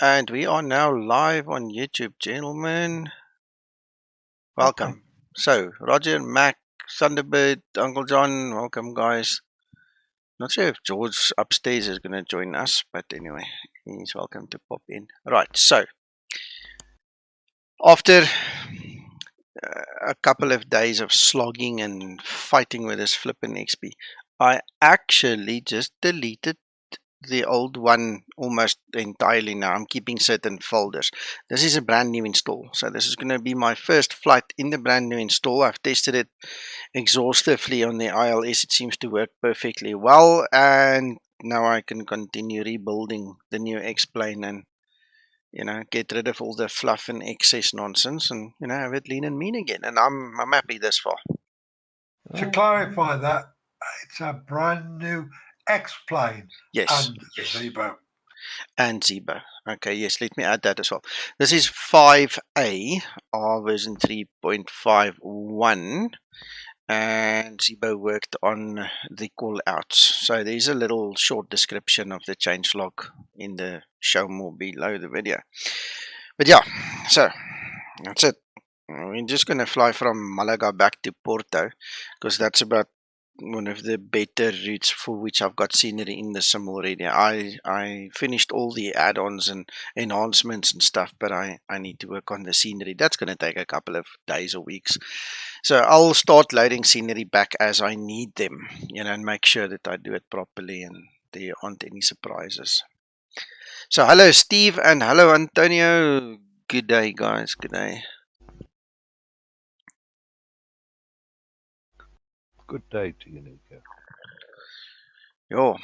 And we are now live on YouTube, gentlemen. Welcome. So, Roger, Mac, Thunderbird, Uncle John, welcome, guys. Not sure if George upstairs is going to join us, but anyway, he's welcome to pop in. Right, so, after a couple of days of slogging and fighting with this flippin' XP, I actually just deleted the old one almost entirely now. I'm keeping certain folders. This is a brand new install, so this is going to be my first flight in the brand new install. I've tested it exhaustively on the ILS. It seems to work perfectly well, and now I can continue rebuilding the new X-plane and get rid of all the fluff and excess nonsense, and have it lean and mean again. And I'm happy this far. To clarify that, it's a brand new X-plane. Yes. And Zibo. And Zibo. Okay, yes, let me add that as well. This is 5A, R version 3.51, and Zibo worked on the callouts. So there's a little short description of the changelog in the show more below the video. But yeah, so that's it. We're just going to fly from Malaga back to Porto, because that's about one of the better routes for which I've got scenery in the sim already. I finished all the add-ons and enhancements and stuff, but I need to work on the scenery. That's going to take a couple of days or weeks. So I'll start loading scenery back as I need them, and make sure that I do it properly and there aren't any surprises. So hello Steve and hello Antonio. Good day, guys. Good day. Good day to you, Nico. Yo.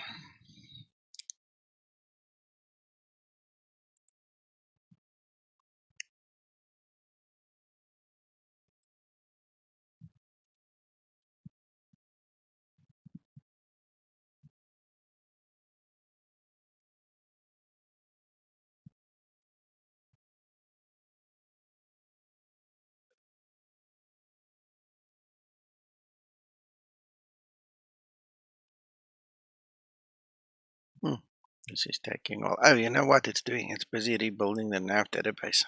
This is taking all. Oh, you know what it's doing? It's busy rebuilding the nav database.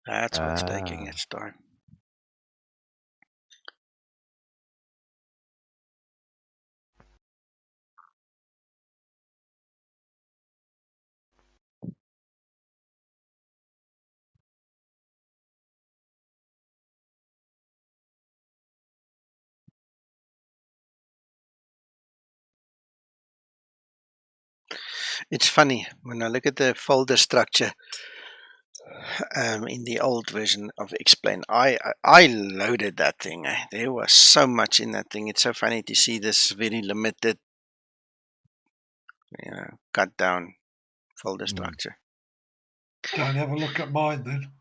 That's what's taking its time. It's funny when I look at the folder structure in the old version of Explain. I loaded that thing. There was so much in that thing. It's so funny to see this very limited, cut down folder structure. Don't have a look at mine then.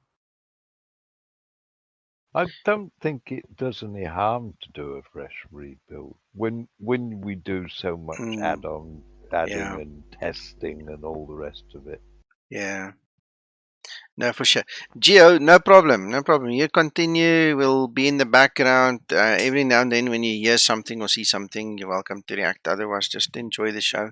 I don't think it does any harm to do a fresh rebuild when we do so much adding and testing and all the rest of it. Yeah. No, for sure. Geo, no problem. No problem. You continue. We'll be in the background. Every now and then when you hear something or see something, you're welcome to react. Otherwise, just enjoy the show.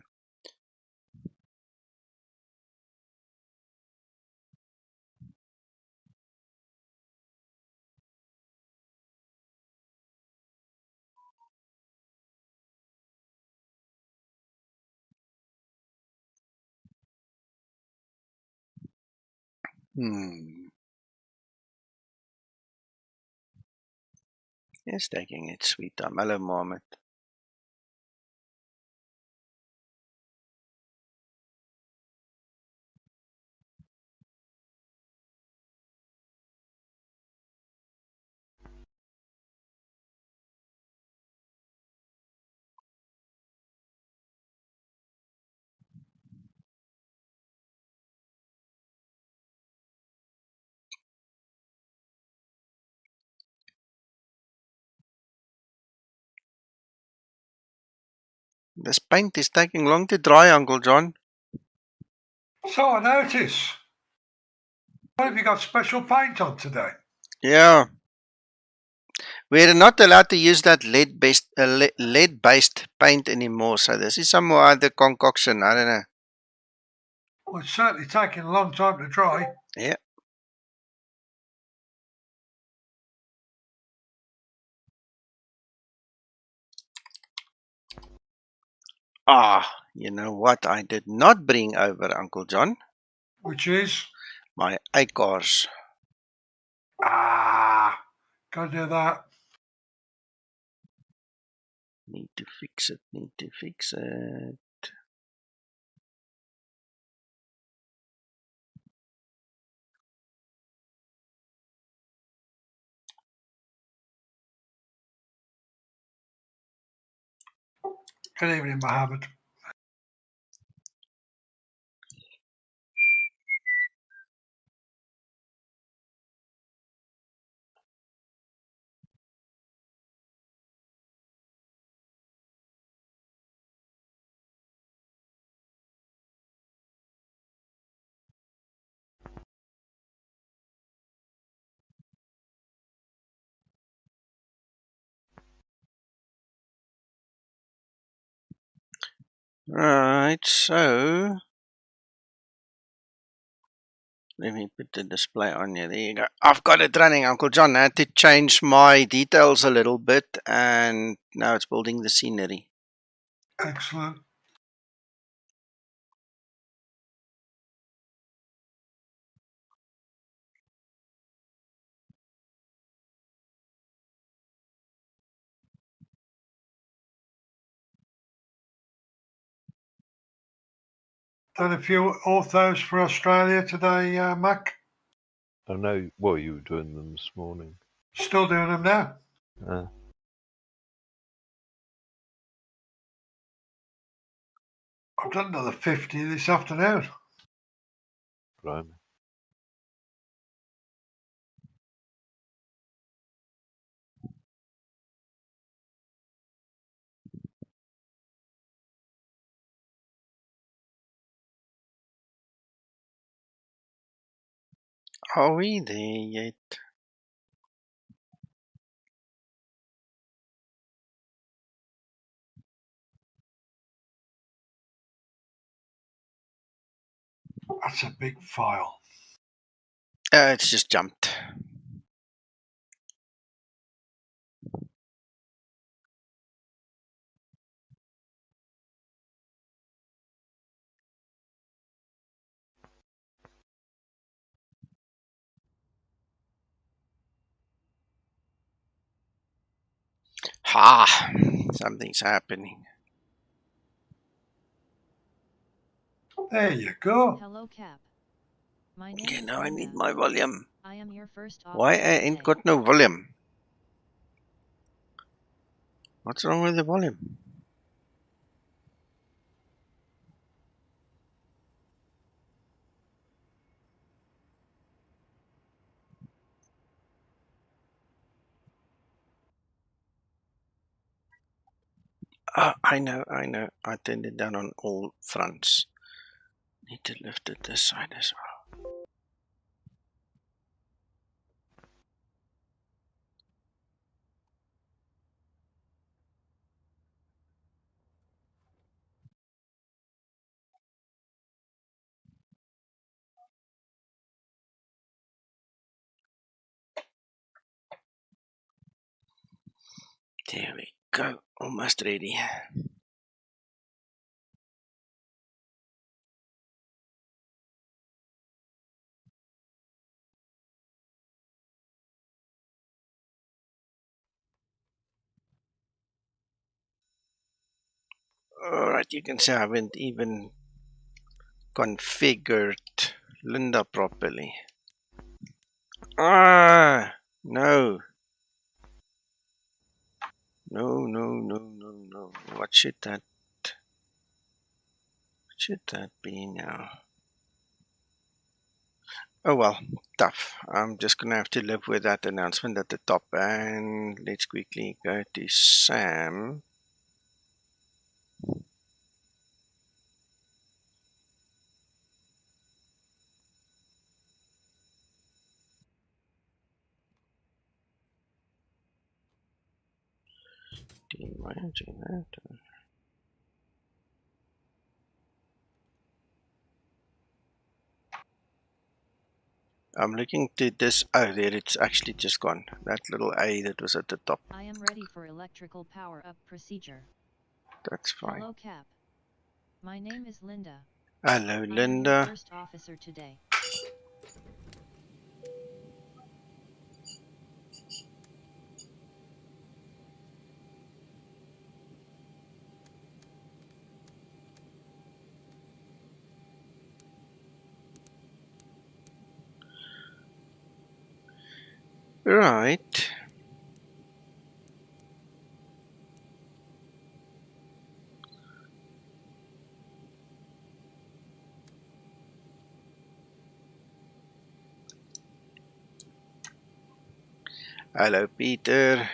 It's taking its sweet time. Hello, Mohammed. This paint is taking long to dry, Uncle John. So I notice. What have you got special paint on today? Yeah. We're not allowed to use that lead-based paint anymore, so this is some other concoction. I don't know. Well, it's certainly taking a long time to dry. Yeah. You know what I did not bring over, Uncle John? Which is? My ACARs. Gotta do that. Need to fix it, need to fix it. Good evening, Mohammed. Right, so let me put the display on here. There you go. I've got it running, Uncle John. I had to change my details a little bit, and now it's building the scenery. Excellent. Done a few orthos for Australia today, Mac. I know. Well, you were doing them this morning. Still doing them now. I've done another 50 this afternoon. Right. Are we there yet? That's a big file. It's just jumped. Ha! Something's happening. There you go. Hello, Cap. My name Okay, is now I Linda. need my volume. I am your first Why I officer ain't today. got no volume? What's wrong with the volume? I know. I turned it down on all fronts. Need to lift it this side as well. There we go. Almost ready. Alright, you can see I haven't even configured Linda properly. No. No. What should that be now? Oh well, tough. I'm just gonna have to live with that announcement at the top. And let's quickly go to Sam. Imagine that. I'm looking to this. Oh, there it's actually just gone. That little A that was at the top. I am ready for electrical power up procedure. That's fine. Hello, Cap. My name is Linda. Hello, I am your Linda. first officer today. Right. Hello, Peter.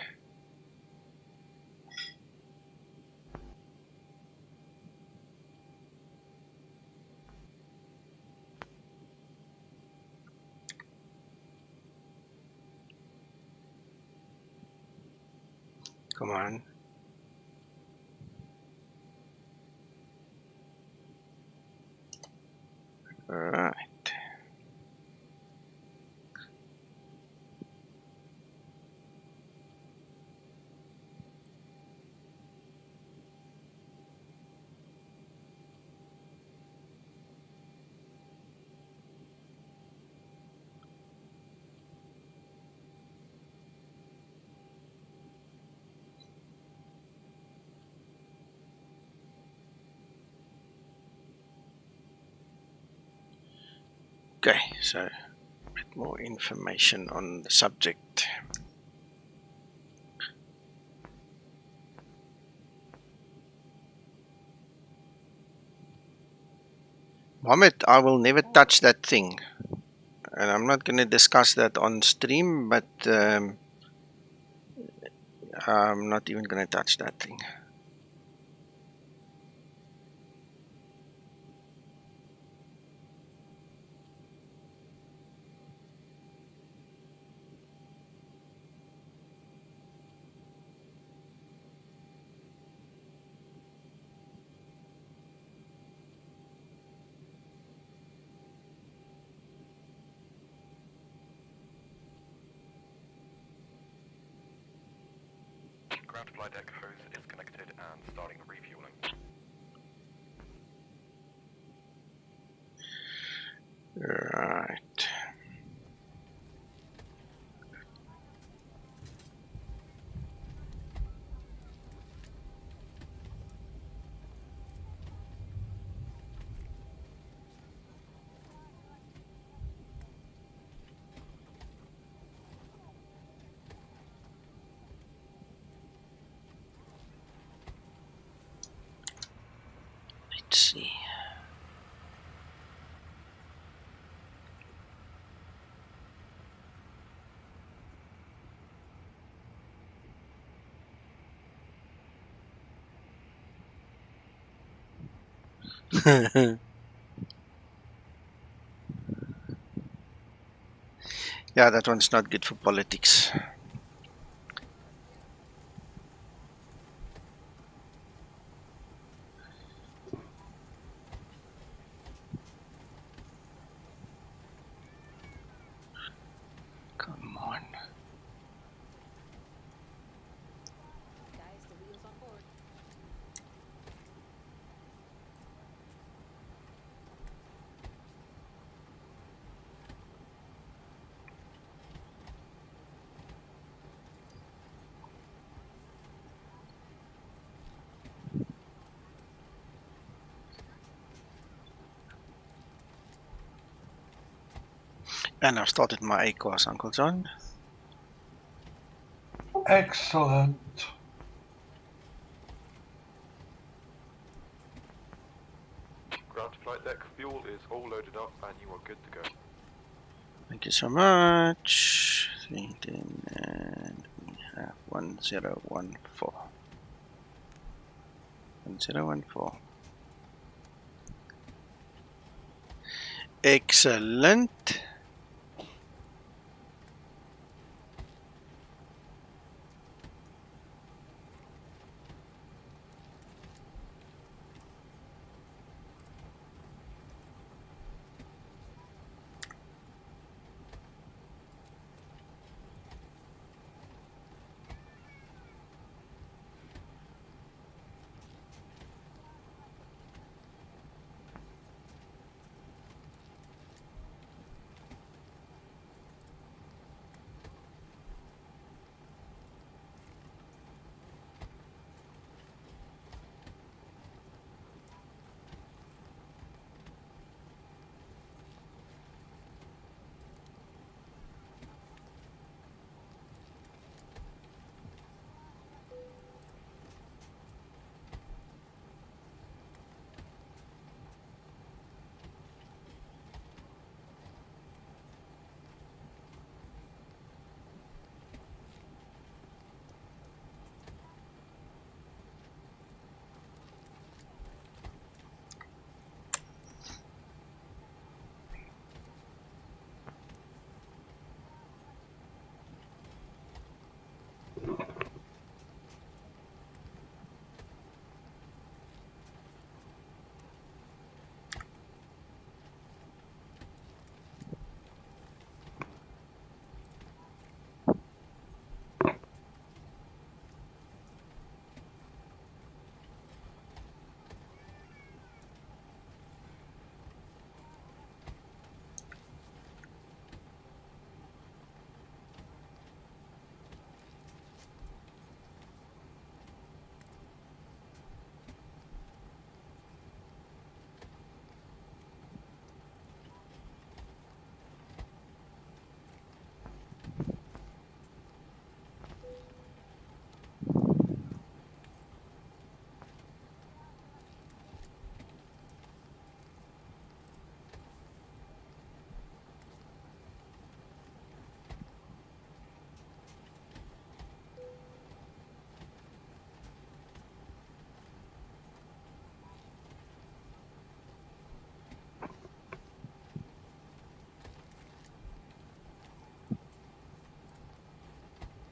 Come on. Alright. Okay, so a bit more information on the subject. Mohammed, I will never touch that thing. And I'm not going to discuss that on stream, but I'm not even going to touch that thing. Ground flight deck hose is connected and starting refueling. Right. Let's see. Yeah, that one's not good for politics. Come on. Guys, the wheel's on board. And I've started my A course, Uncle John. Excellent. Ground flight deck fuel is all loaded up and you are good to go. Thank you so much. 310 and we have 1014. 1014. Excellent.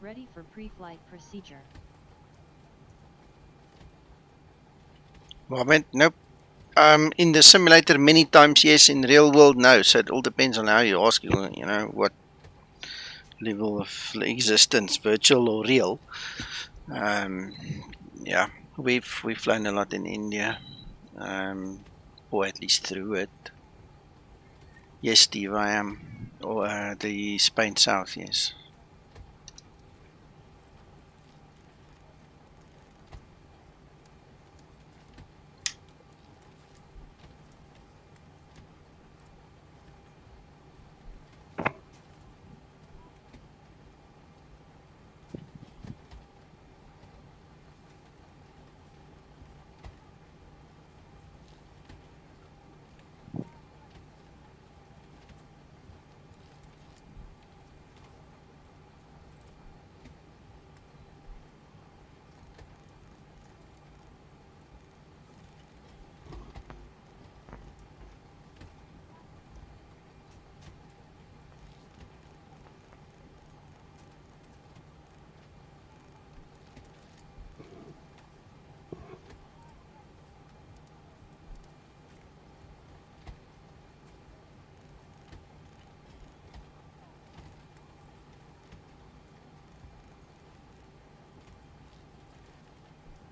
Ready for pre-flight procedure. Moment, nope. In the simulator, many times yes. In real world, no. So it all depends on how you ask. You know what level of existence, virtual or real. Yeah, we've flown a lot in India, or at least through it. Yes, Steve, I am. Or the Spain South, yes.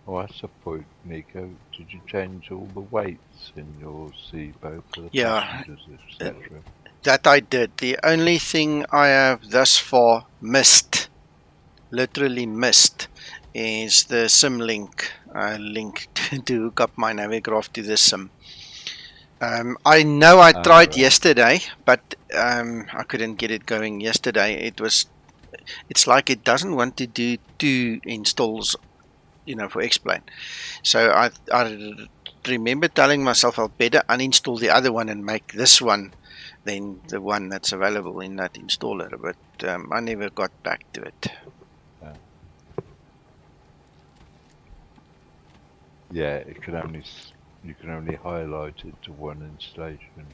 Oh, that's a point, Nico. Did you change all the weights in your Zibo for the Yeah, passengers, etc.? that I did. The only thing I have thus far missed, literally missed, is the sim link. Link to hook up my Navigraph to the sim. I know I tried Right. yesterday, but I couldn't get it going yesterday. It's like it doesn't want to do 2 installs, for X-Plane. So I remember telling myself I'll better uninstall the other one and make this one than the one that's available in that installer. But I never got back to it. Yeah, you can only highlight it to one installation.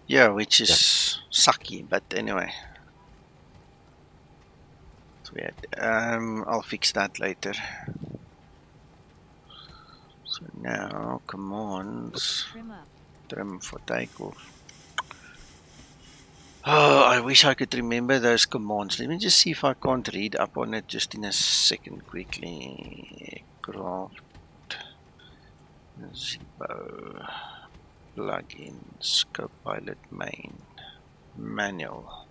Yeah, which is sucky. But anyway, it's weird. I'll fix that later. So now commands. Trim up. Trim for takeoff. Oh, I wish I could remember those commands. Let me just see if I can't read up on it just in a second quickly. Craft, Zibo, plugins, Copilot main, manual.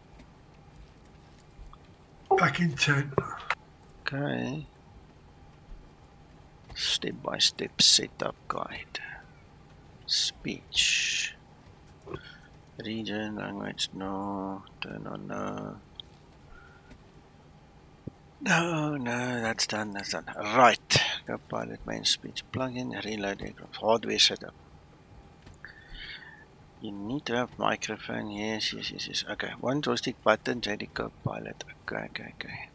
Back in 10. Okay. Step-by-step setup guide. Speech. Region, language, no. Turn on, no. No, that's done. Right. Copilot main speech plugin, reload aircraft, hardware setup. You need to have microphone. Yes. Okay. One joystick button, JD Copilot. Okay.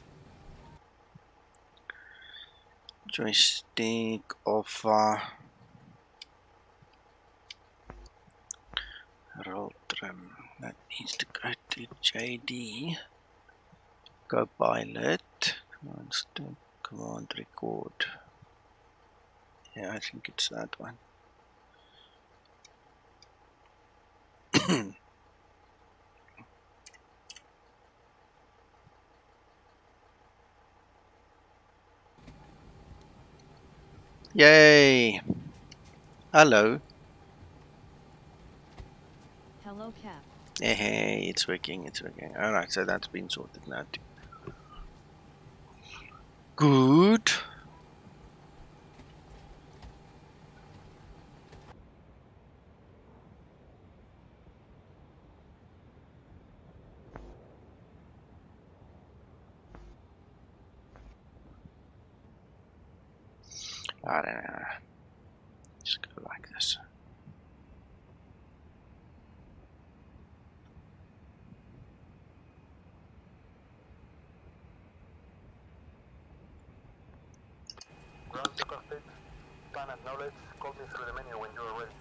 Joystick offer. Roll trim. That needs to go to JD Copilot. Command record. Yeah, I think it's that one. Yay! Hello. Hello, Cap. Hey, it's working. Alright, so that's been sorted now too. Good. I don't know. Just go like this. Ground check state. Plan acknowledge. Call me through the menu when you are ready.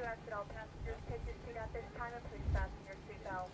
to exit all passengers. Take your seat at this time and please fasten your seatbelt.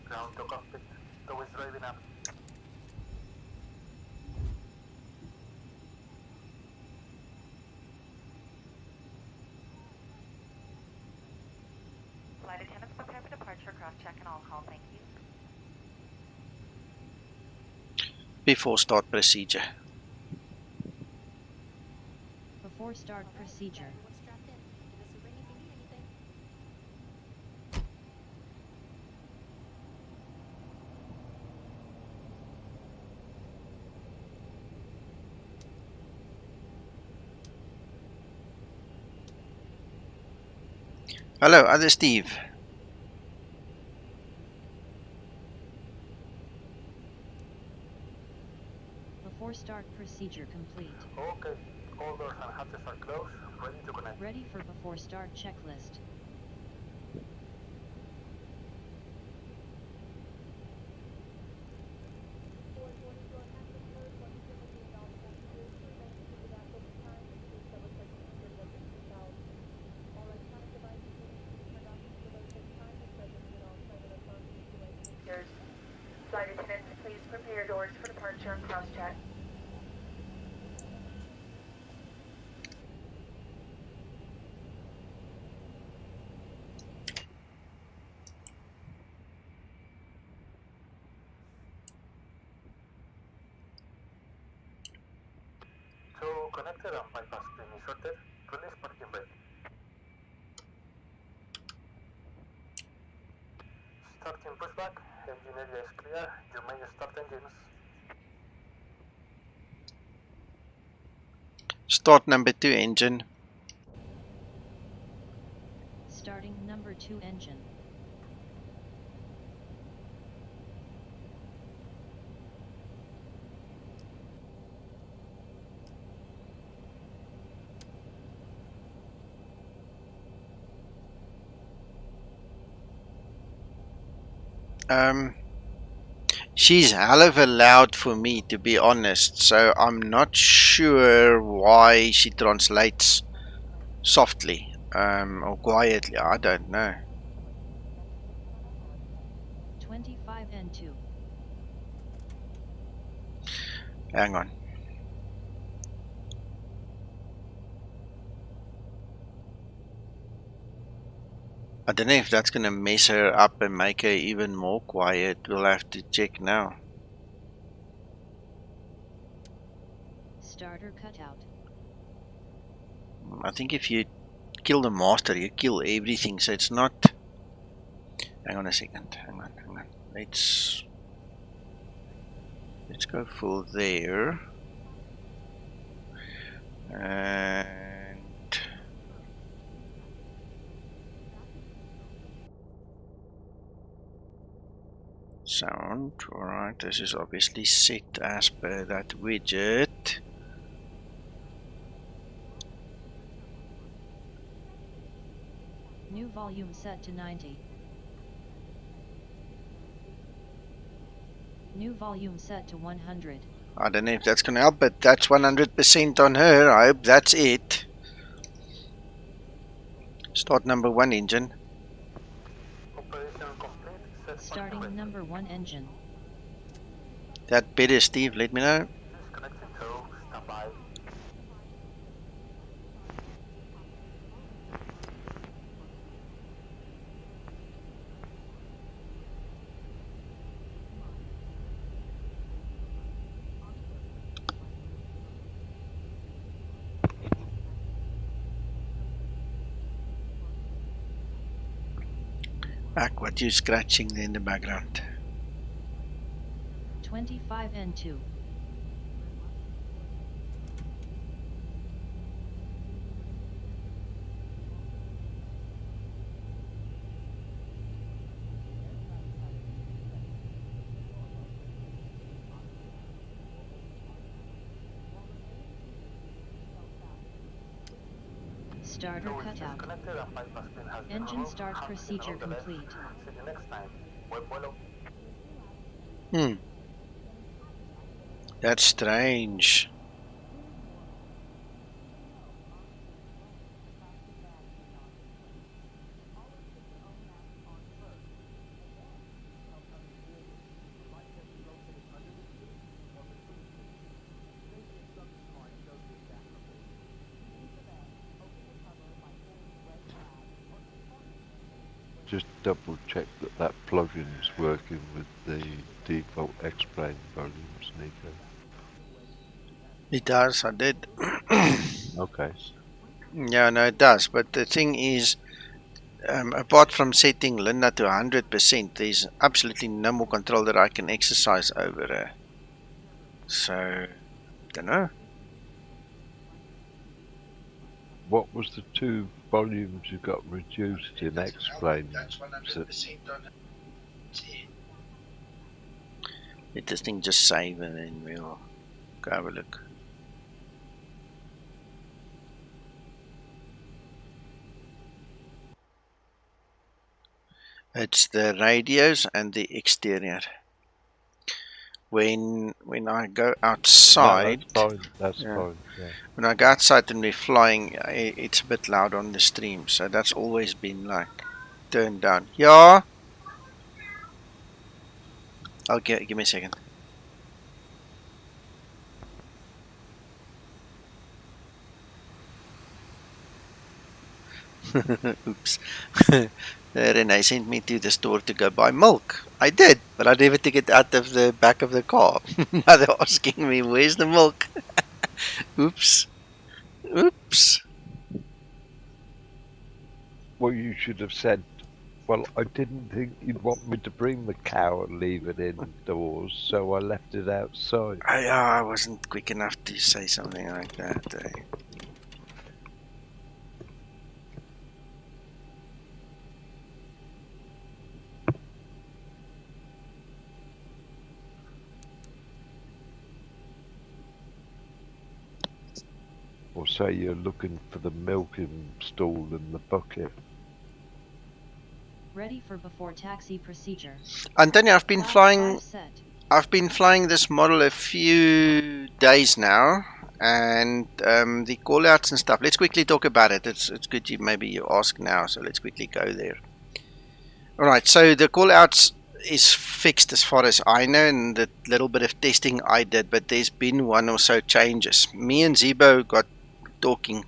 Ground to cockpit. The wind's driving up. Flight attendants prepare for departure. Cross-check and all call. Thank you. Before start procedure. Before start procedure. Everyone's strapped in. Give us a ring if you need anything. Hello, other Steve. Before start procedure complete. Okay. All doors and hatches are closed. Ready to connect. Ready for before start checklist. Flight attendants, please prepare your doors for departure and cross-check. So connected and bypass pin inserted. Release parking brake. Starting pushback. Engine area is clear. You may start engines. Start number 2 engine. Starting number 2 engine. She's hell of a loud for me, to be honest, so I'm not sure why she translates softly or quietly. I don't know. 25 and 2. Hang on. I don't know if that's gonna mess her up and make her even more quiet. We'll have to check now. Starter cutout. I think if you kill the master, you kill everything, so it's not... Hang on a second. Hang on. Let's go full there. And... sound. Alright, this is obviously set as per that widget. New volume set to 90. New volume set to 100. I don't know if that's gonna help, but that's 100% on her. I hope that's it. Start number 1 engine. Operation complete. Set Starting parking brake. number 1 engine. That better, Steve, let me know. Disconnecting tow. Stand by. Back, what you scratching there in the background? 25N2. Starter cutout. Connected and bypass pin has been Engine removed. start Have procedure been on the left. complete. See you next time. Buen vuelo. That's strange. Just double check that that plugin's working with the default X-plane volumes, Nico. It does, I did. Okay. Yeah, no, it does. But the thing is, apart from setting Linda to 100%, there's absolutely no more control that I can exercise over her. So, don't know. What was the two volumes you got reduced in X-plane? Let this thing just save and then we'll go have a look. It's the radios and the exterior. When I go outside, No, that's fine. Yeah. when I go outside and we're flying, it's a bit loud on the stream, so that's always been like turned down. Yeah. Okay, give me a second. Oops. Renee sent me to the store to go buy milk. I did, but I never took it out of the back of the car. Now they're asking me, where's the milk? Oops. Oops. Well, you should have said, well, I didn't think you'd want me to bring the cow and leave it indoors, so I left it outside. I wasn't quick enough to say something like that. Or say you're looking for the milking stool in the bucket. Ready for before taxi procedure. Antonio, I've been Cloud flying. 5 set. I've been flying this model a few days now, and the callouts and stuff. Let's quickly talk about it. It's good maybe you ask now, so let's quickly go there. All right, so the callouts is fixed as far as I know, and the little bit of testing I did, but there's been one or so changes. Me and Zibo got talking,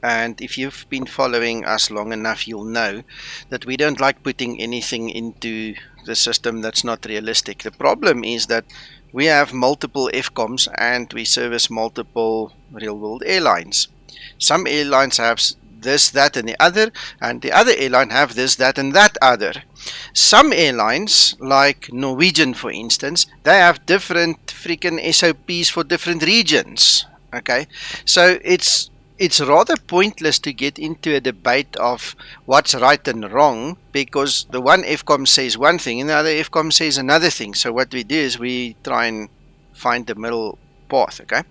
and if you've been following us long enough, you'll know that we don't like putting anything into the system that's not realistic. The problem is that we have multiple FCOMs and we service multiple real-world airlines. Some airlines have this, that, and the other airline have this, that, and that other. Some airlines, like Norwegian for instance, they have different freaking SOPs for different regions. Okay, so it's rather pointless to get into a debate of what's right and wrong, because the one FCOM says one thing and the other FCOM says another thing. So what we do is we try and find the middle path. Okay,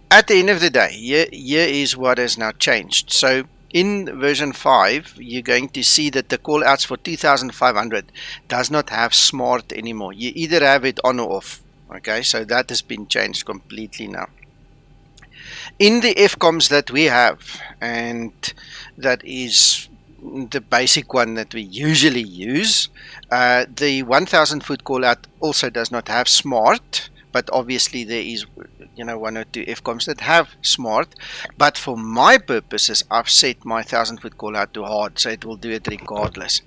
at the end of the day, here is what has now changed. So in version 5, you're going to see that the callouts for 2500 does not have smart anymore. You either have it on or off. Okay, so that has been changed completely now. In the FCOMs that we have, and that is the basic one that we usually use, the 1000 foot callout also does not have smart, but obviously there is, you know, one or two FCOMs that have smart. But for my purposes, I've set my 1000 foot callout to hard, so it will do it regardless.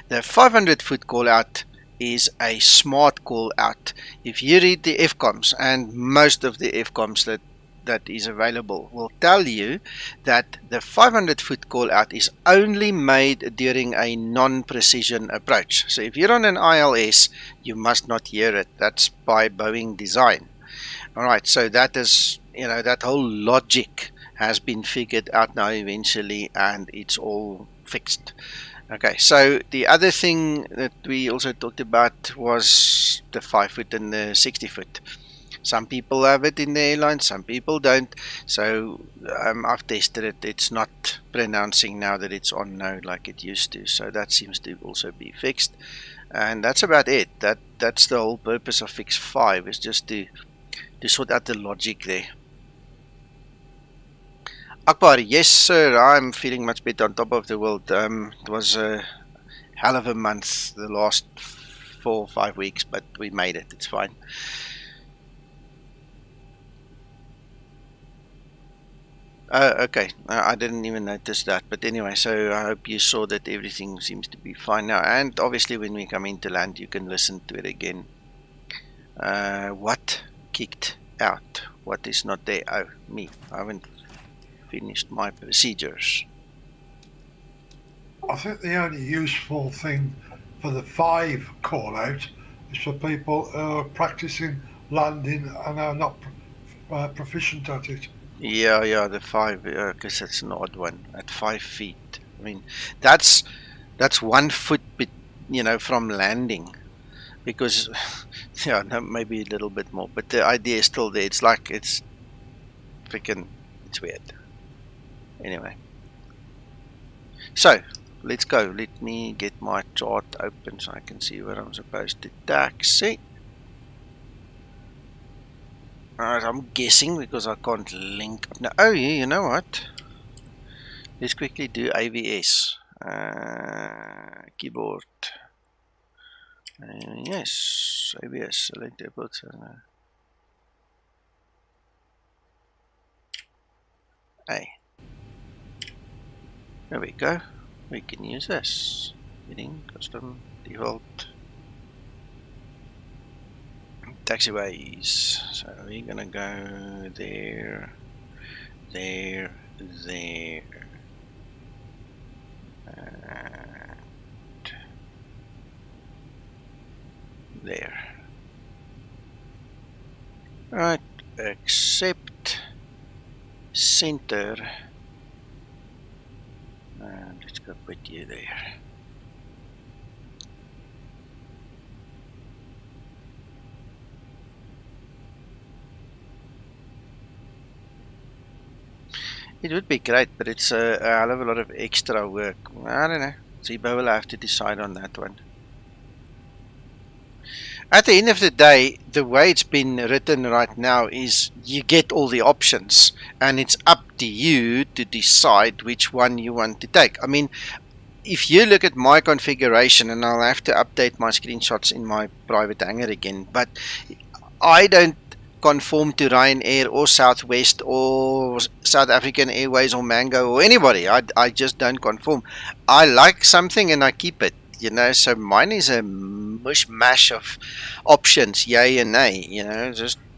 The 500 foot callout is a smart callout. If you read the FCOMs, and most of the FCOMs that that is available will tell you that the 500 foot call out is only made during a non-precision approach. So if you're on an ILS, you must not hear it. That's by Boeing design. Alright, so that is, that whole logic has been figured out now eventually, and it's all fixed. Okay, so the other thing that we also talked about was the 5 foot and the 60 foot. Some people have it in the airline, some people don't. So I've tested it. It's not pronouncing now that it's on no like it used to. So that seems to also be fixed. And that's about it. That's the whole purpose of Fix 5, is just to sort out the logic there. Akbar, yes sir, I'm feeling much better, on top of the world. It was a hell of a month, the last 4 or 5 weeks, but we made it, it's fine. Okay, I didn't even notice that, but anyway, so I hope you saw that everything seems to be fine now, and obviously when we come into land you can listen to it again. What kicked out? What is not there? Oh, me, I haven't finished my procedures. I think the only useful thing for the 5 call out is for people who are practicing landing and are not proficient at it. Yeah, the 5, because it's an odd one at 5 feet. I mean, that's 1 foot, from landing, because yeah, no, maybe a little bit more, but the idea is still there. It's like it's weird. Anyway, so let's go. Let me get my chart open so I can see where I'm supposed to taxi. Alright, I'm guessing because I can't link up now. Oh yeah, you know what? Let's quickly do AVS. Keyboard. Yes, AVS. Select airport. Hey. There we go. We can use this. Heading, custom, default. Taxiways. So we're gonna go there, there, there, and there. Right, accept, center, and let's go put you there. It would be great, but it's a hell of a lot of extra work. I don't know. Zibo will have to decide on that one. At the end of the day, the way it's been written right now is you get all the options, and it's up to you to decide which one you want to take. I mean, if you look at my configuration, and I'll have to update my screenshots in my private hangar again, but I don't conform to Ryanair or Southwest or South African Airways or Mango or anybody. I just don't conform. I like something and I keep it, so mine is a mush-mash of options, yay and nay,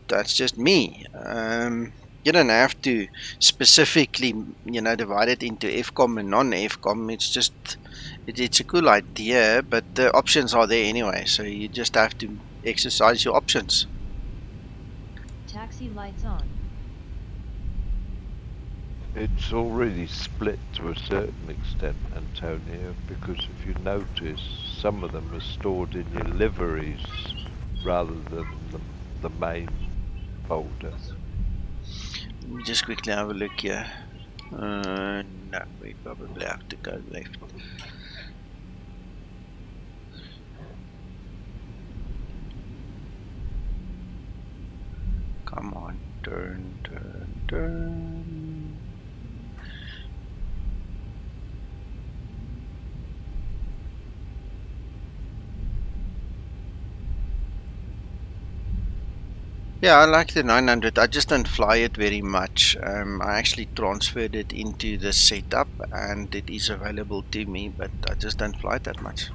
that's just me. You don't have to specifically, divide it into FCOM and non-FCOM. It's just, it's a cool idea, but the options are there anyway, so you just have to exercise your options. Taxi lights on. It's already split to a certain extent, Antonio, because if you notice, some of them are stored in your liveries rather than the main folder. Let me just quickly have a look here. No, we probably have to go left. Come on, turn, turn, turn. Yeah, I like the 900. I just don't fly it very much. I actually transferred it into the setup and it is available to me, but I just don't fly it that much.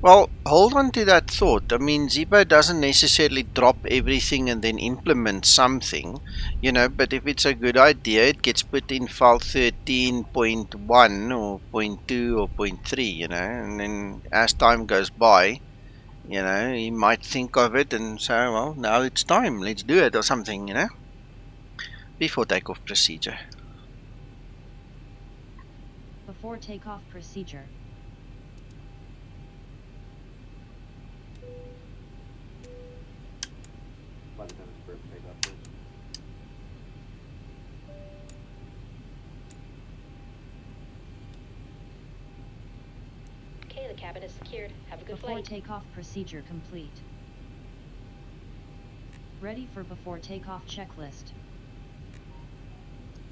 Well, hold on to that thought. I mean, Zibo doesn't necessarily drop everything and then implement something, you know, but if it's a good idea, it gets put in file 13.1 or 0.2 or 0.3, you know, and then as time goes by, you know, he might think of it and say, well, now it's time, let's do it or something, you know, before takeoff procedure. Before takeoff procedure. Okay, the cabin is secured. Have a good Before flight. takeoff procedure complete. Ready for before takeoff checklist.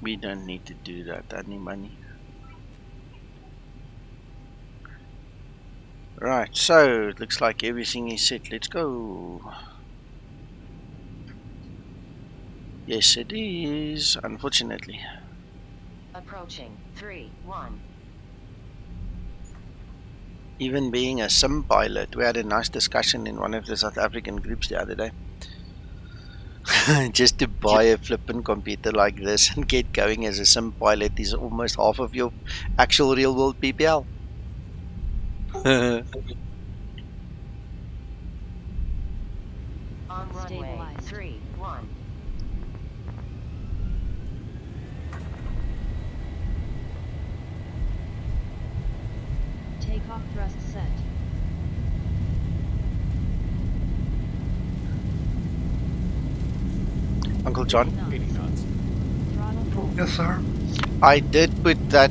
We don't need to do that, any money. Right, so it looks like everything is set. Let's go. Yes, it is, unfortunately. Approaching 3-1. Even being a sim pilot, we had a nice discussion in one of the South African groups the other day. Just to buy a flippin' computer like this and get going as a sim pilot is almost half of your actual real world PPL. On runway 3-1. Takeoff thrust set. Uncle John? 80 knots. Throttle full. Yes, sir. I did put that,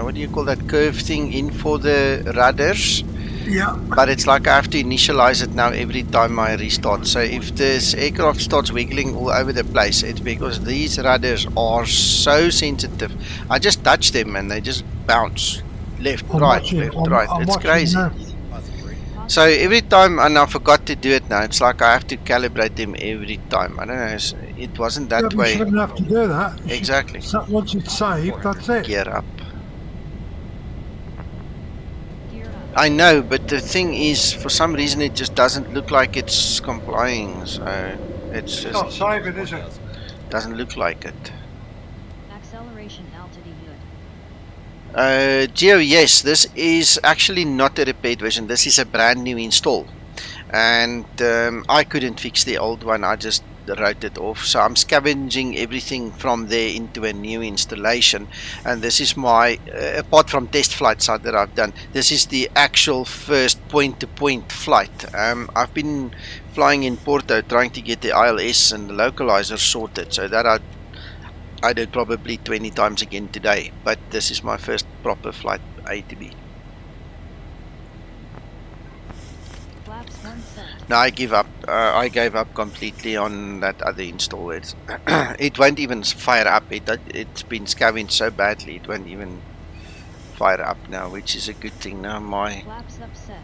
what do you call that curve thing in for the rudders, Yeah. but it's like I have to initialize it now every time I restart. So if this aircraft starts wiggling all over the place, it's because these rudders are so sensitive. I just touch them and they just bounce left, I'm right, watching. left, right. I'm It's watching crazy. now. So every time, and I forgot to do it now, it's like I have to calibrate them every time. I don't know, it wasn't Yeah, that but you way. shouldn't have to do that. You should- Exactly. so once it's saved, that's it. Gear up. Gear up. I know, but the thing is, for some reason, it just doesn't look like it's complying. So it's It's just not saving, is it? doesn't look like it. Acceleration altitude. Geo, yes, this is actually not a repaired version. This is a brand new install, and I couldn't fix the old one. I just wrote it off. So I'm scavenging everything from there into a new installation, and this is my apart from test flights that I've done, this is the actual first point-to-point flight. I've been flying in Porto trying to get the ILS and the localizer sorted, so that I did probably 20 times again today, but this is my first proper flight A to B. Flaps 1 set. Now I give up. I gave up completely on that other install. It won't even fire up. It's been scavenged so badly it won't even fire up now, which is a good thing. Now Flaps upset.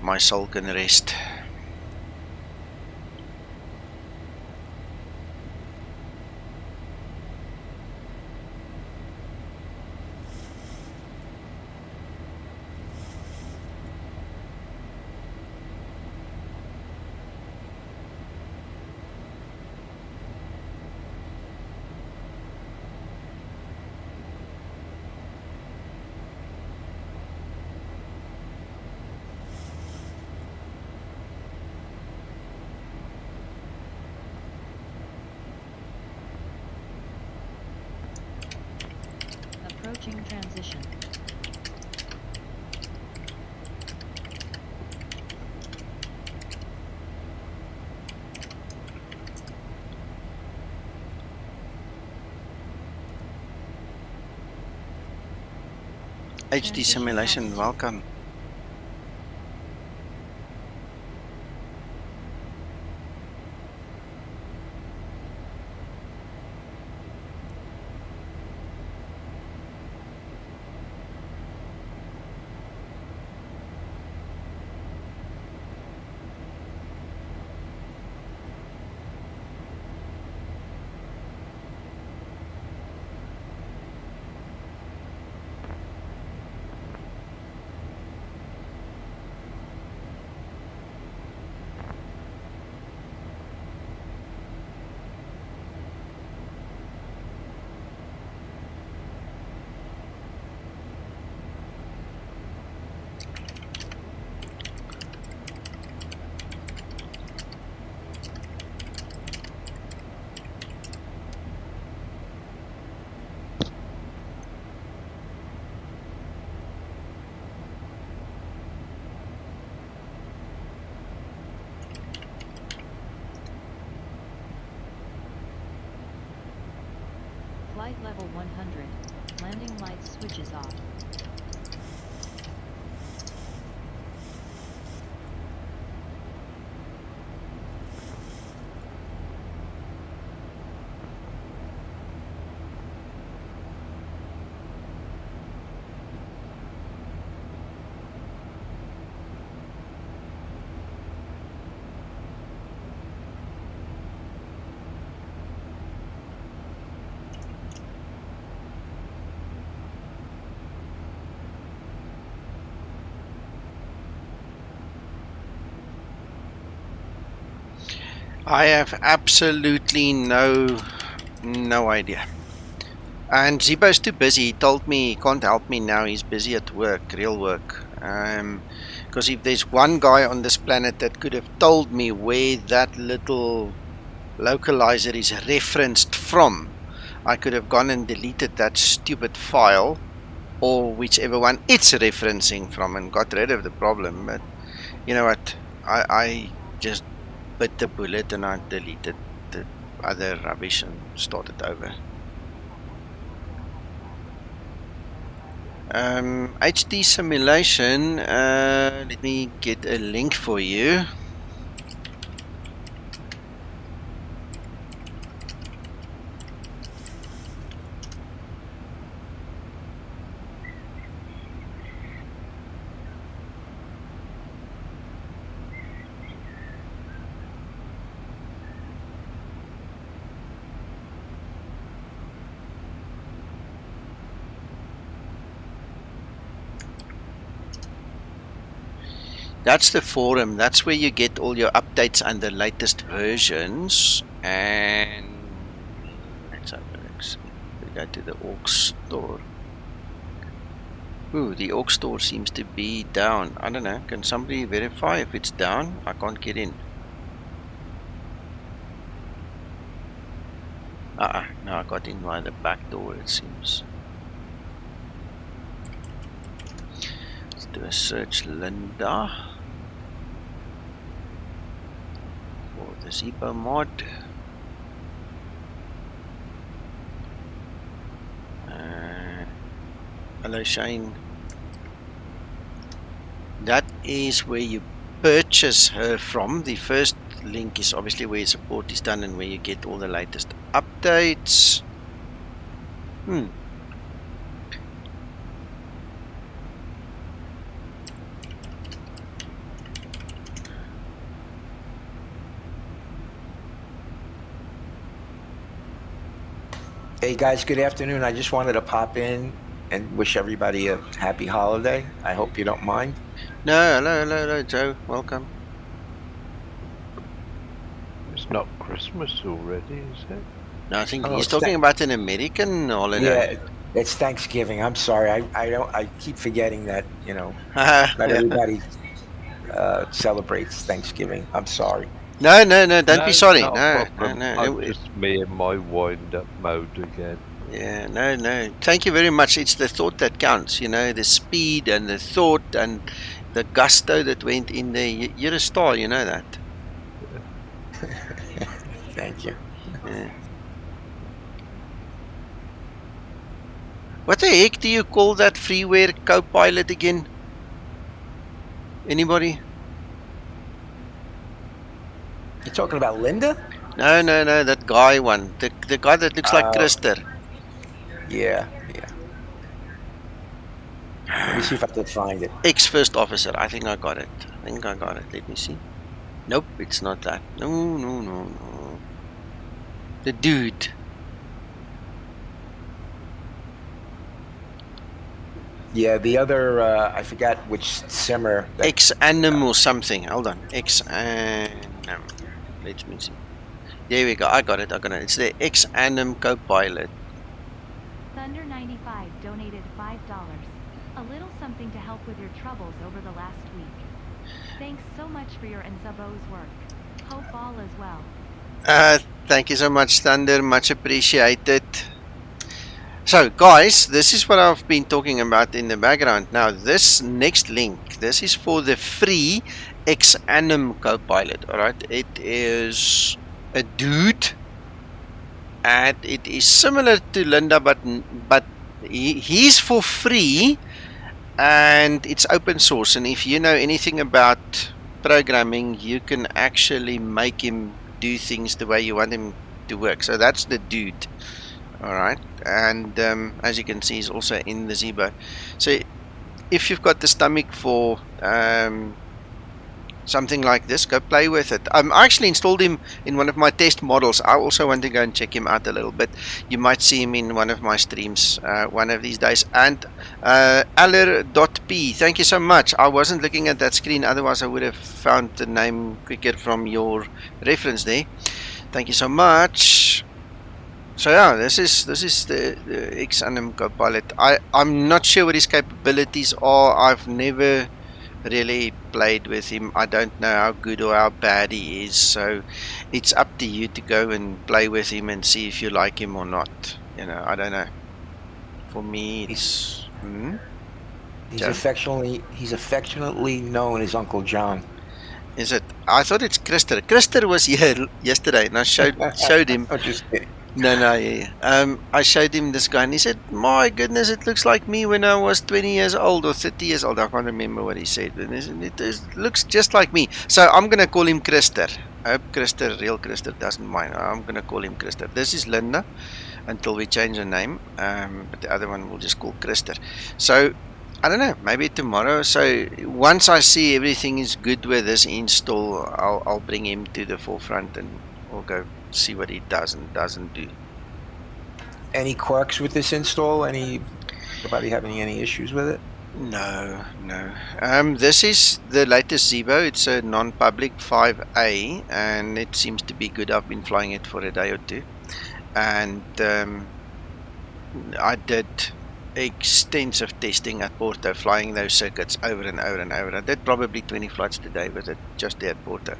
my soul can rest. Approaching transition. HD simulation, welcome. Flight level 100. Landing lights switches off. I have absolutely no idea. And Zibo's too busy. He told me he can't help me now. He's busy at work, real work. Because if there's one guy on this planet that could have told me where that little localizer is referenced from, I could have gone and deleted that stupid file, or whichever one it's referencing from, and got rid of the problem. But you know what? I just bit the bullet and I deleted the other rubbish and started over. HD simulation, let me get a link for you. That's the forum. That's where you get all your updates and the latest versions. And let's have a look. We go to the org store. Ooh, the org store seems to be down. I don't know. Can somebody verify if it's down? I can't get in. No, I got in by the back door, it seems. Let's do a search, Linda. The Zibo mod. Hello Shane. That is where you purchase her from. The first link is obviously where support is done and where you get all the latest updates. Hey guys, good afternoon. I just wanted to pop in and wish everybody a happy holiday. I hope you don't mind. No, hello, Joe. Welcome. It's not Christmas already, is it? No, I think he's talking about an American holiday. Yeah, it's Thanksgiving. I'm sorry. I keep forgetting that, you know, not everybody celebrates Thanksgiving. I'm sorry. No, don't be sorry. No. I'm just me in my wind-up mode again. Yeah, no. Thank you very much. It's the thought that counts, you know, the speed and the thought and the gusto that went in there. You're a star, you know that. Thank you. Yeah. What the heck do you call that freeware co-pilot again? Anybody? You're talking about Linda? No, that guy one. The guy that looks like Krister. Yeah. Let me see if I can find it. Ex-first officer. I think I got it. Let me see. Nope, it's not that. No. The dude. Yeah, the other, I forgot which simmer. X-Anim or something. Hold on. X-Anim. Let me see. There we go. I got it. It's the X-Anim co-pilot. Thunder 95 donated $5. A little something to help with your troubles over the last week. Thanks so much for your and Zibo's work. Hope all is well. Thank you so much, Thunder. Much appreciated. So, guys, this is what I've been talking about in the background. Now, this next link, this is for the free X-Anim co-pilot. Alright, it is a dude and it is similar to Linda, but he's for free, and it's open source. And if you know anything about programming, you can actually make him do things the way you want him to work. So that's the dude. All right, and as you can see, he's also in the Zibo. So if you've got the stomach for something like this, go play with it. I actually installed him in one of my test models. I also want to go and check him out a little bit. You might see him in one of my streams one of these days. And aller.p, thank you so much. I wasn't looking at that screen, otherwise I would have found the name quicker from your reference there. Thank you so much. So yeah, this is the XNM Copilot. I'm not sure what his capabilities are. I've never really played with him. I don't know how good or how bad he is. So it's up to you to go and play with him and see if you like him or not. You know, I don't know. For me, it's he's affectionately known as Uncle John. Is it? I thought it's Krister. Krister was here yesterday, and I showed him. Oh, just kidding. No, yeah. I showed him this guy, and he said, "My goodness, it looks like me when I was 20 years old or 30 years old." I can't remember what he said, but it looks just like me. So I'm gonna call him Krister. I hope real Krister doesn't mind. I'm gonna call him Krister. This is Linda, until we change her name. But the other one we'll just call Krister. So I don't know. Maybe tomorrow. So once I see everything is good with this install, I'll bring him to the forefront and we'll go see what he does and doesn't do. Any quirks with this install? Anybody having any issues with it? No. This is the latest Zibo. It's a non-public 5A, and it seems to be good. I've been flying it for a day or two, and I did extensive testing at Porto, flying those circuits over and over and over. I did probably 20 flights today with it just there at Porto.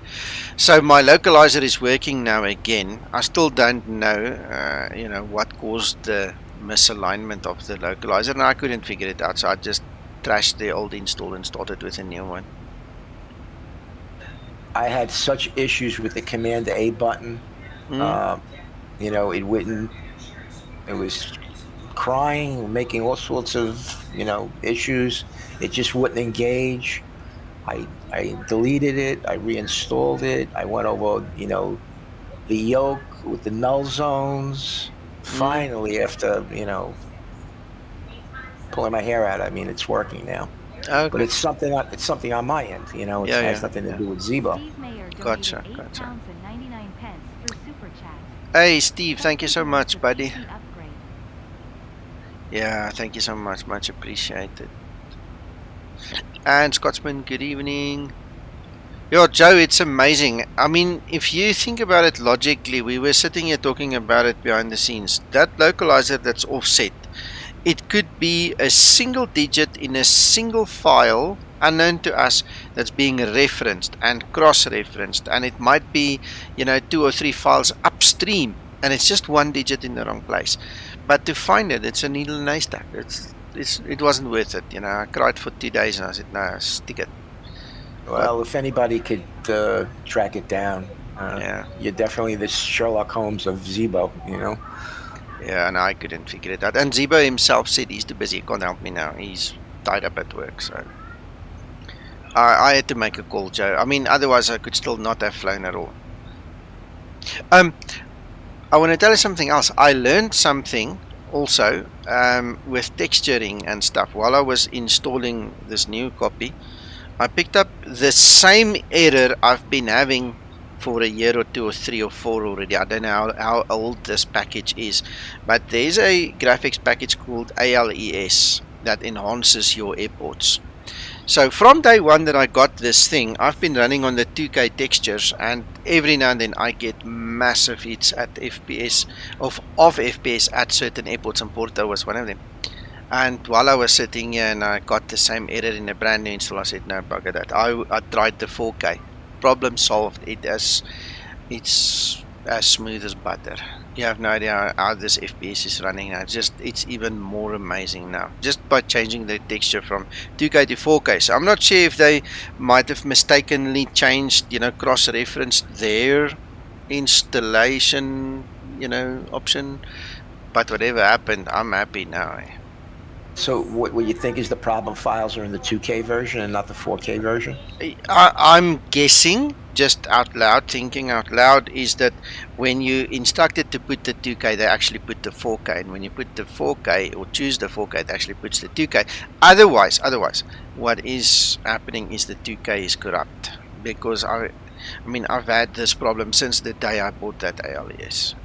So my localizer is working now again. I still don't know what caused the misalignment of the localizer, and I couldn't figure it out, so I just trashed the old install and started with a new one. I had such issues with the Command A button. It wouldn't. It was crying, making all sorts of issues. It just wouldn't engage. I deleted it. I reinstalled it. I went over the yoke with the null zones. Finally, after pulling my hair out, it's working now. Okay. But it's something on my end. It has nothing to do with Zibo. Gotcha. Hey Steve, thank you so much, buddy. Yeah, thank you so much. Much appreciated. And Scotsman, good evening. Yo, Joe, it's amazing. If you think about it logically, we were sitting here talking about it behind the scenes. That localizer that's offset, it could be a single digit in a single file, unknown to us, that's being referenced and cross-referenced. And it might be, 2 or 3 files upstream, and it's just 1 digit in the wrong place. But to find it, it's a needle in a haystack. It wasn't worth it. I cried for 2 days and I said, no, stick it. Well, if anybody could track it down, you're definitely the Sherlock Holmes of Zibo, Yeah, and I couldn't figure it out. And Zibo himself said he's too busy, he can't help me now. He's tied up at work, so I had to make a call, Joe. Otherwise I could still not have flown at all. I want to tell you something else. I learned something also with texturing and stuff while I was installing this new copy. I picked up the same error I've been having for a year or 2 or 3 or 4 already. I don't know how old this package is, but there's a graphics package called ALES that enhances your airports. So from day one that I got this thing, I've been running on the 2K textures, and every now and then I get massive hits at FPS of FPS at certain airports, and Porto was one of them. And while I was sitting here and I got the same error in a brand new install, I said, no, bugger that. I tried the 4K. Problem solved. It's as smooth as butter. You have no idea how this FPS is running now. It's even more amazing now, just by changing the texture from 2K to 4K. So I'm not sure if they might have mistakenly changed, cross-referenced their installation option. But whatever happened, I'm happy now. So what you think is the problem files are in the 2K version and not the 4K version? I'm guessing, just out loud, thinking out loud, is that when you instructed to put the 2K, they actually put the 4K, and when you put the 4K or choose the 4K, it actually puts the 2K. Otherwise, what is happening is the 2K is corrupt, because I've had this problem since the day I bought that ALES.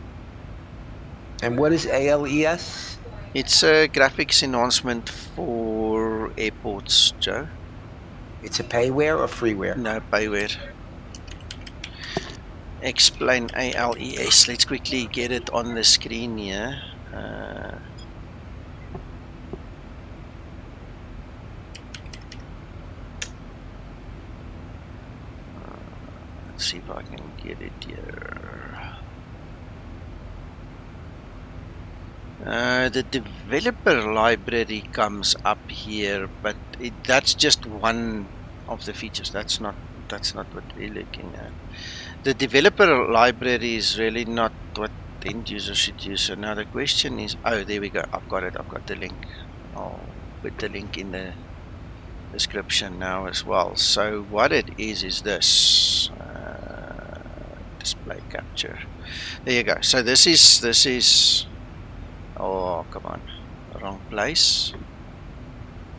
And what is ALES? It's a graphics enhancement for airports, Joe. It's a payware or freeware? No, payware. Explain ALES. Let's quickly get it on the screen here. Let's see if I can get it here. The developer library comes up here, but that's just one of the features. That's not what we're looking at. The developer library is really not what the end user should use. So now the question is, oh, there we go. I've got it. I've got the link. I'll put the link in the description now as well. So what it is this display capture. There you go. So this is. Oh, come on. Wrong place.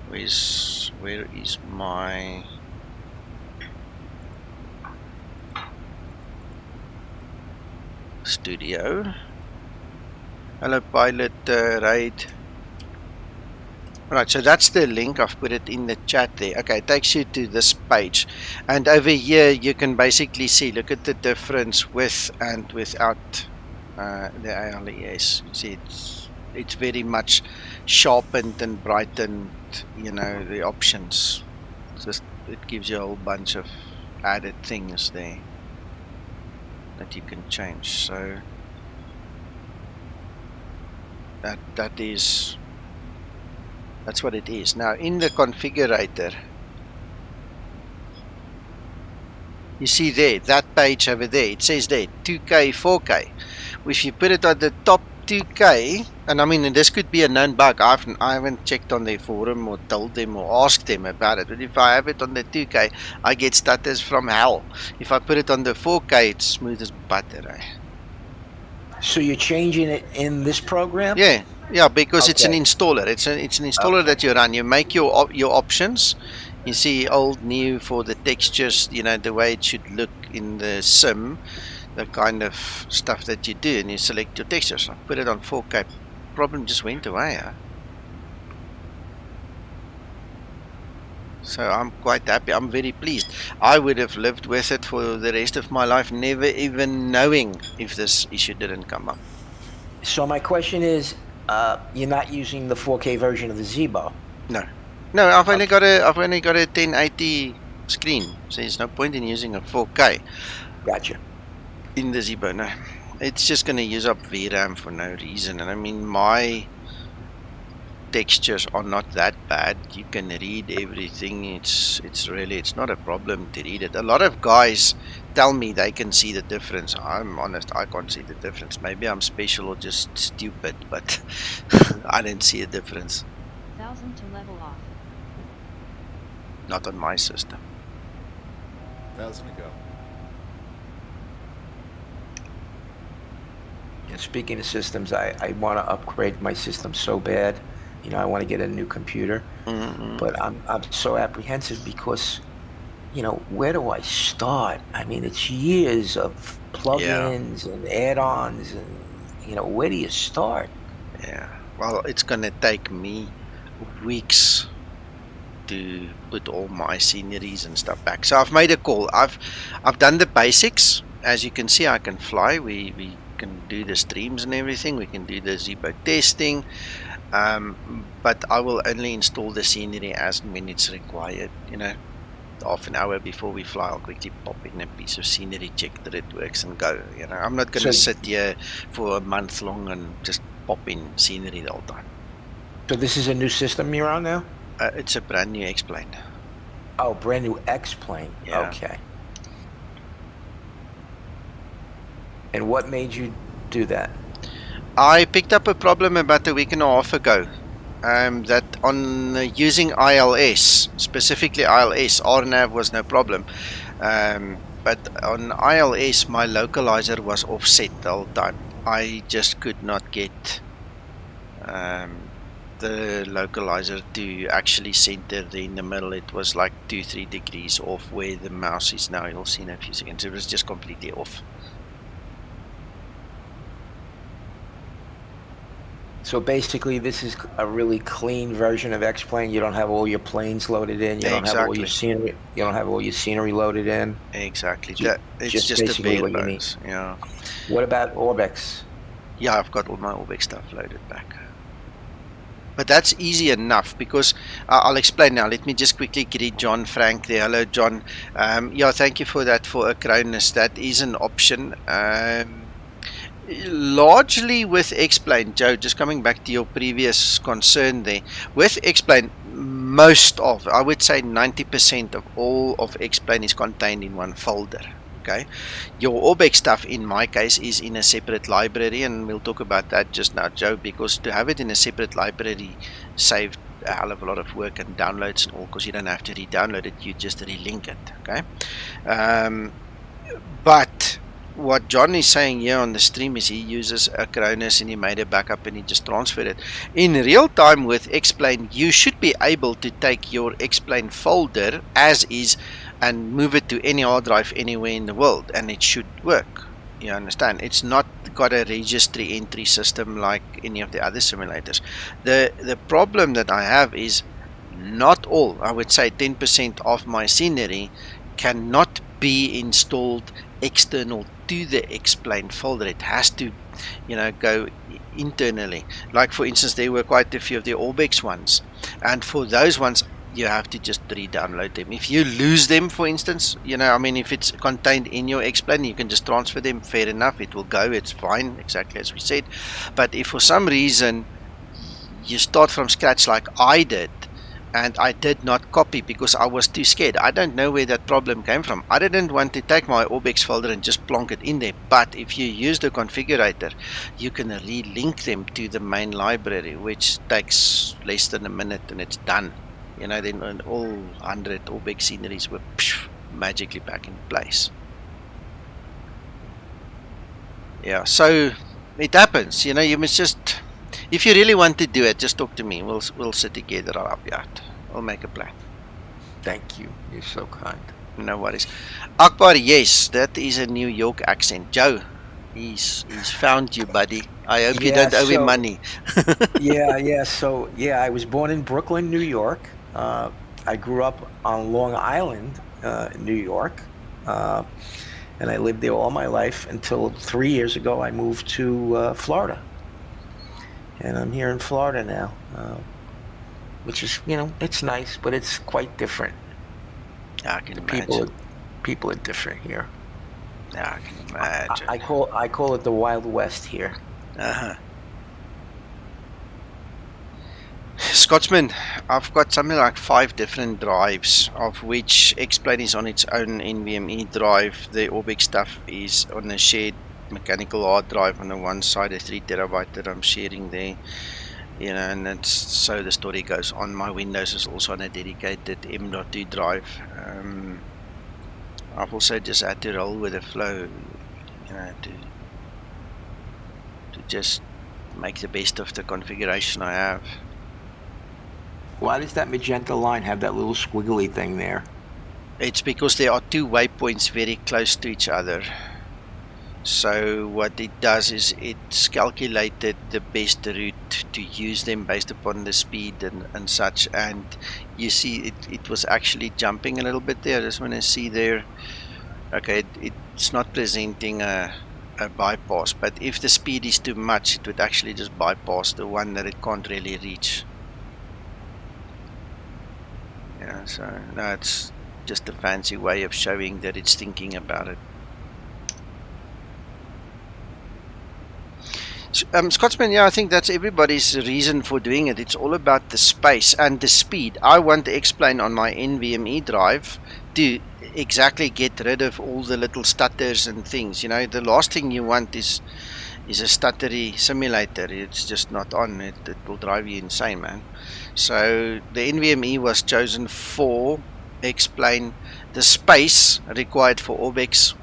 Where is my studio? Hello, pilot raid. Right, so that's the link. I've put it in the chat there. Okay, it takes you to this page. And over here, you can basically see, look at the difference with and without the ALES. You see, it's very much sharpened and brightened, the options. It gives you a whole bunch of added things there that you can change. So that's what it is. Now in the configurator, you see there, that page over there, it says there 2K, 4K. If you put it at the top 2K, and this could be a known bug. I haven't checked on their forum or told them or asked them about it. But if I have it on the 2K, I get stutters from hell. If I put it on the 4K, it's smooth as butter. So you're changing it in this program? Yeah, because it's an Okay. installer. It's an installer that you run. You make your options. You see old, new for the textures. The way it should look in the sim. The kind of stuff that you do, and you select your textures. I put it on 4K. Problem just went away. So I'm quite happy. I'm very pleased. I would have lived with it for the rest of my life, never even knowing if this issue didn't come up. So my question is, you're not using the 4K version of the Zibo? No, I've only got a 1080 screen, so there's no point in using a 4K. Gotcha. In the Zibo, no. It's just going to use up VRAM for no reason. And my textures are not that bad. You can read everything. It's not a problem to read it. A lot of guys tell me they can see the difference. I'm honest, I can't see the difference. Maybe I'm special or just stupid, but I didn't see a difference. 1000 to level off. Not on my system. 1,000 to go. And speaking of systems, I want to upgrade my system so bad. I want to get a new computer. Mm-hmm. But I'm so apprehensive because, where do I start? It's years of plugins and add-ons, and where do you start? Yeah. Well, it's gonna take me weeks to put all my sceneries and stuff back. So I've made a call. I've done the basics. As you can see, I can fly. We can do the streams and everything. We can do the Zibo testing. But I will only install the scenery as when it's required. Half an hour before we fly, I'll quickly pop in a piece of scenery, check that it works, and go. I'm not going to sit here for a month long and just pop in scenery the whole time. So this is a new system you're on now? It's a brand new X-plane. Oh, brand new X-plane. Yeah. Okay. And what made you do that? I picked up a problem about a week and a half ago. That on using ILS, specifically ILS, RNAV was no problem. But on ILS, my localizer was offset the whole time. I just could not get the localizer to actually center there in the middle. It was like 2-3 degrees off where the mouse is now. You'll see in a few seconds. It was just completely off. So basically, this is a really clean version of X-Plane. You don't have all your planes loaded in. You don't have all your scenery. You don't have all your scenery loaded in. Exactly. It's just basically the bare what you need. bones. Yeah. What about Orbex? Yeah, I've got all my Orbex stuff loaded back. But that's easy enough because I'll explain now. Let me just quickly greet John Frank there. Hello, John. Yeah, thank you for that for Acronis. That is an option. Largely with X-Plane, Joe, just coming back to your previous concern there, with X-Plane, most of, I would say 90% of all of X-Plane is contained in one folder. Okay, your Orbex stuff in my case is in a separate library, and we'll talk about that just now, Joe, because to have it in a separate library saved a hell of a lot of work and downloads and all, because you don't have to re-download it, you just relink it. Okay, but what John is saying here on the stream is he uses Acronis and he made a backup and he just transferred it. In real time with X-Plane, you should be able to take your X-Plane folder as is and move it to any hard drive anywhere in the world, and it should work. You understand? It's not got a registry entry system like any of the other simulators. The problem that I have is not all, I would say 10% of my scenery cannot be installed external to the X-Plane folder. It has to, go internally. Like for instance, there were quite a few of the Orbex ones, and for those ones you have to just re-download them. If you lose them, for instance, if it's contained in your X-Plane, you can just transfer them. Fair enough, it will go, it's fine, exactly as we said. But if for some reason you start from scratch like I did, and I did not copy because I was too scared. I don't know where that problem came from. I didn't want to take my Orbex folder and just plonk it in there. But if you use the configurator, you can relink them to the main library, which takes less than a minute and it's done. Then all 100 Orbex sceneries were magically back in place. Yeah, so it happens. You must just... If you really want to do it, just talk to me. We'll sit together. I'll help you out. We'll make a plan. Thank you. You're so kind. No worries. Akbar, yes, that is a New York accent. Joe, he's found you, buddy. I hope you don't owe him money. So I was born in Brooklyn, New York. I grew up on Long Island, New York. And I lived there all my life until 3 years ago I moved to Florida. And I'm here in Florida now, which is, it's nice, but it's quite different. I can imagine. People are different here. I can imagine. I call it the Wild West here. Scotsman, I've got something like 5 different drives, of which X-Plane is on its own NVMe drive. The Orbex stuff is on a shared mechanical hard drive on the one side, a 3 terabyte that I'm sharing there, and that's so the story goes on. My Windows is also on a dedicated M.2 drive. I've also just had to roll with the flow, to just make the best of the configuration I have. Why does that magenta line have that little squiggly thing there? It's because there are 2 waypoints very close to each other. So what it does is it's calculated the best route to use them based upon the speed and such, and you see it was actually jumping a little bit there. I just want to see there. Okay, it's not presenting a bypass, but if the speed is too much, it would actually just bypass the one that it can't really reach. So no, it's just a fancy way of showing that it's thinking about it. Scotsman, I think that's everybody's reason for doing it. It's all about the space and the speed. I want to explain on my NVMe drive to exactly get rid of all the little stutters and things. The last thing you want is is a stuttery simulator. It's just not on. It will drive you insane, man. So the NVMe was chosen for explain the space required for Orbex.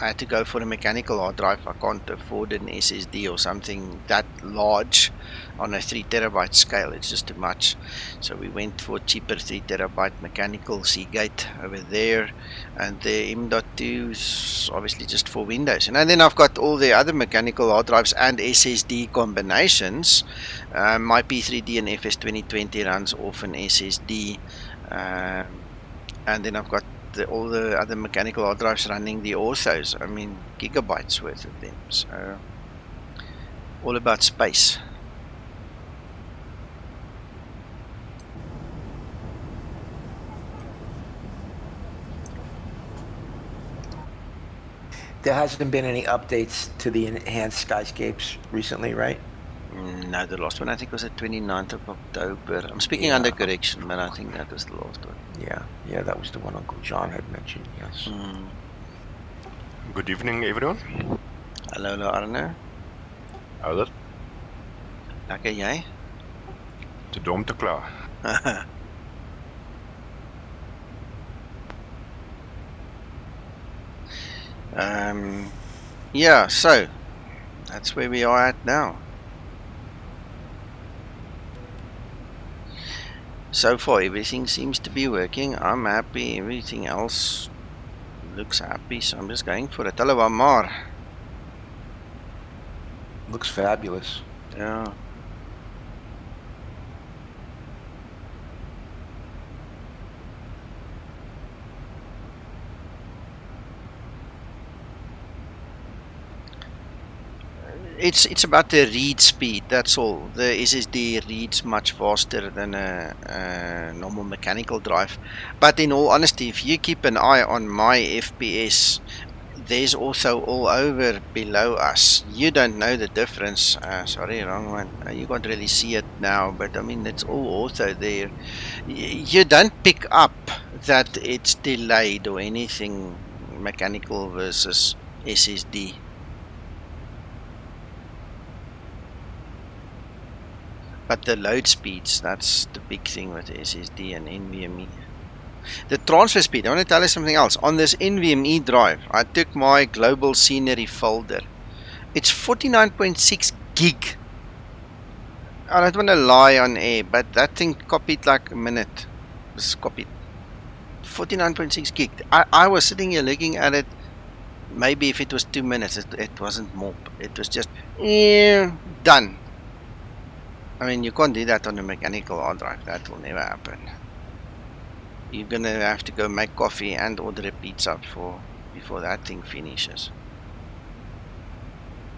I had to go for a mechanical hard drive. I can't afford an SSD or something that large on a 3 terabyte scale. It's just too much. So we went for cheaper 3 terabyte mechanical Seagate over there, and the M.2 is obviously just for Windows. And then I've got all the other mechanical hard drives and SSD combinations. My P3D and FS2020 runs off an SSD, and then I've got all the other mechanical hard drives running the orthos. I mean, gigabytes worth of them. So all about space. There hasn't been any updates to the enhanced SkyScapes recently, right? No, the last one I think was the 29th of October. I'm speaking under correction, but I think that was the last one. Yeah, that was the one Uncle John had mentioned, yes. Good evening, everyone. Hallo Arne. Hallo. Lekker jy? Te dom te kla. Yeah, so that's where we are at now. So far everything seems to be working. I'm happy. Everything else looks happy, so I'm just going for it. Hallo maar. Looks fabulous. Yeah. It's about the read speed, that's all. The SSD reads much faster than a normal mechanical drive. But in all honesty, if you keep an eye on my FPS, there's also all over below us. You don't know the difference. Sorry, wrong one. You can't really see it now, but I mean, it's all also there. You don't pick up that it's delayed or anything, mechanical versus SSD. But the load speeds, that's the big thing with SSD and NVMe. The transfer speed, I want to tell you something else. On this NVMe drive, I took my global scenery folder. It's 49.6 gig. I don't want to lie on air, but that thing copied like a minute. It's copied. 49.6 gig. I was sitting here looking at it. Maybe if it was 2 minutes, it wasn't more. It was just done. I mean, you can't do that on a mechanical hard drive. That will never happen. You're gonna have to go make coffee and order a pizza before that thing finishes.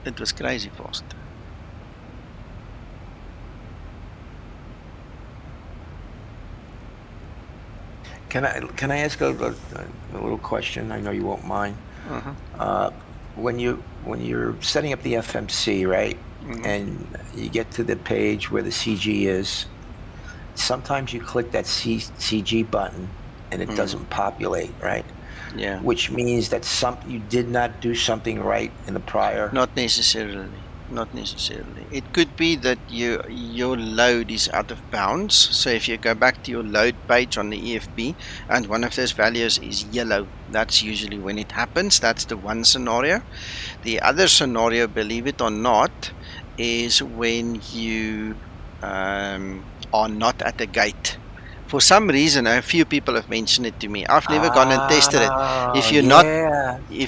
It was crazy fast. Can I ask a little question? I know you won't mind. When you're setting up the FMC, right? And you get to the page where the CG is, sometimes you click that CG button and it doesn't populate, right? Yeah. Which means that you did not do something right in the prior. Not necessarily. Not necessarily. It could be that your load is out of bounds. So if you go back to your load page on the EFB and one of those values is yellow, that's usually when it happens. That's the one scenario. The other scenario, believe it or not, is when you are not at the gate. For some reason, a few people have mentioned it to me. I've never gone and tested it. If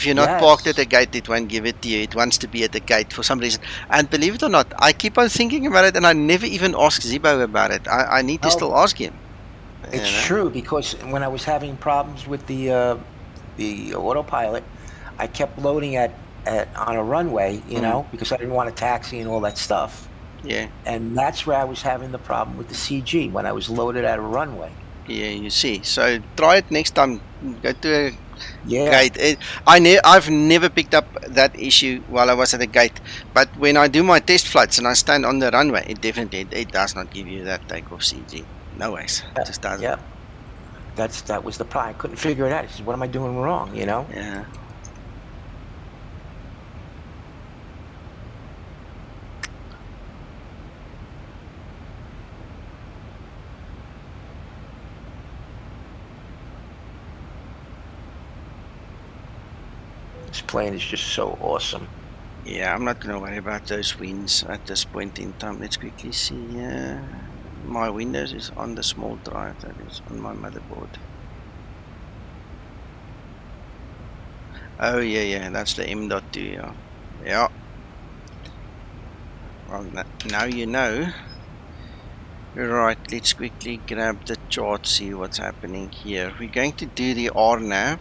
you're not parked at the gate, it won't give it to you. It wants to be at the gate for some reason. And believe it or not, I keep on thinking about it, and I never even ask Zibo about it. I need to still ask him. It's true, because when I was having problems with the autopilot, I kept loading on a runway, you know, because I didn't want a taxi and all that stuff. Yeah. And that's where I was having the problem with the CG, when I was loaded at a runway. Yeah, you see. So try it next time. Go to a gate. I've never picked up that issue while I was at a gate. But when I do my test flights and I stand on the runway, it does not give you that takeoff CG. No ways. It just doesn't. Yeah. That was the problem. I couldn't figure it out. I said, what am I doing wrong, you know? Yeah. This plane is just so awesome. Yeah, I'm not going to worry about those winds at this point in time. Let's quickly see. My Windows is on the small drive that is on my motherboard. Oh, yeah, that's the M.2, yeah. Yeah. Well, now you know. Right, let's quickly grab the chart, see what's happening here. We're going to do the RNAV.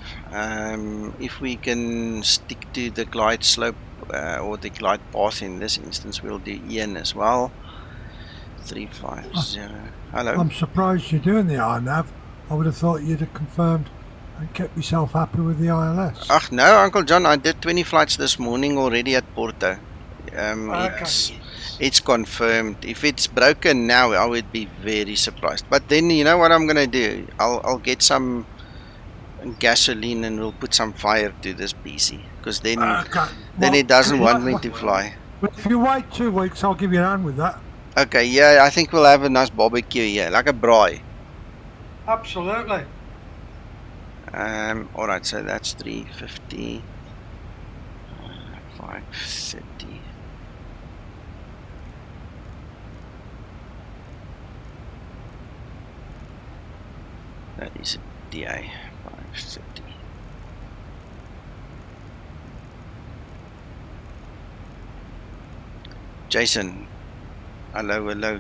If we can stick to the glide slope or the glide path in this instance, we'll do Ian as well. 350. Hello. I'm surprised you're doing the RNAV. I would have thought you'd have confirmed and kept yourself happy with the ILS. Ach, no, Uncle John, I did 20 flights this morning already at Porto. It's confirmed. If it's broken now, I would be very surprised. But then, you know what I'm gonna do? I'll get some gasoline and we'll put some fire to this PC, because then it doesn't want me to fly. If you wait 2 weeks, I'll give you a hand with that. Okay, yeah, I think we'll have a nice barbecue here, like a braai. Absolutely. Alright, so that's 350, 530. That is a DI 530. Jason, hello.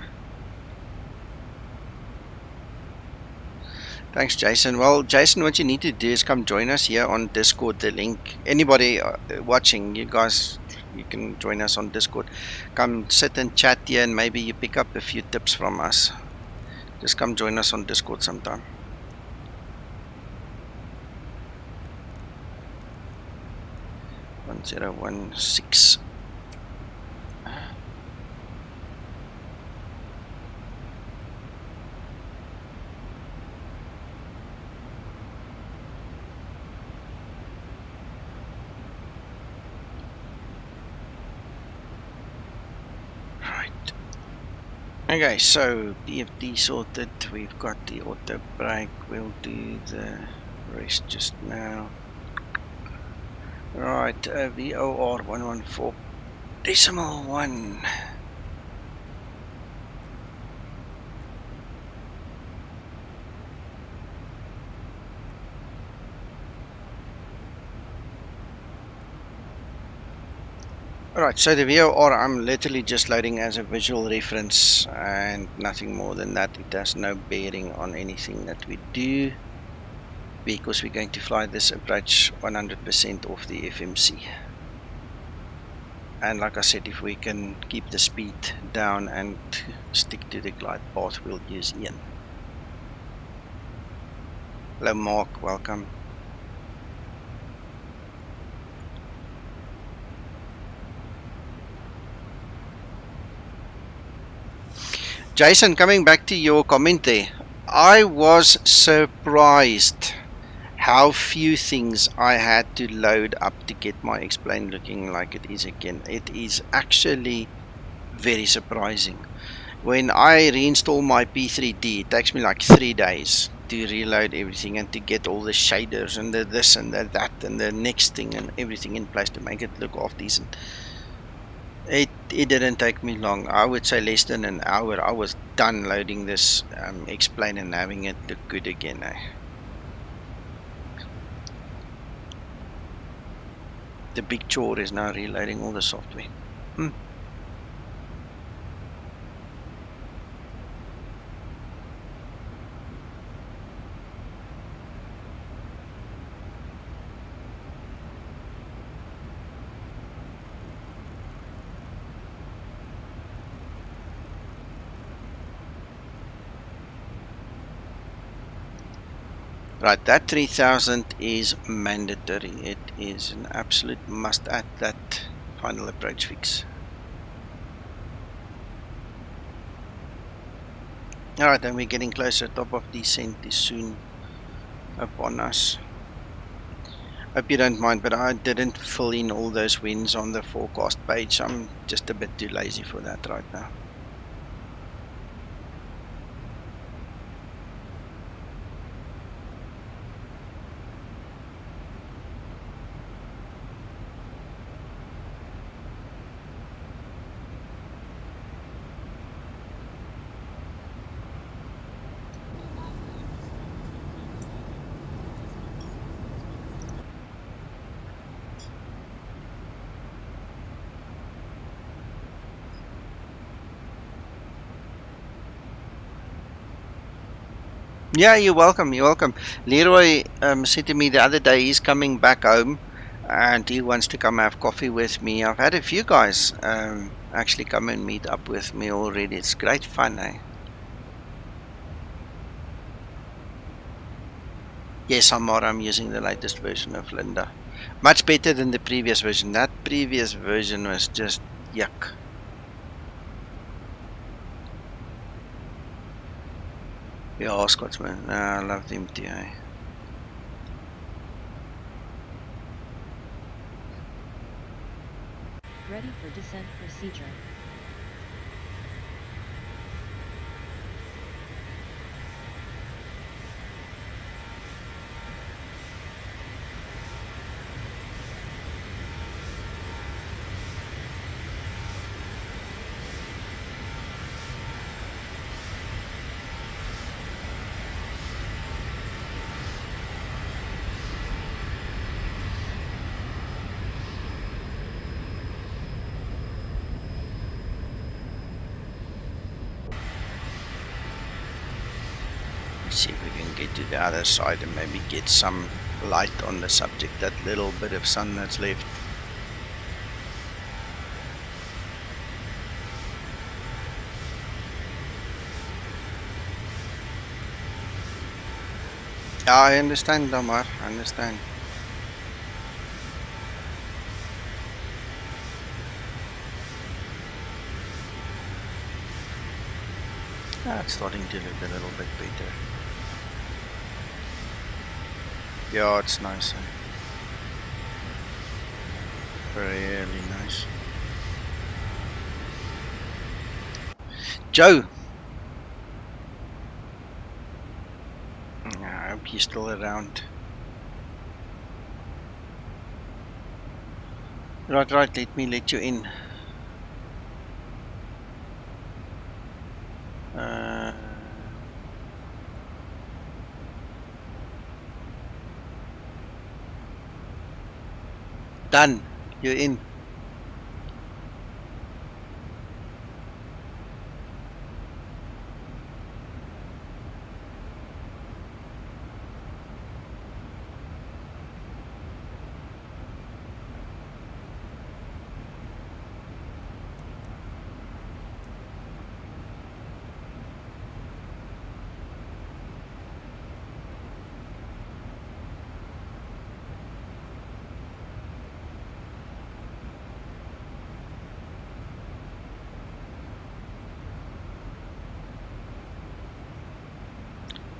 Thanks, Jason. Well, Jason, what you need to do is come join us here on Discord. The link, anybody watching, you guys, you can join us on Discord. Come sit and chat here, and maybe you pick up a few tips from us. Just come join us on Discord sometime. $1016. Okay, so PFD sorted, we've got the auto brake, we'll do the rest just now. Right, VOR 114.1. Alright, so the VOR I'm literally just loading as a visual reference and nothing more than that. It has no bearing on anything that we do, because we're going to fly this approach 100% off the FMC. And like I said, if we can keep the speed down and stick to the glide path, we'll use Ian. Hello Mark, welcome. Jason, coming back to your comment there, I was surprised how few things I had to load up to get my X-plane looking like it is again. It is actually very surprising. When I reinstall my P3D, it takes me like 3 days to reload everything and to get all the shaders and the this and the that and the next thing and everything in place to make it look half decent. It didn't take me long. I would say less than an hour. I was done loading this X-plane and having it look good again. The big chore is now reloading all the software. Right, that 3000 is mandatory. It is an absolute must at that final approach fix. Alright, then we're getting closer. Top of descent is soon upon us. Hope you don't mind, but I didn't fill in all those winds on the forecast page. I'm just a bit too lazy for that right now. Yeah, you're welcome. You're welcome. Leroy said to me the other day he's coming back home and he wants to come have coffee with me. I've had a few guys actually come and meet up with me already. It's great fun, eh? Yes, I'm using the latest version of Linda. Much better than the previous version. That previous version was just yuck. Yeah, Scotsman. I love them too, eh? Ready for descent procedure. Let's see if we can get to the other side and maybe get some light on the subject. That little bit of sun that's left. I understand, Damar. I understand. It's starting to look a little bit better. Yeah, it's nice. Really nice. Joe! I hope you're still around. Right, let me let you in. Done. You're in.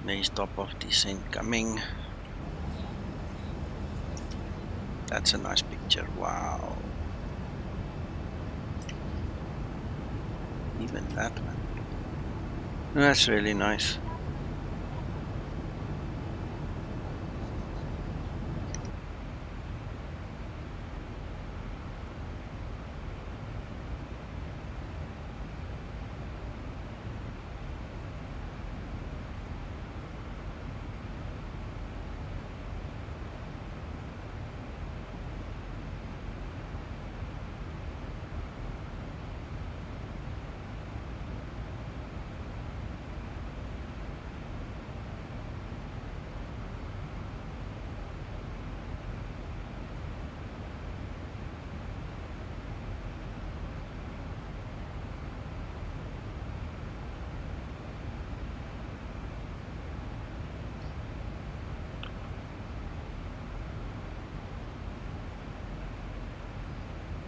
Nice top of descent coming. That's a nice picture. Wow. Even that one. That's really nice.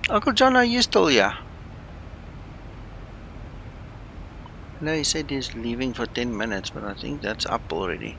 Uncle John, are you still here? No, he said he's leaving for 10 minutes, but I think that's up already.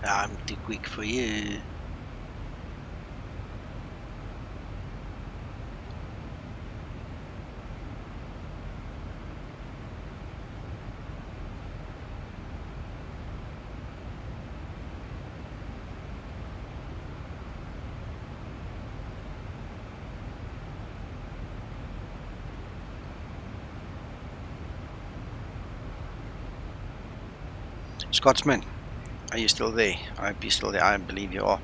I'm too quick for you. Scotsman, are you still there? I hope you're still there. I believe you are.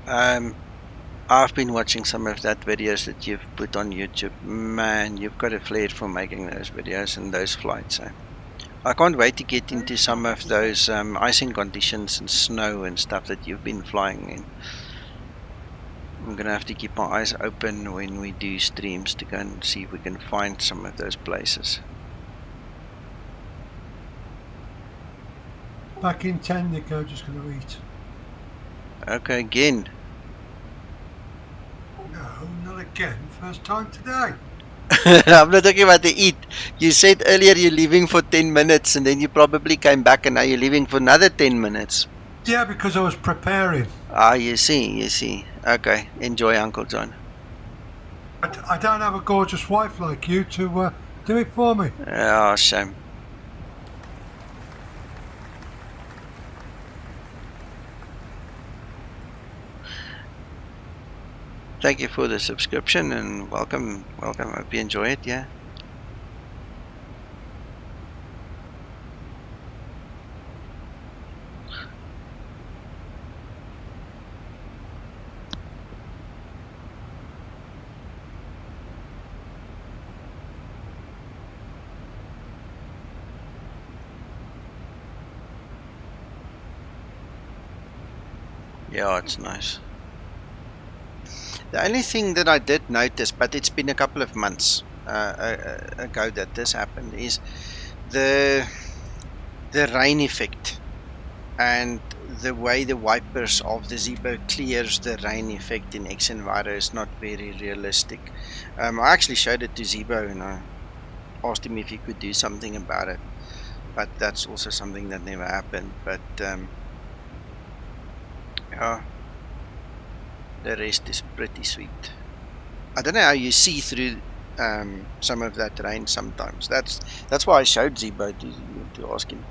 I've been watching some of that videos that you've put on YouTube. Man, you've got a flair for making those videos and those flights. I can't wait to get into some of those icing conditions and snow and stuff that you've been flying in. I'm gonna have to keep my eyes open when we do streams to go and see if we can find some of those places. Back in 10, Nico, just going to eat. Okay, again. No, not again. First time today. I'm not talking about the eat. You said earlier you're leaving for 10 minutes and then you probably came back and now you're leaving for another 10 minutes. Yeah, because I was preparing. Ah, you see. Okay, enjoy, Uncle John. I don't have a gorgeous wife like you to do it for me. Oh, shame. Thank you for the subscription and welcome. I hope you enjoy it, yeah. Yeah, it's nice. The only thing that I did notice, but it's been a couple of months ago that this happened, is the rain effect and the way the wipers of the Zibo clears the rain effect in XEnviro is not very realistic. I actually showed it to Zibo and I asked him if he could do something about it, but that's also something that never happened. But yeah, the rest is pretty sweet. I don't know how you see through some of that rain sometimes. That's why I showed Zibo to ask him.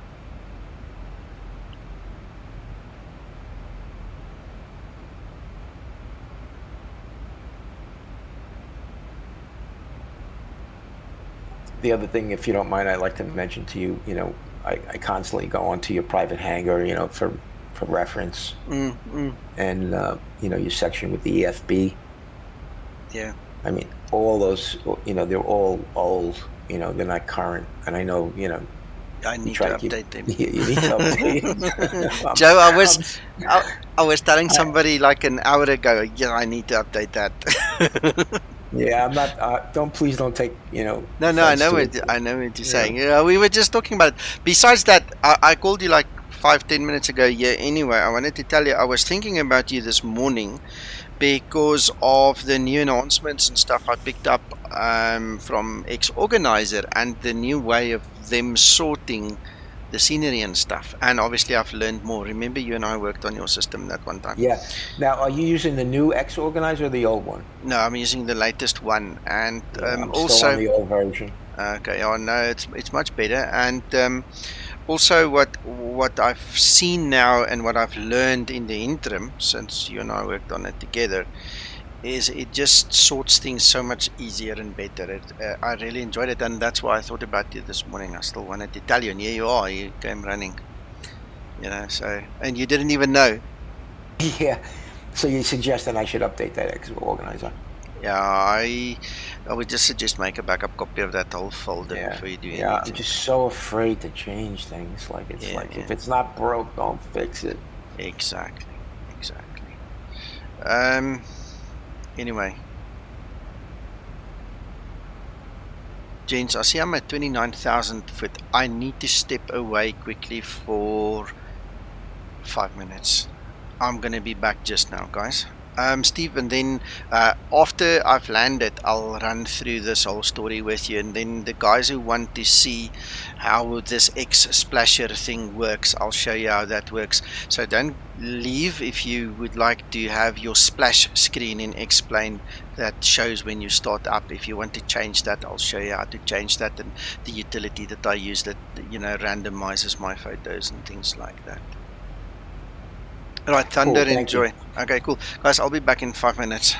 The other thing, if you don't mind, I'd like to mention to you, I constantly go onto your private hangar, for reference. And, your section with the EFB. Yeah. I mean, all those, they're all old, they're not current. And I know, I need to update them. You need to update. Joe, I was telling somebody like an hour ago, yeah, I need to update that. Yeah, I'm not. Please don't take. No, I know what you're saying. Yeah, we were just talking about it. Besides that, I called you like 5-10 minutes ago. Yeah. Anyway, I wanted to tell you I was thinking about you this morning because of the new announcements and stuff I picked up from X-Organizer and the new way of them sorting the scenery and stuff. And obviously, I've learned more. Remember, you and I worked on your system that one time. Yeah. Now, are you using the new X-Organizer or the old one? No, I'm using the latest one, and I'm also still on the old version. Okay. Oh no, it's much better. And also, what I've seen now and what I've learned in the interim since you and I worked on it together is it just sorts things so much easier and better. I really enjoyed it, and that's why I thought about you this morning. I still wanted to tell you, and here you are. You came running, So, and you didn't even know. Yeah. So you suggested I should update that X-Organizer? Yeah, I would just suggest make a backup copy of that whole folder before you do anything. Yeah, I'm just so afraid to change things. If it's not broke, don't fix it. Exactly. Anyway, gents, I see I'm at 29,000 foot. I need to step away quickly for 5 minutes. I'm gonna be back just now, guys. Steve, and then after I've landed, I'll run through this whole story with you, and then the guys who want to see how this X splasher thing works, I'll show you how that works. So don't leave if you would like to have your splash screen in X-Plane that shows when you start up. If you want to change that, I'll show you how to change that, and the utility that I use that, you know, randomizes my photos and things like that. All right, Thunder, Cool, thank you. enjoy. Okay, cool. Guys, I'll be back in 5 minutes.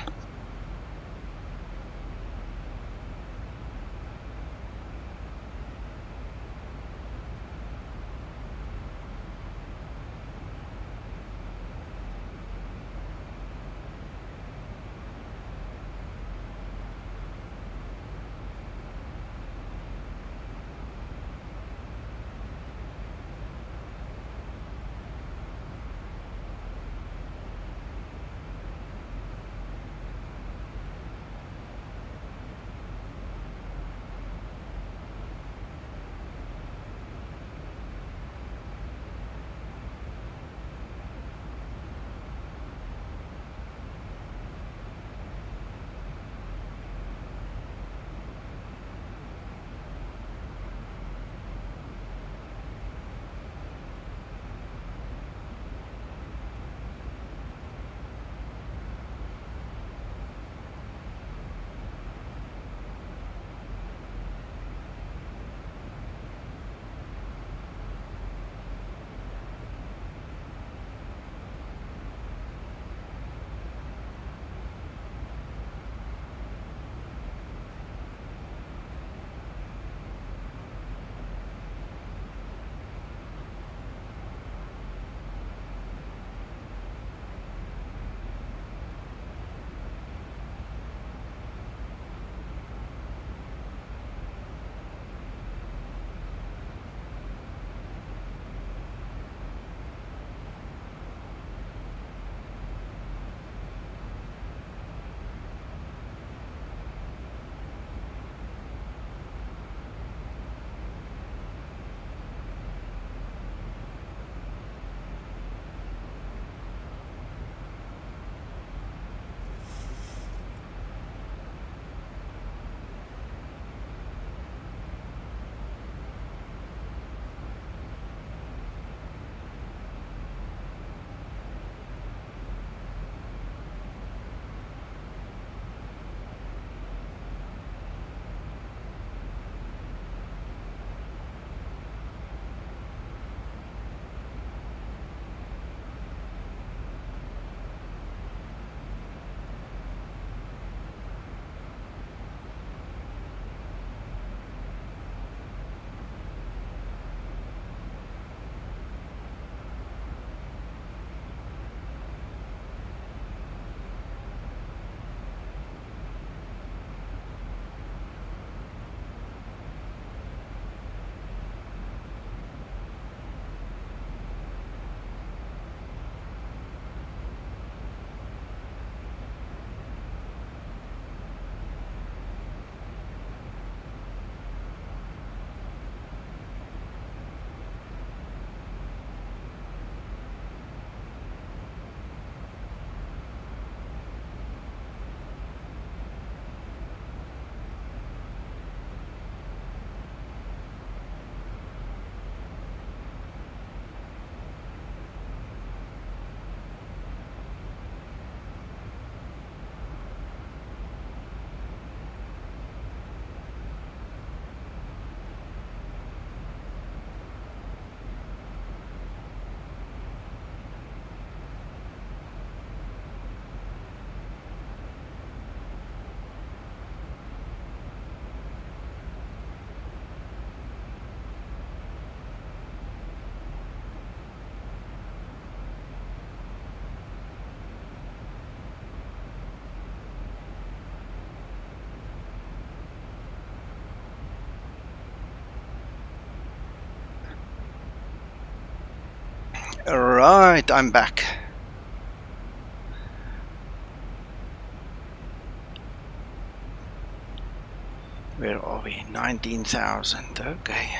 All right, I'm back. Where are we? 19,000. Okay.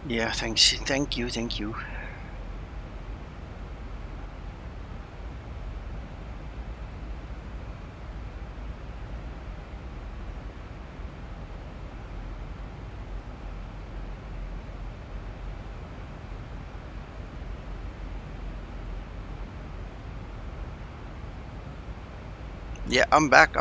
Yeah, thanks. Thank you. Yeah, I'm back.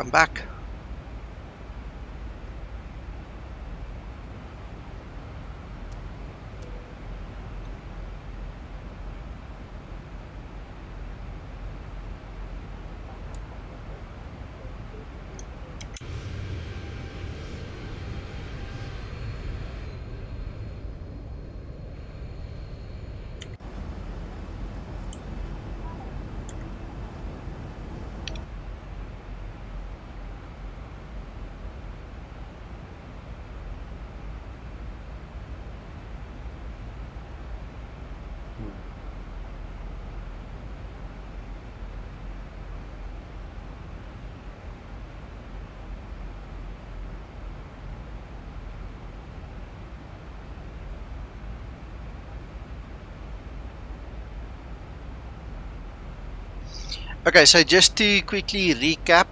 Okay, so just to quickly recap,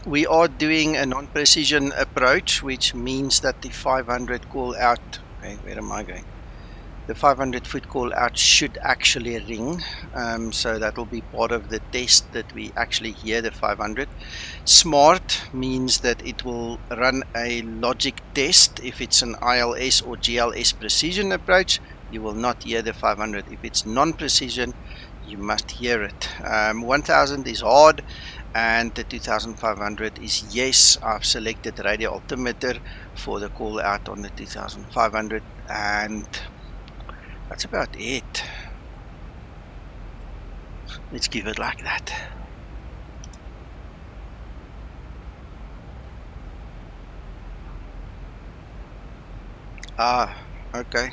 we are doing a non-precision approach, which means that the 500 call out, okay, where am I going? The 500 foot call out should actually ring. So that will be part of the test that we actually hear the 500. Smart means that it will run a logic test. If it's an ILS or GLS precision approach, you will not hear the 500. If it's non-precision, you must hear it. 1000 is hard and the 2500 is yes. I've selected radio altimeter for the call out on the 2500, and that's about it. Let's give it like that. Okay.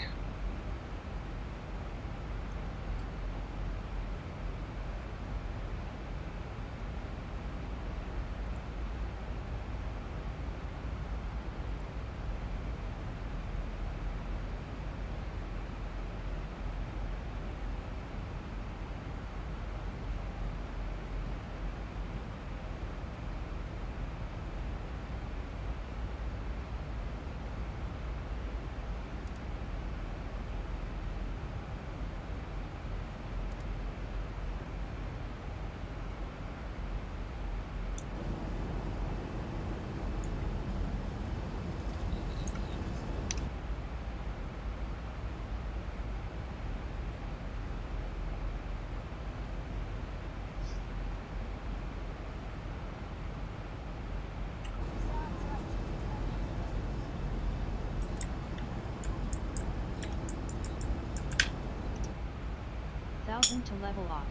To level off.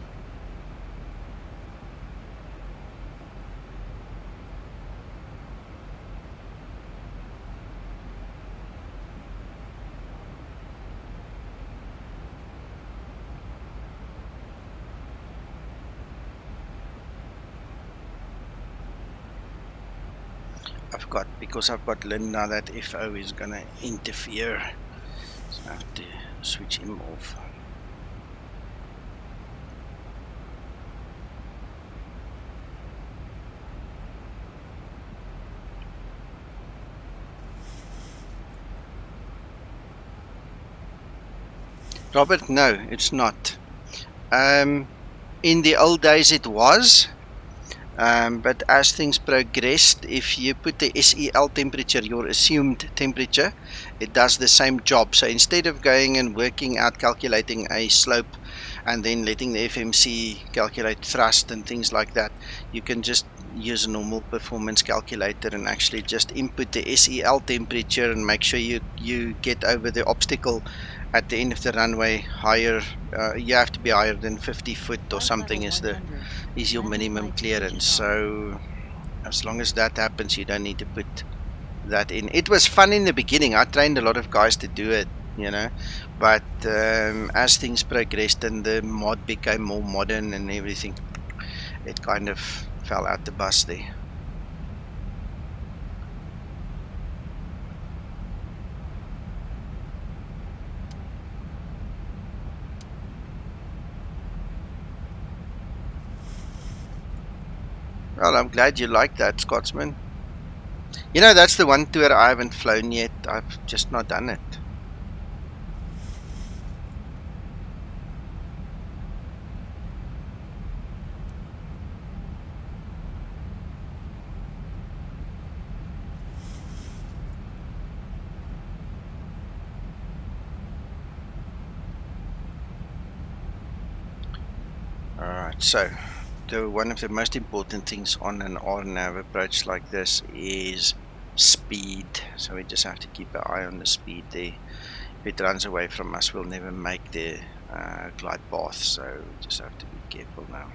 Because I've got Linda, that FO is gonna interfere, so I have to switch him off. Robert, no, it's not. In the old days it was, but as things progressed, if you put the SEL temperature, your assumed temperature, it does the same job. So instead of going and working out, calculating a slope and then letting the FMC calculate thrust and things like that, you can just use a normal performance calculator and actually just input the SEL temperature and make sure you get over the obstacle at the end of the runway higher. You have to be higher than 50 foot or something is your minimum clearance. So as long as that happens, you don't need to put that in. It was fun in the beginning. I trained a lot of guys to do it, but as things progressed and the mod became more modern and everything, it kind of fell out the bus there. Well, I'm glad you like that, Scotsman. You know, that's the one tour I haven't flown yet. I've just not done it. Alright, so one of the most important things on an RNAV approach like this is speed. So we just have to keep an eye on the speed there. If it runs away from us, we'll never make the glide path, so we just have to be careful now.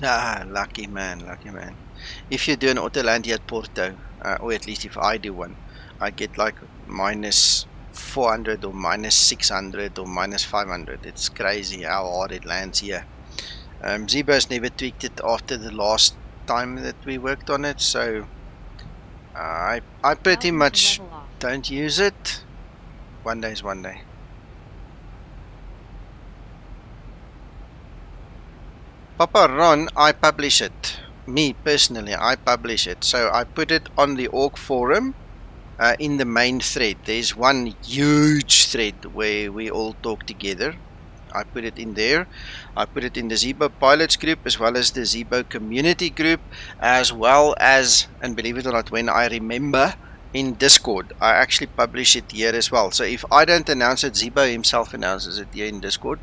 Ah, lucky man, lucky man. If you do an auto land here at Porto, or at least if I do one, I get like minus 400 or minus 600 or minus 500. It's crazy how hard it lands here. Zibo's never tweaked it after the last time that we worked on it, so I pretty much don't use it. One day is one day. Papa Ron, I publish it. Me personally, I publish it. So I put it on the org forum in the main thread. There's one huge thread where we all talk together. I put it in there. I put it in the Zibo pilots group as well as the Zibo community group, as well as, and believe it or not, when I remember, in Discord. I actually publish it here as well. So if I don't announce it, Zibo himself announces it here in Discord.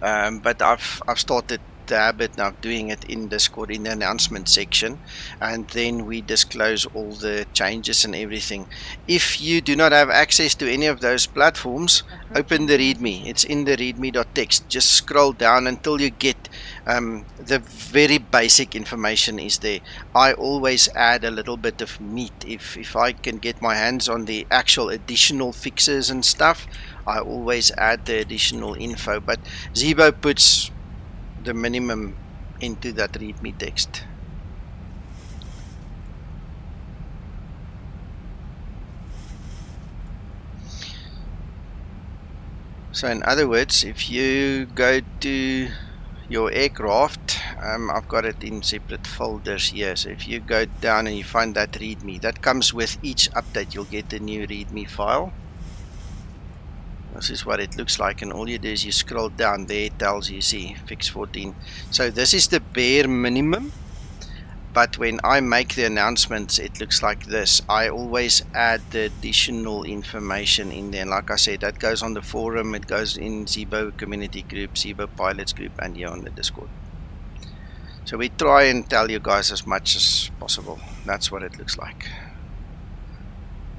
But I've started the habit now of doing it in Discord in the announcement section, and then we disclose all the changes and everything. If you do not have access to any of those platforms, open the readme. It's in the readme.txt. Just scroll down until you get the very basic information is there. I always add a little bit of meat. If I can get my hands on the actual additional fixes and stuff, I always add the additional info, but Zibo puts the minimum into that readme text. So in other words, if you go to your aircraft, I've got it in separate folders here. So if you go down and you find that readme, that comes with each update. You'll get a new readme file. This is what it looks like, and all you do is you scroll down there, it tells you, see, fix 14. So this is the bare minimum, but when I make the announcements, it looks like this. I always add the additional information in there, and like I said, that goes on the forum, it goes in Zibo community group, Zibo pilots group, and here on the Discord. So we try and tell you guys as much as possible. That's what it looks like.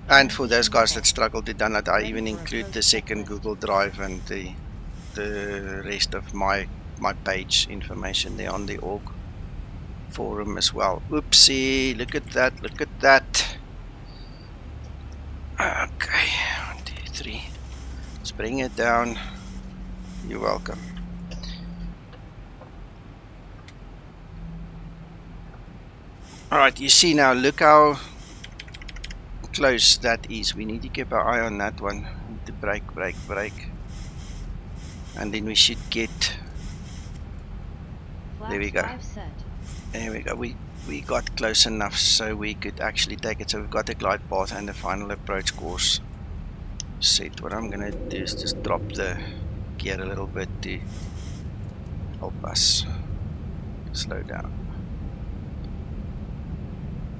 And for those guys that struggle to download, I even include the second Google Drive and the rest of my page information there on the org forum as well. Oopsie, look at that, look at that. Okay, 1, 2, 3. Let's bring it down. You're welcome. Alright, you see now, look how close that is. We need to keep our eye on that one. We need to brake, and then we should get, there we go, there we go, we got close enough so we could actually take it. So we've got the glide path and the final approach course set. What I'm gonna do is just drop the gear a little bit to help us slow down.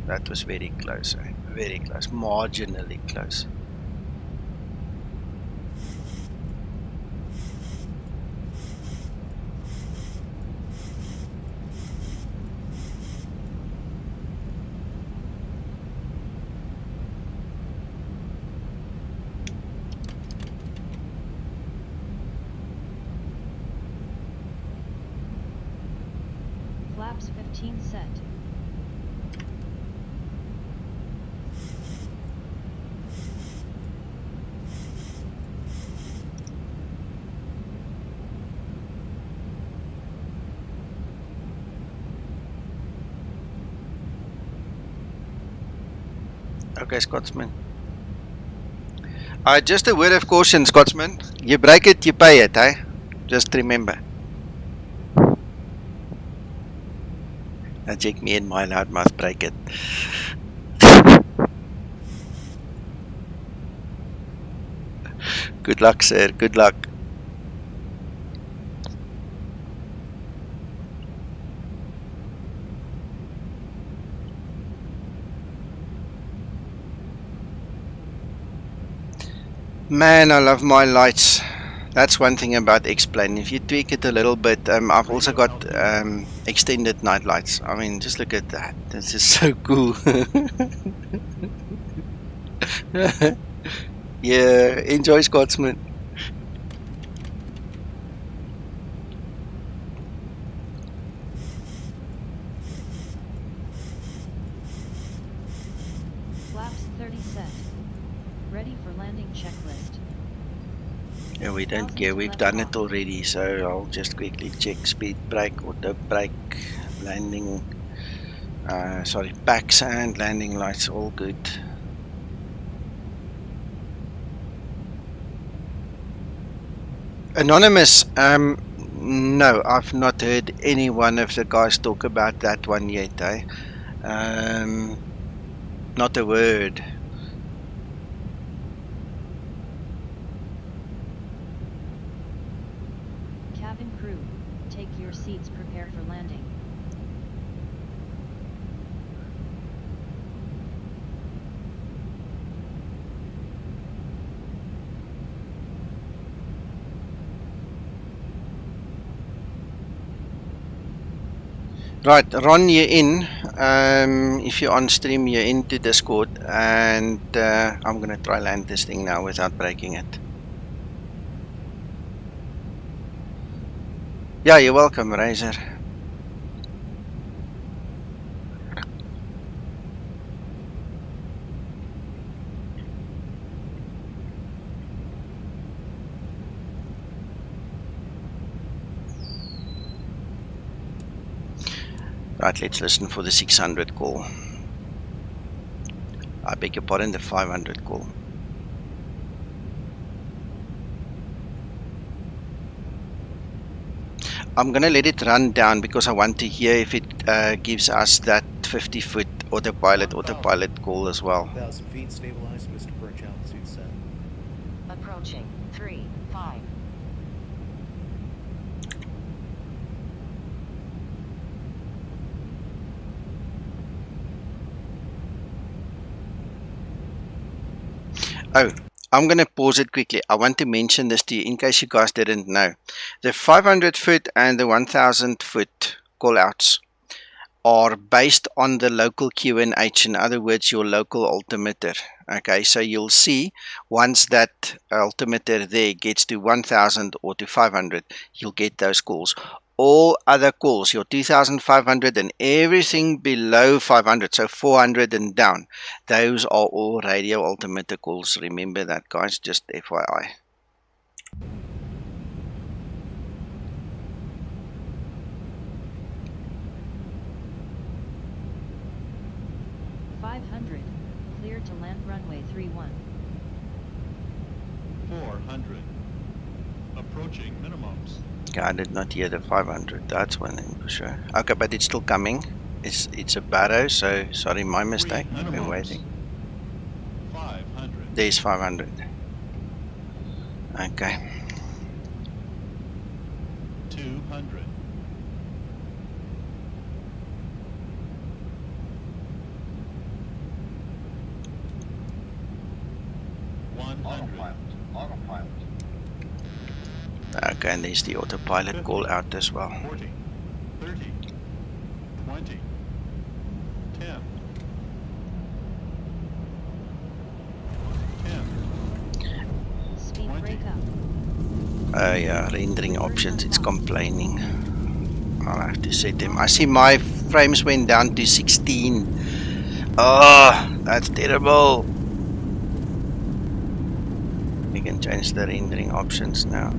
That was very close, eh? Very close, marginally close. Flaps 15 set. Okay, Scotsman. Just a word of caution, Scotsman. You break it, you pay it, eh? Just remember. Now check me and my loudmouth break it. Good luck, sir. Good luck. Man, I love my lights. That's one thing about X-Plane. If you tweak it a little bit, I've also got extended night lights. I mean, just look at that. This is so cool. Yeah, enjoy, Scotsman. Flaps 30 set. Ready for landing checklist. Yeah, we don't care. We've done it already, so I'll just quickly check speed brake, auto brake, landing. Sorry, packs and landing lights, all good. Anonymous, no, I've not heard any one of the guys talk about that one yet, eh? Not a word. Cabin crew, take your seats, prepare for landing. Right, Ron, you're in. If you're on stream, you're into Discord, and I'm gonna try land this thing now without breaking it. Yeah, you're welcome, Razor. Right, let's listen for the 600 call. I beg your pardon, the 500 call. I'm gonna let it run down because I want to hear if it gives us that 50-foot autopilot call as well. 1,000 feet, stabilized, Mr. Perch, altitude set. Approaching. 3, 5. Oh, I'm going to pause it quickly. I want to mention this to you in case you guys didn't know. The 500-foot and the 1,000-foot callouts are based on the local QNH, in other words, your local altimeter. Okay, so you'll see once that altimeter there gets to 1,000 or to 500, you'll get those calls. All other calls, your 2,500 and everything below 500, so 400 and down, those are all radio altimeter calls. Remember that, guys, just FYI. Cleared to land runway 31. 400. Approaching minimums. Yeah, I did not hear the 500. That's one thing for sure. Okay, but it's still coming. It's a barrow, so sorry, my mistake. I've been waiting. 500. There's 500. Okay. 200. 100. Okay, and there's the autopilot 50, call out as well. 40, 30, 20, 10, 10, Speed 20. break up. Yeah, rendering options, it's complaining. I'll have to set them. I see my frames went down to 16. Oh, that's terrible. We can change the rendering options now.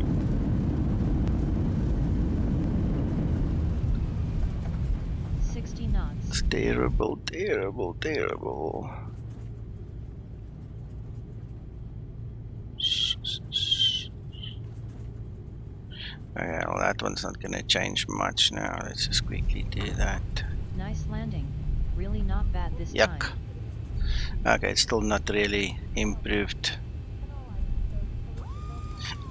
It's terrible, terrible, terrible. Okay, well, that one's not going to change much now. Let's just quickly do that. Nice landing. Really not bad this Yuck. time. Okay, it's still not really improved.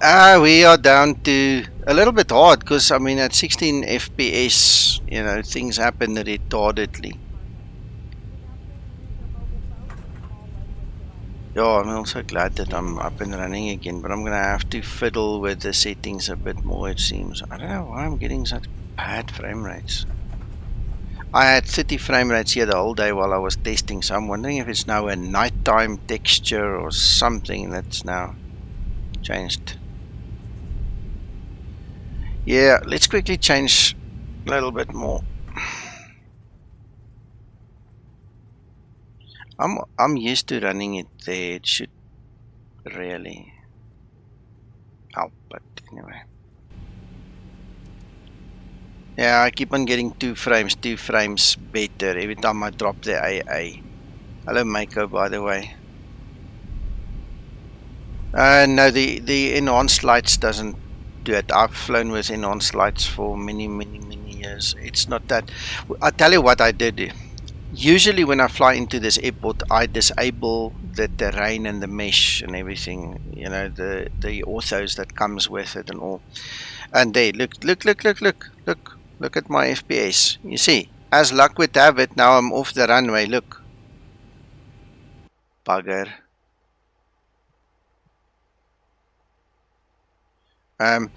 We are down to a little bit hard because, I mean, at 16 FPS, you know, things happen retardedly. Yeah, I'm also glad that I'm up and running again, but I'm going to have to fiddle with the settings a bit more, it seems. I don't know why I'm getting such bad frame rates. I had 30 frame rates here the whole day while I was testing, so I'm wondering if it's now a nighttime texture or something that's now changed. Yeah, let's quickly change a little bit more. I'm used to running it there. It should really help, but anyway. Yeah, I keep on getting two frames better every time I drop the AA. Hello, Mako, by the way. No, the enhanced lights doesn't do it. I've flown with enhanced lights for many years. It's not that. I'll tell you what I did. Usually when I fly into this airport, I disable the terrain and the mesh and everything. You know, the orthos that comes with it and all. And there, look at my FPS. You see, as luck would have it, now I'm off the runway. Look, bugger.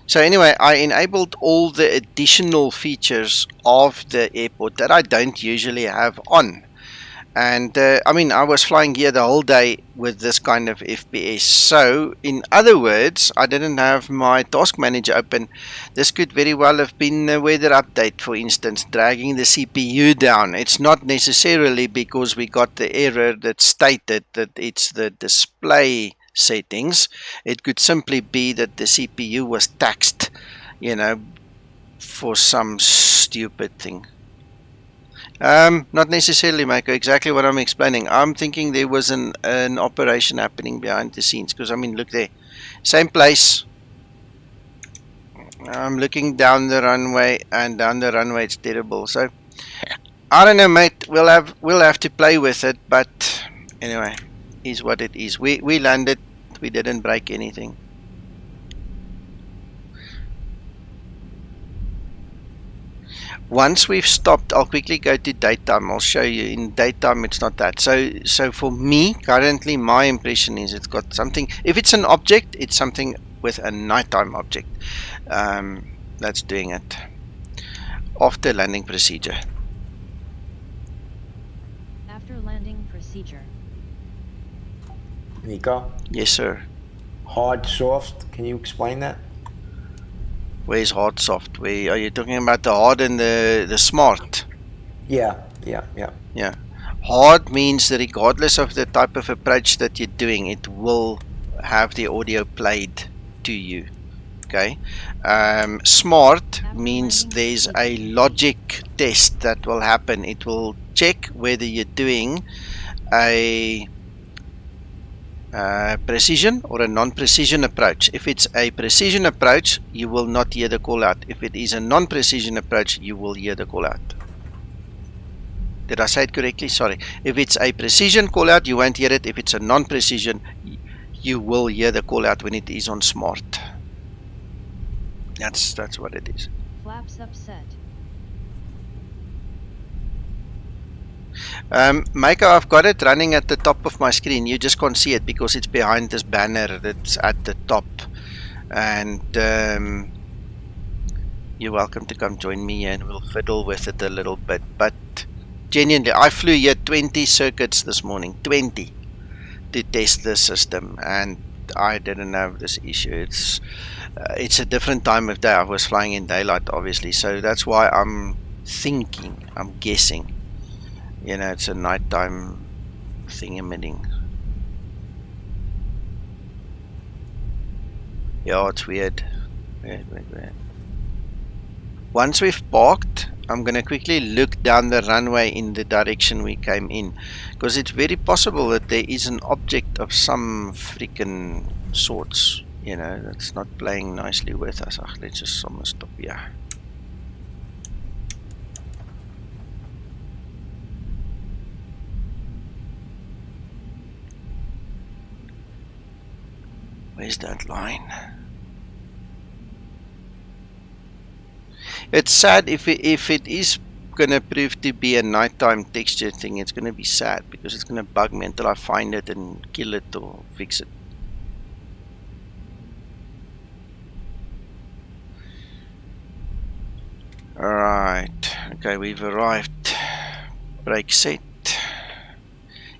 So anyway, I enabled all the additional features of the airport that I don't usually have on. And I mean, I was flying here the whole day with this kind of FPS. So in other words, I didn't have my task manager open. This could very well have been a weather update, for instance, dragging the CPU down. It's not necessarily because we got the error that stated that it's the display settings. It could simply be that the CPU was taxed, you know, for some stupid thing. Not necessarily, Mako. Exactly what I'm explaining. I'm thinking there was an operation happening behind the scenes, because I mean, look there, same place. I'm looking down the runway, and down the runway it's terrible. So I don't know, mate. We'll have to play with it, but anyway, is what it is. We landed. We didn't break anything. Once we've stopped, I'll quickly go to daytime. I'll show you. In daytime, it's not that. So for me, currently, my impression is it's got something. If it's an object, it's something with a nighttime object. That's doing it. After landing procedure. After landing procedure. Nico? Yes, sir. Hard, soft, can you explain that? Where's hard, soft? Where are you talking about? The hard and the smart? Yeah. Hard means that regardless of the type of approach that you're doing, it will have the audio played to you. Okay. Smart means there's a logic test that will happen. It will check whether you're doing a precision or a non-precision approach. If it's a precision approach, you will not hear the call out. If it is a non-precision approach, you will hear the call out. Did I say it correctly? Sorry. If it's a precision call out, you won't hear it. If it's a non-precision, you will hear the call out when it is on smart. That's what it is. Flaps upset. Mako, I've got it running at the top of my screen. You just can't see it because it's behind this banner that's at the top. And you're welcome to come join me and we'll fiddle with it a little bit. But genuinely, I flew here 20 circuits this morning, 20, to test the system, and I didn't have this issue. It's a different time of day. I was flying in daylight, obviously, so that's why I'm guessing. You know, it's a nighttime thing emitting. Yeah, it's weird. Weird. Once we've parked, I'm going to quickly look down the runway in the direction we came in, because it's very possible that there is an object of some freaking sorts You know, that's not playing nicely with us. Let's just almost stop here. Where's that line? It's sad if it is gonna prove to be a nighttime texture thing. It's gonna be sad because it's gonna bug me until I find it and kill it or fix it. Alright, okay, we've arrived. Brake set.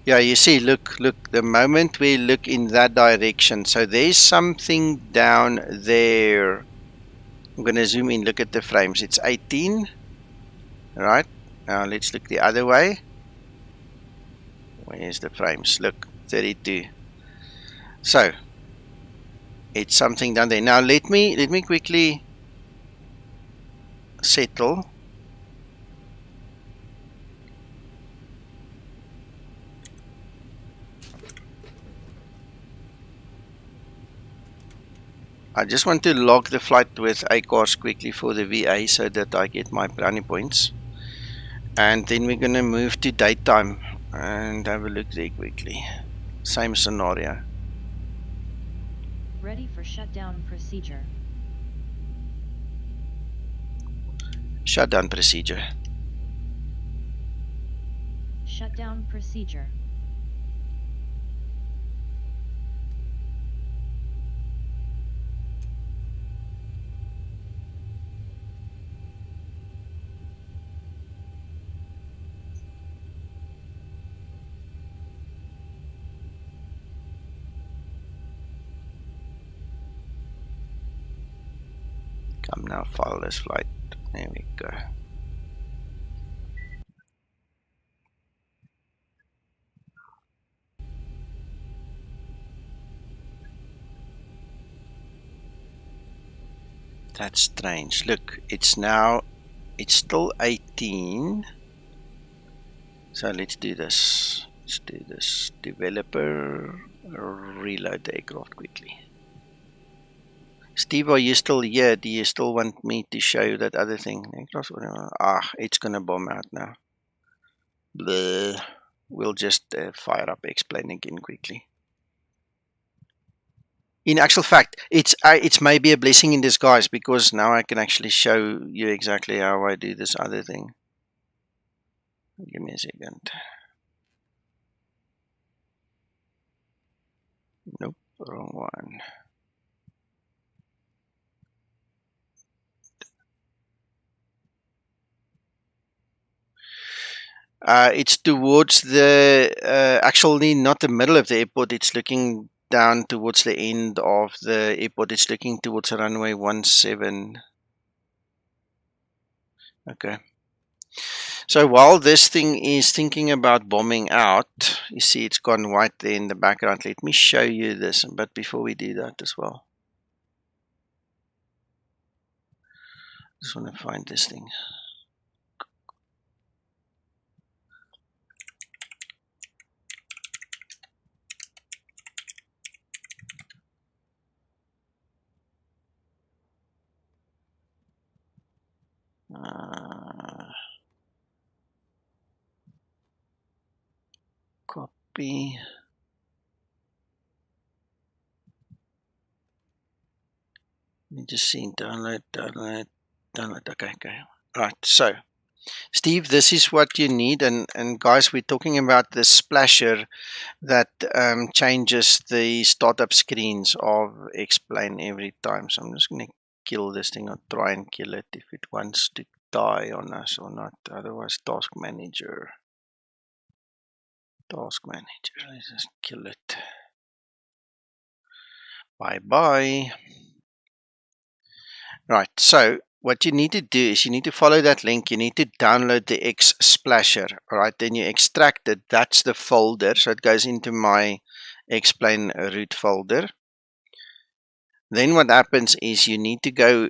Yeah, you see, look, the moment we look in that direction, so there's something down there. I'm gonna zoom in, look at the frames. It's 18. Alright, now let's look the other way. Where's the frames? Look, 32. So it's something down there. Now let me quickly settle. I just want to log the flight with ACARS quickly for the VA so that I get my brownie points. And then we're gonna move to daytime and have a look there quickly. Same scenario. Ready for shutdown procedure. Shutdown procedure. Shutdown procedure. Come now, file this flight. There we go. That's strange. Look, it's still 18. So let's do this. Let's do this. Developer, reload the aircraft quickly. Steve, are you still here? Do you still want me to show you that other thing? It's gonna bomb out now. Bleh. We'll just fire up explain again quickly. In actual fact, it's maybe a blessing in disguise because now I can actually show you exactly how I do this other thing. Give me a second. Nope, wrong one. It's towards the, actually not the middle of the airport, it's looking down towards the end of the airport. It's looking towards runway 17. Okay. So while this thing is thinking about bombing out, you see it's gone white there in the background. Let me show you this, but before we do that as well. Just want to find this thing. Copy. Let me just see, download. Okay. Right, so Steve, this is what you need, and guys, we're talking about the splasher that changes the startup screens of Explain every time. So I'm just going to kill this thing or try and kill it if it wants to die on us or not. Otherwise, task manager. Let's just kill it. Bye. Right, so what you need to do is you need to follow that link. You need to download the X Splasher. All right, then you extract it. That's the folder. So it goes into my Explain root folder. Then what happens is you need to go,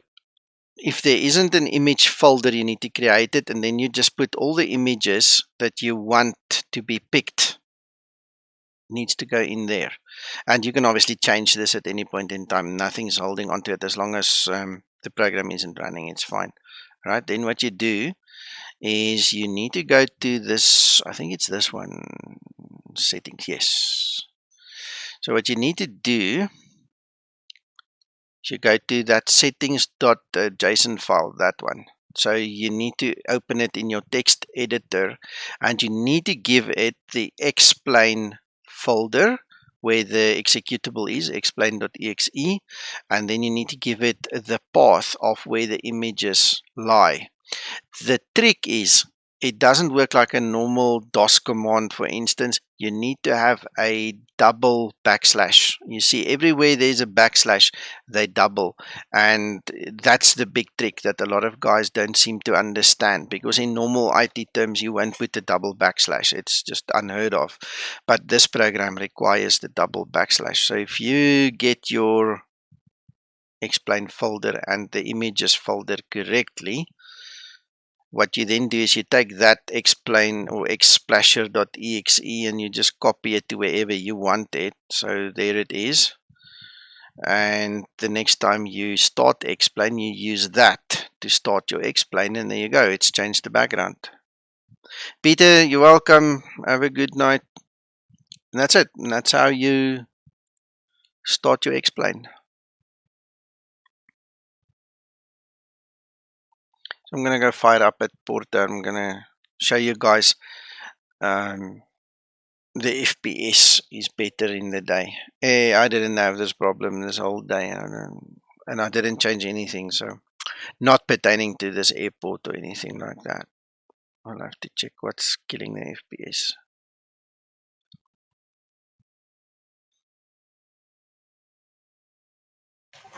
if there isn't an image folder, you need to create it. And then you just put all the images that you want to be picked needs to go in there. And you can obviously change this at any point in time. Nothing's holding onto it as long as the program isn't running, it's fine. Right, then what you do is you need to go to this, I think it's this one, settings, yes. So what you need to do is you go to that settings.json file, that one. So you need to open it in your text editor and you need to give it the explain folder where the executable is, explain.exe, and then you need to give it the path of where the images lie. The trick is it doesn't work like a normal DOS command. For instance, you need to have a double backslash. You see, everywhere there's a backslash, they double. And that's the big trick that a lot of guys don't seem to understand, because in normal IT terms, you won't put a double backslash. It's just unheard of. But this program requires the double backslash. So if you get your explain folder and the images folder correctly, what you then do is you take that explain or explasher.exe and you just copy it to wherever you want it. So there it is. And the next time you start explain, you use that to start your explain, and there you go. It's changed the background. Peter, you're welcome. Have a good night. And that's it. And that's how you start your explain. I'm going to go fire up at Porto. I'm going to show you guys the FPS is better in the day. I didn't have this problem this whole day, and I didn't change anything, so not pertaining to this airport or anything like that. I'll have to check what's killing the FPS.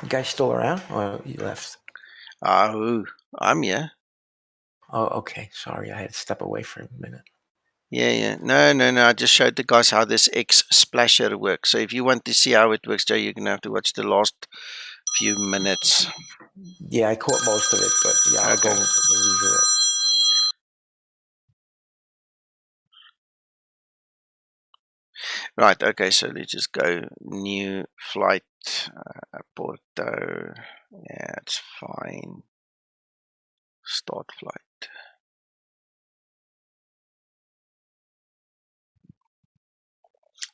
You guys still around, or you left? Oh, I'm here. Oh, okay. Sorry, I had to step away for a minute. Yeah. No. I just showed the guys how this X splasher works. So if you want to see how it works, Joe, you're going to have to watch the last few minutes. Yeah, I caught most of it, but yeah, I'll go review it. Right, okay, so let's just go new flight, Porto. Yeah, it's fine. Start flight.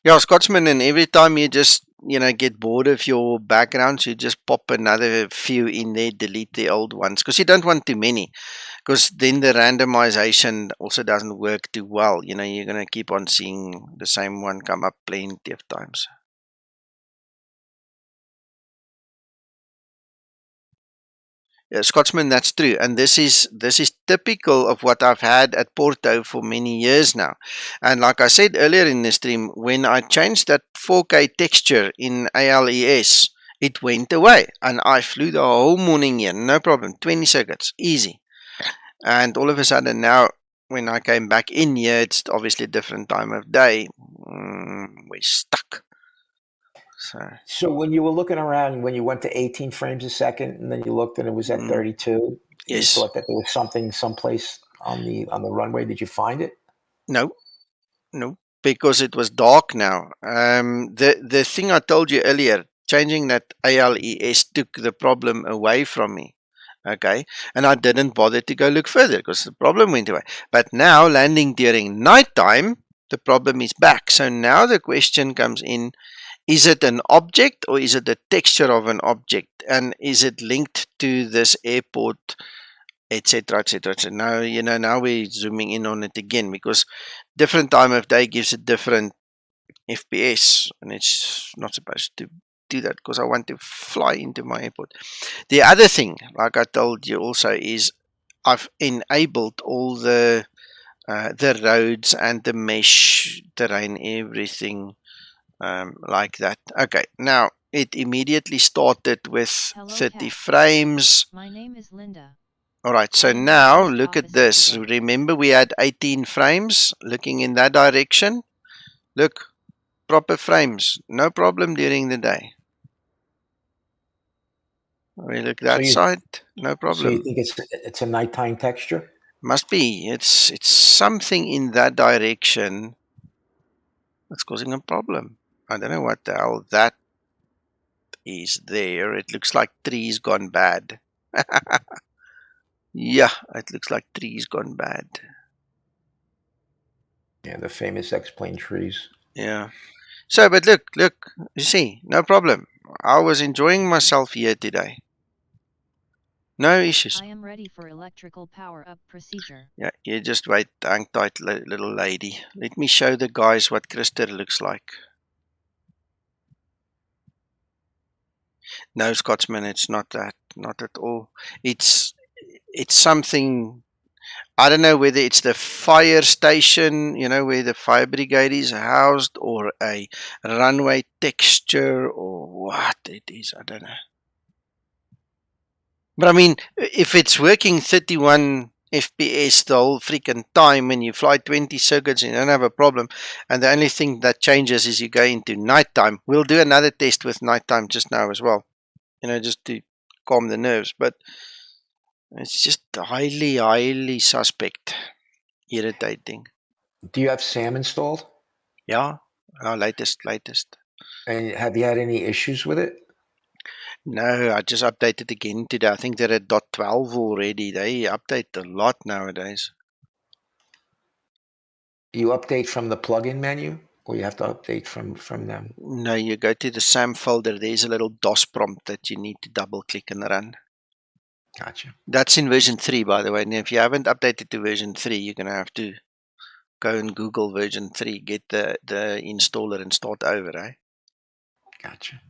Yeah, Scotsman, and every time you just, get bored of your backgrounds, you just pop another few in there, delete the old ones, because you don't want too many, because then the randomization also doesn't work too well. You're going to keep on seeing the same one come up plenty of times. Yeah, Scotsman, that's true, and this is typical of what I've had at Porto for many years now. And like I said earlier in the stream, when I changed that 4K texture in ALES, it went away, and I flew the whole morning here, no problem, 20 seconds, easy. And all of a sudden now, when I came back in here, it's obviously a different time of day. We're stuck. So when you were looking around, when you went to 18 frames a second, and then you looked and it was at 32, yes. You thought that there was something someplace on the runway. Did you find it? No, because it was dark now. The thing I told you earlier, changing that ALES took the problem away from me. Okay, and I didn't bother to go look further because the problem went away. But now landing during nighttime, the problem is back. So now the question comes in: is it an object or is it the texture of an object? And is it linked to this airport, etc., etc.? Now, now we're zooming in on it again, because different time of day gives a different FPS, and it's not supposed to do that because I want to fly into my airport. The other thing, like I told you also, is I've enabled all the roads and the mesh terrain, everything like that. Okay, now it immediately started with 30 frames. My name is Linda. Alright, so now look at this. Remember we had 18 frames looking in that direction? Look, proper frames, no problem during the day. We look that side, no problem. So you think it's a nighttime texture? Must be. It's something in that direction. That's causing a problem. I don't know what the hell that is there. It looks like tree's gone bad. Yeah, it looks like tree's gone bad. Yeah, the famous X-plane trees. Yeah. So, but look, you see, no problem. I was enjoying myself here today. No issues. I am ready for electrical power up procedure. Yeah, you just wait, hang tight, little lady. Let me show the guys what Krister looks like. No, Scotsman, it's not that. Not at all. It's something, I don't know whether it's the fire station, you know, where the fire brigade is housed, or a runway texture, or what it is. I don't know. But I mean, if it's working 31 FPS the whole freaking time and you fly 20 circuits and you don't have a problem, and the only thing that changes is you go into nighttime. We'll do another test with nighttime just now as well, you know, just to calm the nerves. But it's just highly suspect, irritating. Do you have SAM installed? Yeah, our latest. And have you had any issues with it? No, I just updated again today. I think they're at .12 already. They update a lot nowadays. You update from the plugin menu, or you have to update from them? No, you go to the SAM folder. There's a little DOS prompt that you need to double click and run. Gotcha. That's in version 3, by the way. And if you haven't updated to version 3, you're going to have to go and Google version 3, get the installer and start over, eh? Gotcha.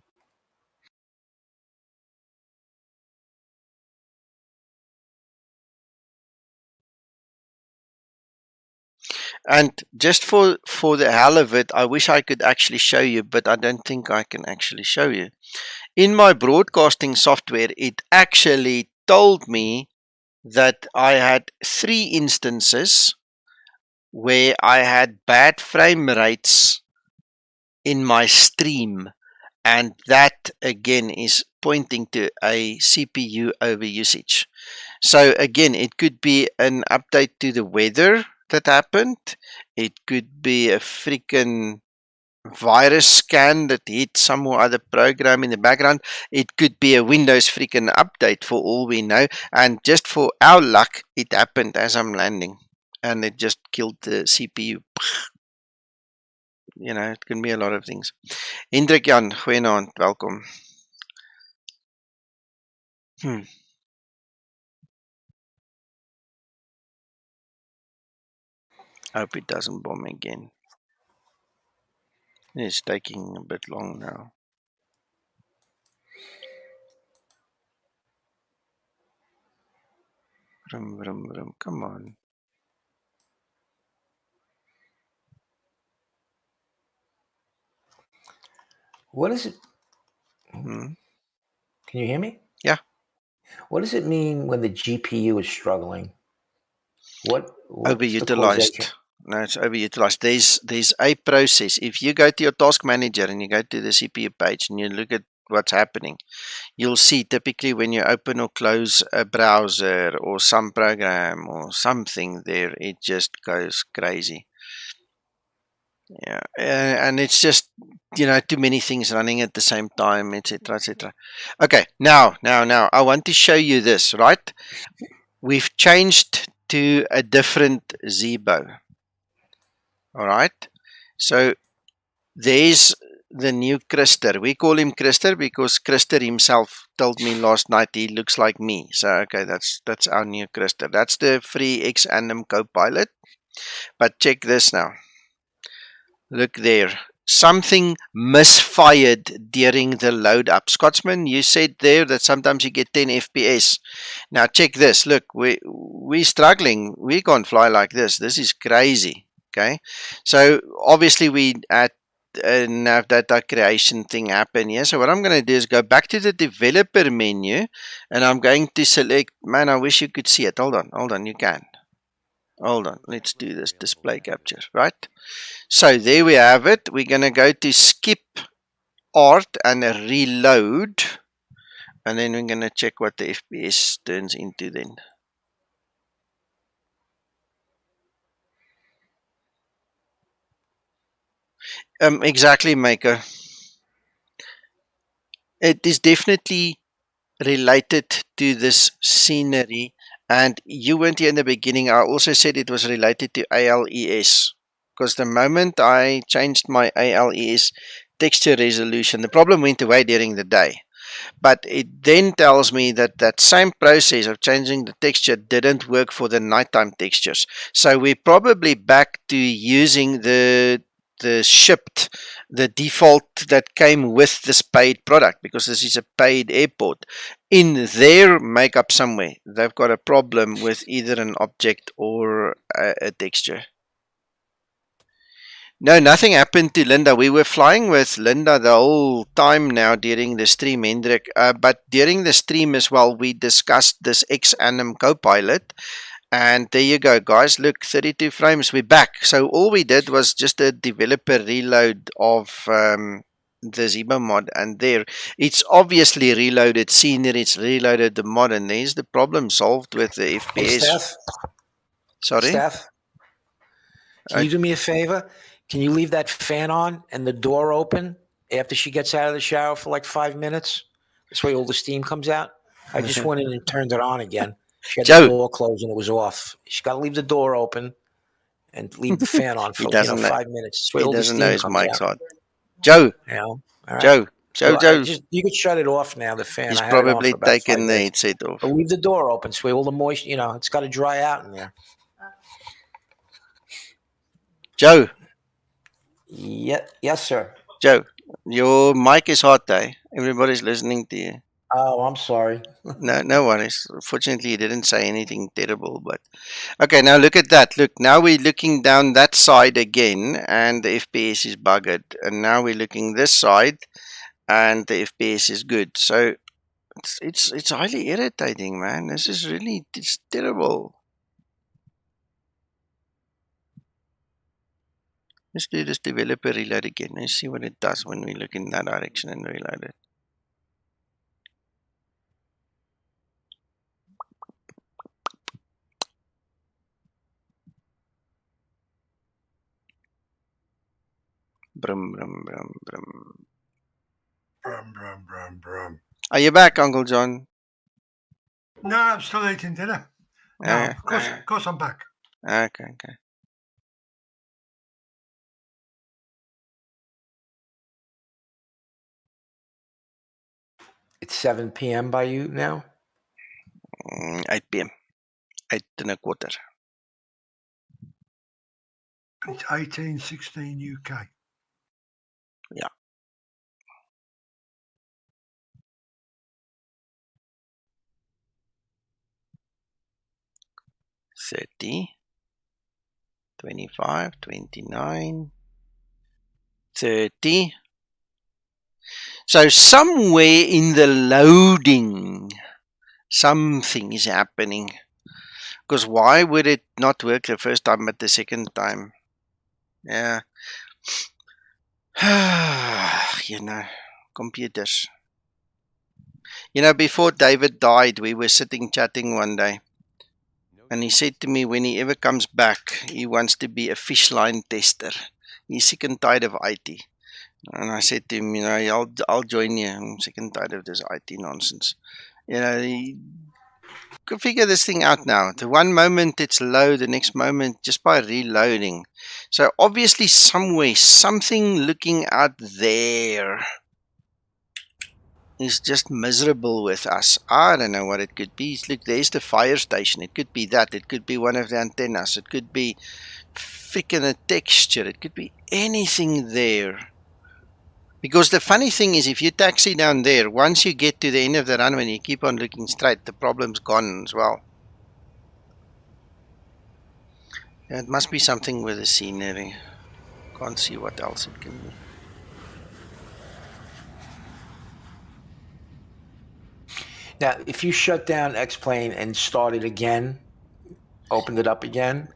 And just for the hell of it, I wish I could actually show you, but I don't think I can actually show you. In my broadcasting software, it actually told me that I had 3 instances where I had bad frame rates in my stream, and that again is pointing to a CPU overusage. So again, it could be an update to the weather that happened. It could be a freaking virus scan that hit some or other program in the background. It could be a Windows freaking update for all we know. And just for our luck, it happened as I'm landing, and it just killed the CPU. You know, it can be a lot of things. Hendrik Jan, goeienaand, welkom. Hope it doesn't bomb again. It's taking a bit long now. Vroom, vroom, vroom. Come on. What is it? Hmm? Can you hear me? Yeah. What does it mean when the GPU is struggling? What's the causation? Overutilized. No, it's overutilized. There's a process. If you go to your task manager and you go to the CPU page and you look at what's happening, you'll see typically when you open or close a browser or some program or something there, it just goes crazy. Yeah, and it's just, you know, too many things running at the same time, etc., etc. Okay, now, I want to show you this, right? We've changed to a different Zibo. All right, so there's the new Krister. We call him Krister because Krister himself told me last night he looks like me. So okay, that's our new Krister. That's the free X-Anim Copilot. But check this now. Look there. Something misfired during the load up. Scotsman, you said there that sometimes you get 10 FPS. Now check this. Look, we're struggling. We can't fly like this. This is crazy. Okay. So obviously we had nav data creation thing happen here. So what I'm going to do is go back to the developer menu and I'm going to select, man, I wish you could see it. Hold on. You can. Hold on. Let's do this display capture, right? So there we have it. We're going to go to skip art and reload. And then we're going to check what the FPS turns into then. Exactly, Maker. It is definitely related to this scenery, and you weren't here in the beginning. I also said it was related to ALES, because the moment I changed my ALES texture resolution, the problem went away during the day. But it then tells me that that same process of changing the texture didn't work for the nighttime textures. So we're probably back to using the default that came with this paid product, because this is a paid airport. In their makeup somewhere, they've got a problem with either an object or a texture. No, nothing happened to Linda. We were flying with Linda the whole time now during the stream, Hendrik. But during the stream as well, we discussed this X-Anim Copilot. And there you go, guys. Look, 32 frames. We're back. So all we did was just a developer reload of the Zibo mod. And there, it's obviously reloaded scenery. It's reloaded the mod. And there's the problem solved with the FPS. Hey, Steph? Sorry? Steph? Can you do me a favor? Can you leave that fan on and the door open after she gets out of the shower for like 5 minutes? This way all the steam comes out. I just went in and turned it on again. She had the door closed and it was off. She's got to leave the door open and leave the fan on for 5 minutes. This way all the steam comes out. Mike's hot. Joe. Yeah. All right. Joe. Joe. You could shut it off now, the fan. He's probably taken the headset off. But leave the door open so all the moisture, it's got to dry out in there. Joe. Yes, sir. Joe, your mic is hot, eh? Everybody's listening to you. Oh, I'm sorry. No worries. Fortunately, he didn't say anything terrible. But okay, now look at that. Look, now we're looking down that side again, and the FPS is buggered. And now we're looking this side, and the FPS is good. So it's highly irritating, man. This is really terrible. Let's do this developer reload again. Let's see what it does when we look in that direction and reload it. Brum, brum, brum, brum. Brum, brum, brum, brum. Are you back, Uncle John? No, I'm still eating dinner. No, of course I'm back. Okay. It's 7 p.m. by you now? 8 p.m. 8:15. It's 18:16 UK. Yeah. $30, $25, $29, $30. So somewhere in the loading, something is happening. Because why would it not work the first time but the second time? Yeah. Computers. Before David died, we were sitting chatting one day. And he said to me, when he ever comes back, he wants to be a fish line tester. He's sick and tired of IT. And I said to him, I'll join you. I'm sick and tired of this IT nonsense. You can figure this thing out now. The one moment it's low, the next moment just by reloading. So obviously somewhere, something looking out there is just miserable with us. I don't know what it could be. Look, there's the fire station. It could be that. It could be one of the antennas. It could be freaking a texture. It could be anything there. Because the funny thing is, if you taxi down there, once you get to the end of the runway and you keep on looking straight, the problem's gone as well. Yeah, it must be something with the scenery. Can't see what else it can be. Now, if you shut down X-Plane and started again, opened it up again,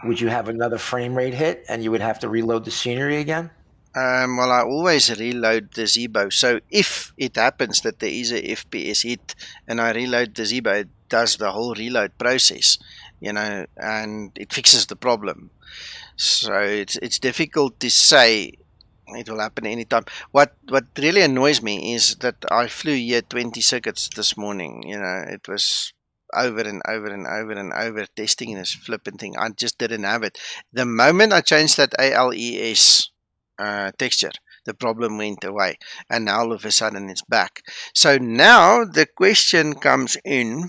would you have another frame rate hit and you would have to reload the scenery again? Well, I always reload the Zibo. So if it happens that there is a FPS hit and I reload the Zibo, it does the whole reload process. you know, and it fixes the problem. So it's difficult to say it will happen anytime. What really annoys me is that I flew here 20 circuits this morning. You know, it was over and over and over and over testing this flipping thing. I just didn't have it. The moment I changed that ALES texture, the problem went away, and now all of a sudden it's back. So now the question comes in.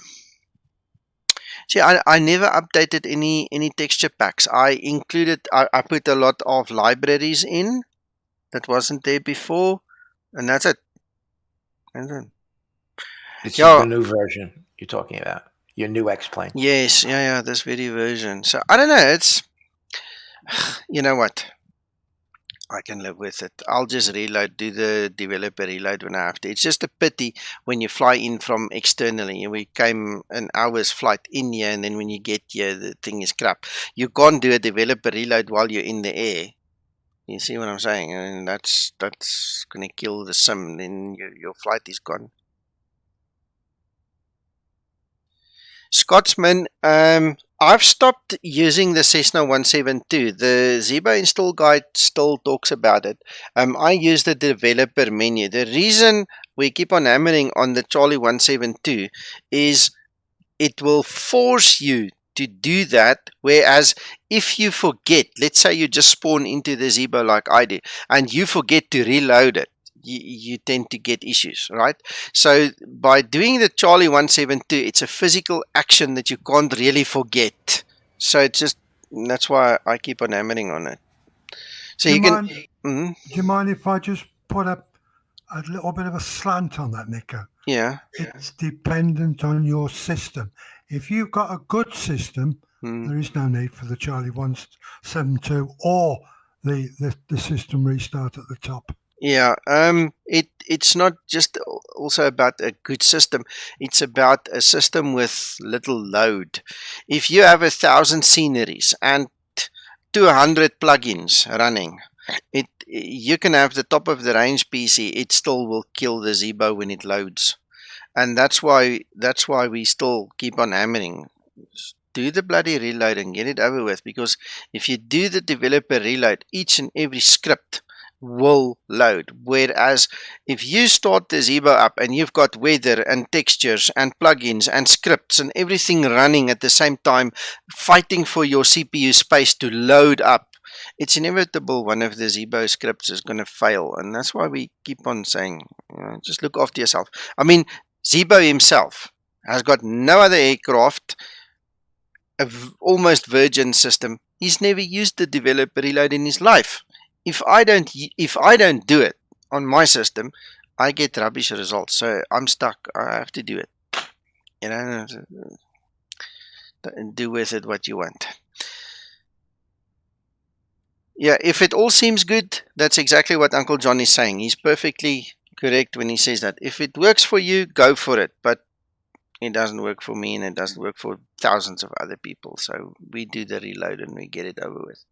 See, I never updated any texture packs. I put a lot of libraries in that wasn't there before, and that's it. This is the new version you're talking about. Your new X-plane. Yes, yeah, this very version. So I don't know. It's, you know what? I can live with it. I'll just reload, do the developer reload when I have to. It's just a pity when you fly in from externally. We came an hour's flight in here, and then when you get here, the thing is crap. You can't do a developer reload while you're in the air. You see what I'm saying? And that's going to kill the sim. Then your flight is gone. Scotsman, I've stopped using the Cessna 172. The Zibo install guide still talks about it. I use the developer menu. The reason we keep on hammering on the Charlie 172 is it will force you to do that, whereas if you forget, let's say you just spawn into the Zibo like I do, and you forget to reload it, you tend to get issues, right? So by doing the Charlie 172, it's a physical action that you can't really forget. So it's just, that's why I keep on hammering on it. So do you mind if I just put up a little bit of a slant on that, Nico? Yeah. It's dependent on your system. If you've got a good system, there is no need for the Charlie 172 or the system restart at the top. Yeah, it's not just also about a good system. It's about a system with little load. If you have 1,000 sceneries and 200 plugins running, you can have the top of the range PC. It still will kill the Zibo when it loads, and that's why we still keep on hammering. Do the bloody reload and get it over with. Because if you do the developer reload, each and every script will load. Whereas if you start the Zibo up and you've got weather and textures and plugins and scripts and everything running at the same time, fighting for your CPU space to load up, it's inevitable one of the Zibo scripts is going to fail. And that's why we keep on saying, just look after yourself. I mean, Zibo himself has got no other aircraft, almost virgin system. He's never used the developer reload in his life. If I don't do it on my system, I get rubbish results. So I'm stuck. I have to do it. You know, do with it what you want. Yeah, if it all seems good, that's exactly what Uncle John is saying. He's perfectly correct when he says that. If it works for you, go for it. But it doesn't work for me, and it doesn't work for thousands of other people. So we do the reload and we get it over with.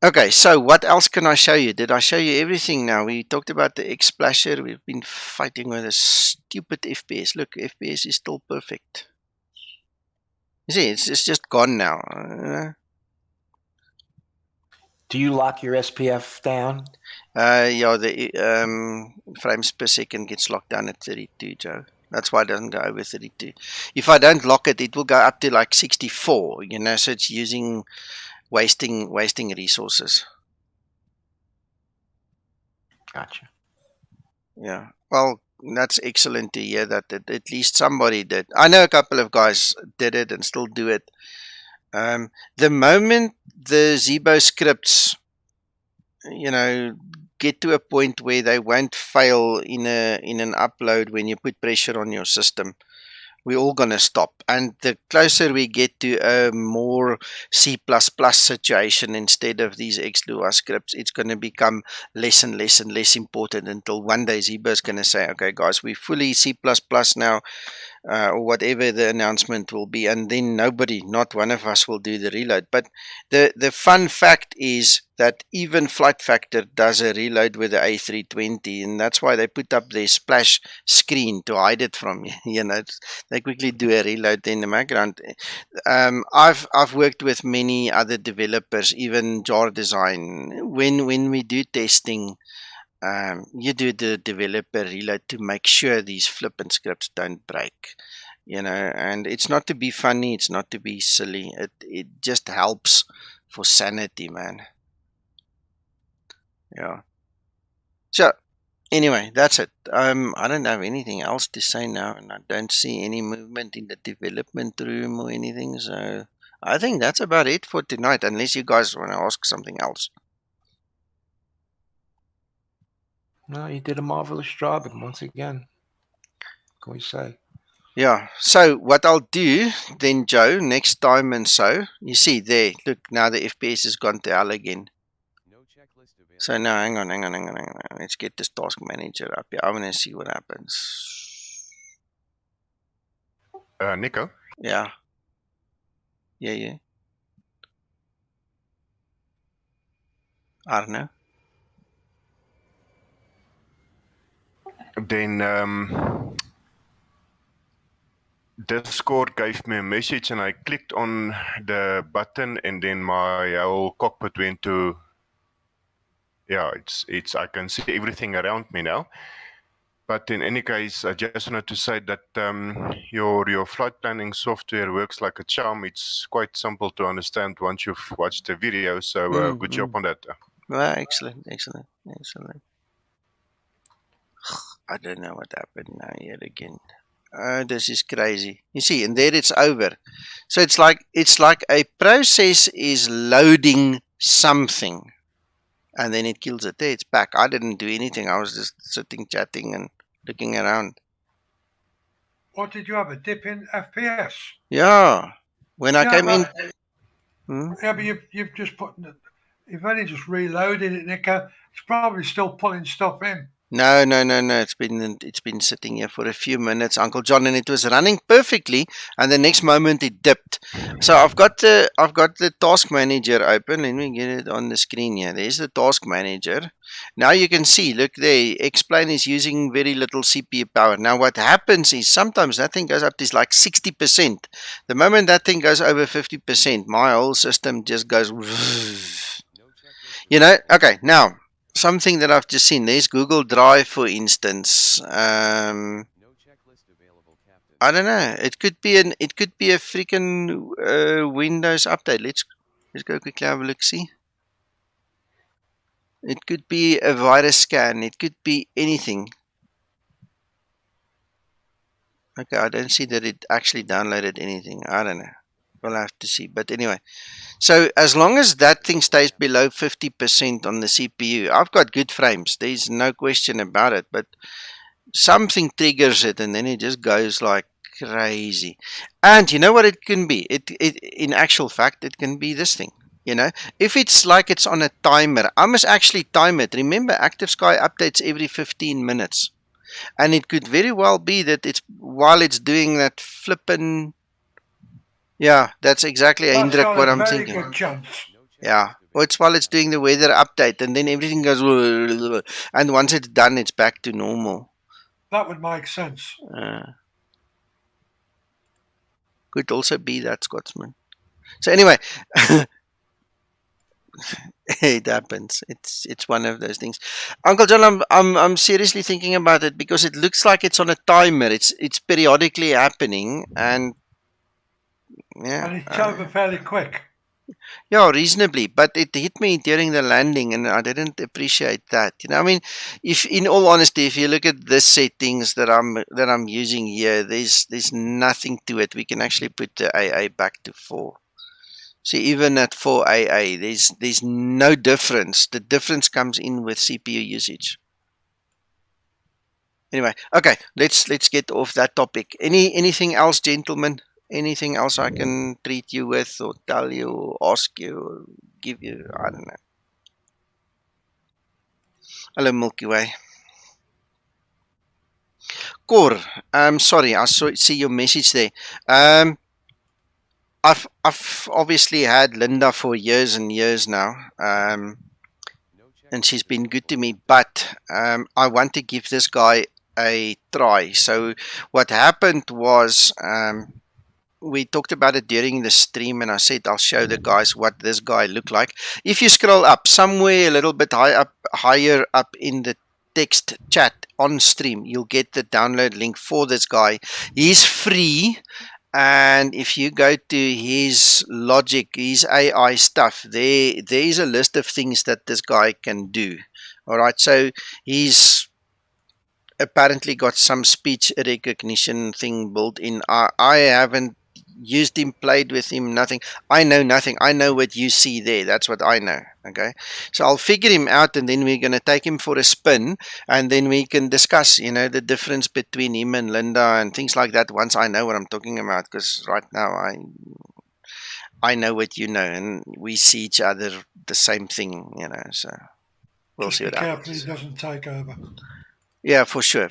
Okay, so what else can I show you? Did I show you everything now? We talked about the X-Splasher. We've been fighting with a stupid FPS. Look, FPS is still perfect. You see, it's just gone now. Do you lock your SPF down? Yeah, the frames per second gets locked down at 32, Joe. That's why it doesn't go over 32. If I don't lock it, it will go up to like 64, you know, so it's wasting resources. Gotcha. Yeah. Well, that's excellent to hear that at least somebody did. I know a couple of guys did it and still do it. The moment the Zibo scripts, you know, get to a point where they won't fail in an upload when you put pressure on your system, we're all going to stop. And the closer we get to a more C++ situation instead of these XLUA scripts, it's going to become less and less and less important until one day Zibo is going to say, okay guys, we're fully C++ now. or whatever the announcement will be, and then nobody, not one of us, will do the reload. But the fun fact is that even Flight Factor does a reload with the A320, and that's why they put up their splash screen to hide it from you. You know, they quickly do a reload in the background. I've worked with many other developers, even Jar Design. When we do testing, you do the developer reload to make sure these flippin' scripts don't break, you know. And it's not to be funny, it's not to be silly. It just helps for sanity, man. Yeah. So anyway, that's it. I don't have anything else to say now, and I don't see any movement in the development room or anything. So I think that's about it for tonight, unless you guys want to ask something else. No, you did a marvelous job, and once again, what can we say? Yeah, so what I'll do then, Joe, next time, and so you see there, look, now the FPS has gone to hell again. So now hang on. Let's get this task manager up here. I want to see what happens. Nico? Yeah. Yeah. Arno? Then Discord gave me a message and I clicked on the button and then my whole cockpit went to, yeah, it's I can see everything around me now. But in any case, I just wanted to say that your flight planning software works like a charm. It's quite simple to understand once you've watched the video. So good job on that. Well, excellent. I don't know what happened now yet again. This is crazy. You see, and there it's over. So it's like a process is loading something, and then it kills it. There, it's back. I didn't do anything. I was just sitting, chatting, and looking around. What did you have? A dip in FPS? Yeah. When I came in. Yeah, but you've just put. You've only just reloaded it, Nico. It's probably still pulling stuff in. No. It's been sitting here for a few minutes, Uncle John, and it was running perfectly. And the next moment it dipped. So I've got the task manager open. Let me get it on the screen here. There's the task manager. Now you can see. Look there. X-Plane is using very little CPU power. Now what happens is sometimes that thing goes up to like 60%. The moment that thing goes over 50%, my whole system just goes. You know. Okay. Now. Something that I've just seen. There's Google Drive, for instance. I don't know. It could be a freaking Windows update. Let's go quickly have a look. See. It could be a virus scan. It could be anything. Okay, I don't see that it actually downloaded anything. I don't know. We'll have to see. But anyway. So as long as that thing stays below 50% on the CPU, I've got good frames. There's no question about it. But something triggers it, and then it just goes like crazy. And you know what it can be? It in actual fact, it can be this thing. You know, if it's like it's on a timer, I must actually time it. Remember, Active Sky updates every 15 minutes, and it could very well be that it's while it's doing that flippin'. Yeah, that's exactly Hendrik what I'm thinking. Good chance. Yeah, well, it's while it's doing the weather update, and then everything goes, and once it's done, it's back to normal. That would make sense. Could also be that, Scotsman. So anyway, it happens. It's one of those things. Uncle John, I'm seriously thinking about it because it looks like it's on a timer. It's periodically happening, and yeah, and it's over fairly quick. Yeah, reasonably, but it hit me during the landing, and I didn't appreciate that. You know, I mean, if in all honesty, if you look at the settings that I'm using here, there's nothing to it. We can actually put the AA back to 4. See, even at 4 AA, there's no difference. The difference comes in with CPU usage. Anyway, okay, let's get off that topic. Anything else, gentlemen? Anything else I can treat you with, or tell you, or ask you, or give you? I don't know. Hello, Milky Way. Cor, sorry, I see your message there. I've obviously had Linda for years and years now, and she's been good to me. But I want to give this guy a try. So what happened was, we talked about it during the stream, and I said I'll show the guys what this guy looked like. If you scroll up somewhere a little bit higher up in the text chat on stream, you'll get the download link for this guy. He's free, and if you go to his logic, his AI stuff, there's a list of things that this guy can do. All right, so he's apparently got some speech recognition thing built in. I haven't used him, played with him, nothing. I know nothing. I know what you see there. That's what I know. Okay, so I'll figure him out, and then we're going to take him for a spin, and then we can discuss, the difference between him and Linda and things like that once I know what I'm talking about, because right now I know what you know, and we see each other the same thing, so we'll see what happens. Careful he doesn't take over. Yeah, for sure.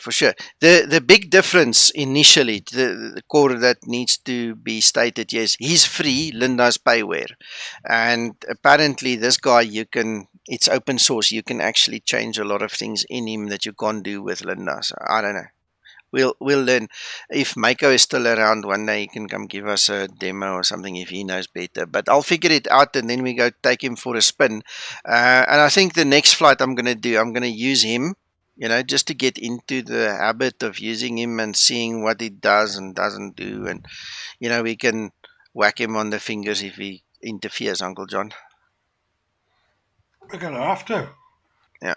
The big difference initially, the core that needs to be stated, yes, he's free, Linda's payware. And apparently this guy, it's open source, you can actually change a lot of things in him that you can't do with Linda. So I don't know. We'll learn. If Mako is still around one day, he can come give us a demo or something if he knows better. But I'll figure it out, and then we go take him for a spin. And I think the next flight I'm going to use him, just to get into the habit of using him and seeing what he does and doesn't do. And, we can whack him on the fingers if he interferes, Uncle John. We're going to have to. Yeah.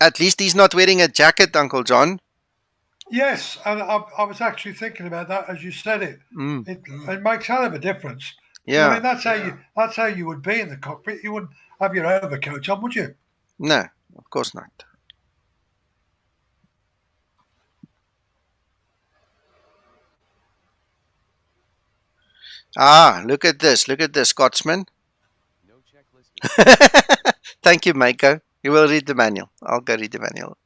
At least he's not wearing a jacket, Uncle John. Yes, and I was actually thinking about that as you said it. It makes hell of a difference. Yeah. I mean, that's how you would be in the cockpit. You wouldn't have your overcoat on, would you? No, of course not. Look at this, Scotsman. No checklist. Thank you, Mako. You will read the manual. I'll go read the manual.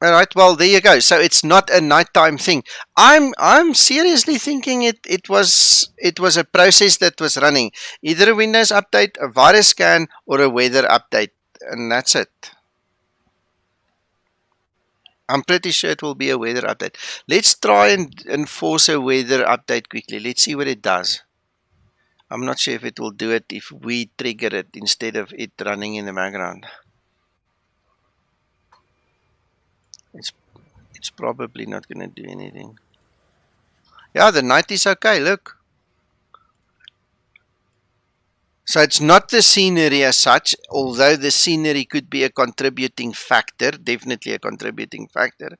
All right, well, there you go. So it's not a nighttime thing. I'm seriously thinking it was a process that was running. Either a Windows update, a virus scan, or a weather update, and that's it. I'm pretty sure it will be a weather update. Let's try and enforce a weather update quickly. Let's see what it does. I'm not sure if it will do it if we trigger it instead of it running in the background. It's probably not going to do anything. Yeah, the night is okay, look. So it's not the scenery as such, although the scenery could be a contributing factor, definitely a contributing factor.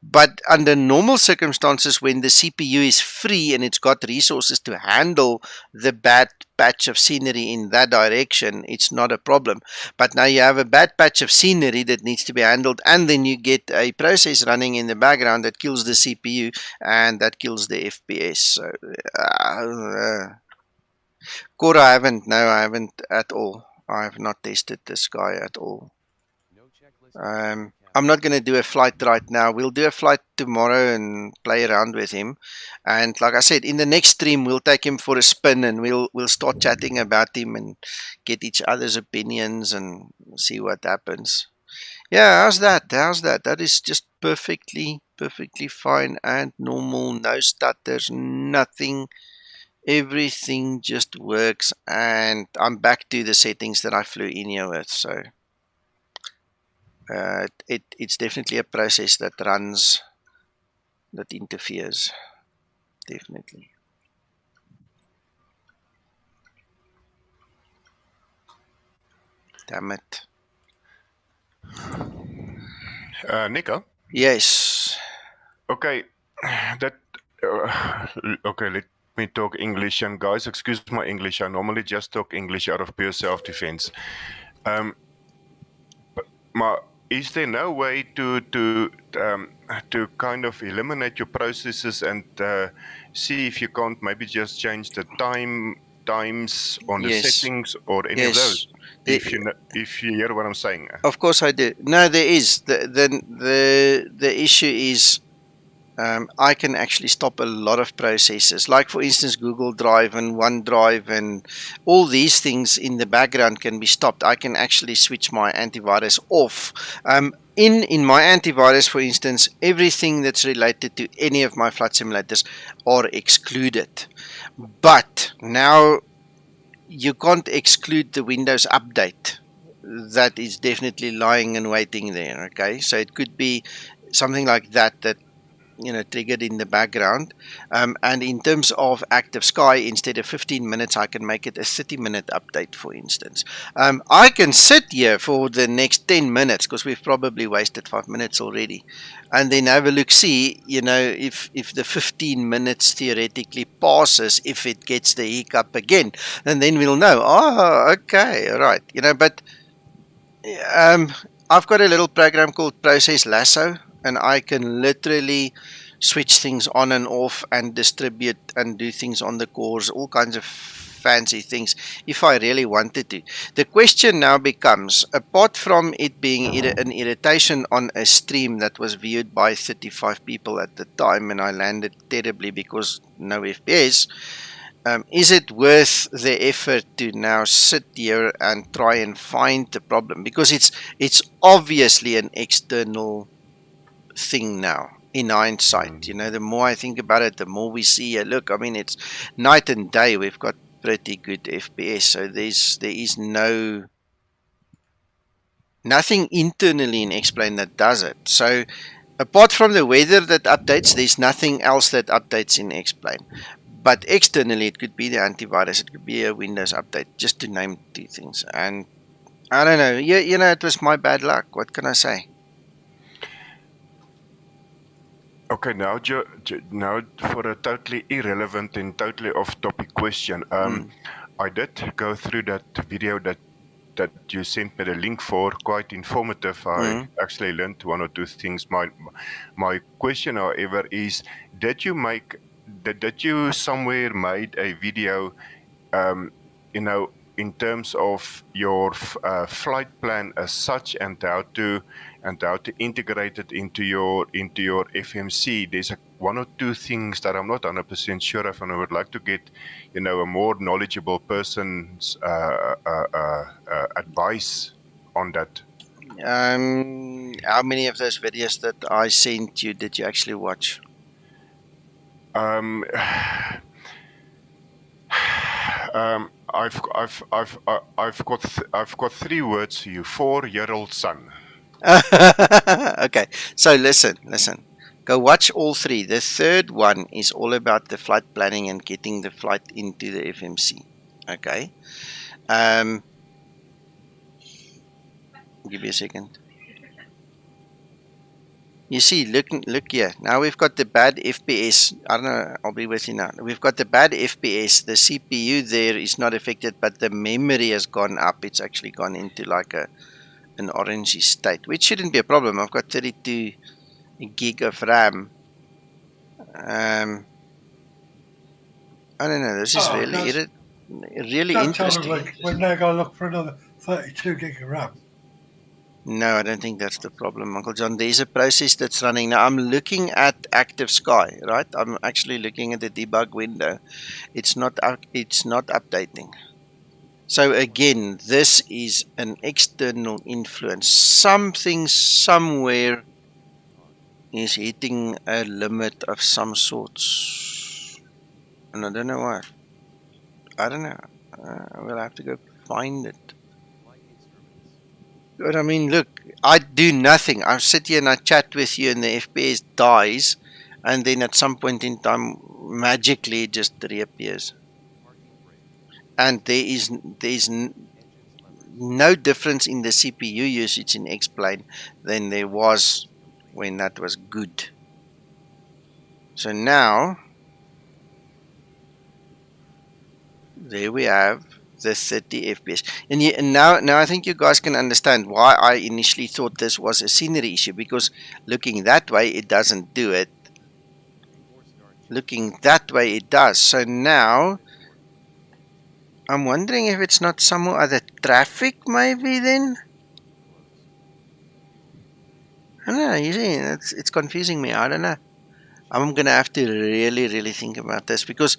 But under normal circumstances, when the CPU is free and it's got resources to handle the bad patch of scenery in that direction, it's not a problem. But now you have a bad patch of scenery that needs to be handled, and then you get a process running in the background that kills the CPU, and that kills the FPS. So, Cora, I haven't at all. I have not tested this guy at all. I'm not going to do a flight right now. We'll do a flight tomorrow and play around with him. And like I said, in the next stream, we'll take him for a spin, and we'll start chatting about him and get each other's opinions and see what happens. Yeah, how's that? That is just perfectly fine and normal. No stutters, nothing. Everything just works, and I'm back to the settings that I flew in here with. So it's definitely a process that runs, that interferes, definitely. Damn it. Nico? Yes. Okay, okay, let me talk English, and guys, excuse my English. I normally just talk English out of pure self-defense. Is there no way to kind of eliminate your processes and see if you can't maybe just change the time times on the Yes. settings or any of Yes. those? If you hear what I'm saying. Of course I do. No, there is. The issue is I can actually stop a lot of processes. Like for instance, Google Drive and OneDrive and all these things in the background can be stopped. I can actually switch my antivirus off. In my antivirus, for instance, everything that's related to any of my flight simulators are excluded. But now you can't exclude the Windows update that is definitely lying and waiting there. Okay, so it could be something like that triggered in the background. And in terms of Active Sky, instead of 15 minutes, I can make it a 30-minute update, for instance. I can sit here for the next 10 minutes because we've probably wasted 5 minutes already, and then have a look, see, if the 15 minutes theoretically passes, if it gets the hiccup again, and then we'll know, okay, all right, but I've got a little program called Process Lasso, and I can literally switch things on and off and distribute and do things on the cores, all kinds of fancy things if I really wanted to. The question now becomes, apart from it being an irritation on a stream that was viewed by 35 people at the time, and I landed terribly because no FPS, is it worth the effort to now sit here and try and find the problem? Because it's obviously an external thing now. In hindsight, the more I think about it, the more we see. Look, I mean, it's night and day. We've got pretty good FPS, so there is nothing internally in Explain that does it. So apart from the weather that updates, there's nothing else that updates in Explain. But externally, it could be the antivirus, it could be a Windows update, just to name 2 things. And I don't know, it was my bad luck. What can I say? Okay, now for a totally irrelevant and totally off-topic question. I did go through that video that you sent me the link for, quite informative. I actually learned 1 or 2 things. My question, however, is, did you somewhere made a video, in terms of your flight plan as such, and how to integrate it into your FMC? There's 1 or 2 things that I'm not 100% sure of, and I would like to get a more knowledgeable person's advice on that. How many of those videos that I sent you did you actually watch? I've got 3 words for you: 4-year-old son. Okay, so listen. Go watch all 3. The third one is all about the flight planning and getting the flight into the FMC. Okay. Give me a second. You see, look here. Now we've got the bad FPS. I don't know, I'll be with you now. We've got the bad FPS. The CPU there is not affected, but the memory has gone up. It's actually gone into like an orangey state, which shouldn't be a problem. I've got 32 gig of RAM. I don't know. This is really interesting. Like we're now going to look for another 32 gig of RAM. No, I don't think that's the problem, Uncle John. There's a process that's running. Now, I'm looking at Active Sky, right? I'm actually looking at the debug window. It's not updating. So again, this is an external influence. Something somewhere is hitting a limit of some sorts. And I don't know what. I don't know. We'll have to go find it. But I mean, look, I do nothing. I sit here and I chat with you and the FPS dies, and then at some point in time, magically it just reappears. And there's no difference in the CPU usage in Explain than there was when that was good. So now, there we have the 30 FPS. And now I think you guys can understand why I initially thought this was a scenery issue, because looking that way it doesn't do it. Looking that way it does. So now I'm wondering if it's not some other traffic maybe then. I don't know, you see, it's confusing me. I don't know. I'm gonna have to really think about this, because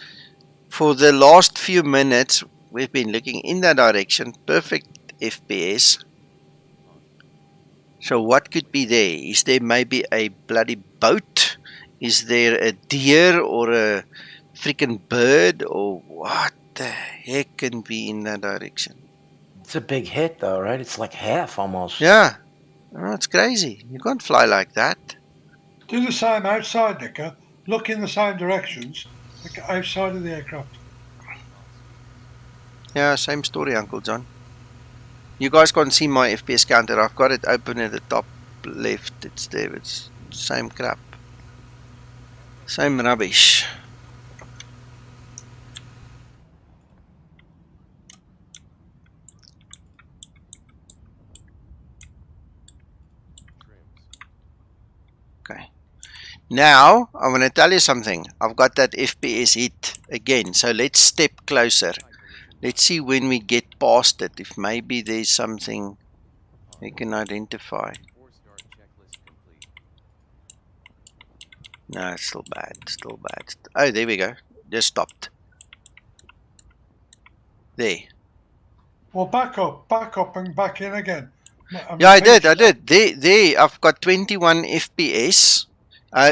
for the last few minutes we've been looking in that direction, perfect FPS. So what could be there? Is there maybe a bloody boat? Is there a deer or a freaking bird, or what the heck can be in that direction? It's a big hit, though, right? It's like half almost. Yeah, oh, it's crazy. You can't fly like that. Do the same outside, Nicker. Look in the same directions, like outside of the aircraft. Yeah, same story, Uncle John. You guys can't see my FPS counter. I've got it open at the top left. It's there. It's same crap. Same rubbish. Okay. Now, I'm going to tell you something. I've got that FPS hit again. So let's step closer. Let's see when we get past it, if maybe there's something we can identify. No, it's still bad. Still bad. Oh, there we go. Just stopped. There. Well, back up and back in again. Yeah, I did. There, I've got 21 FPS.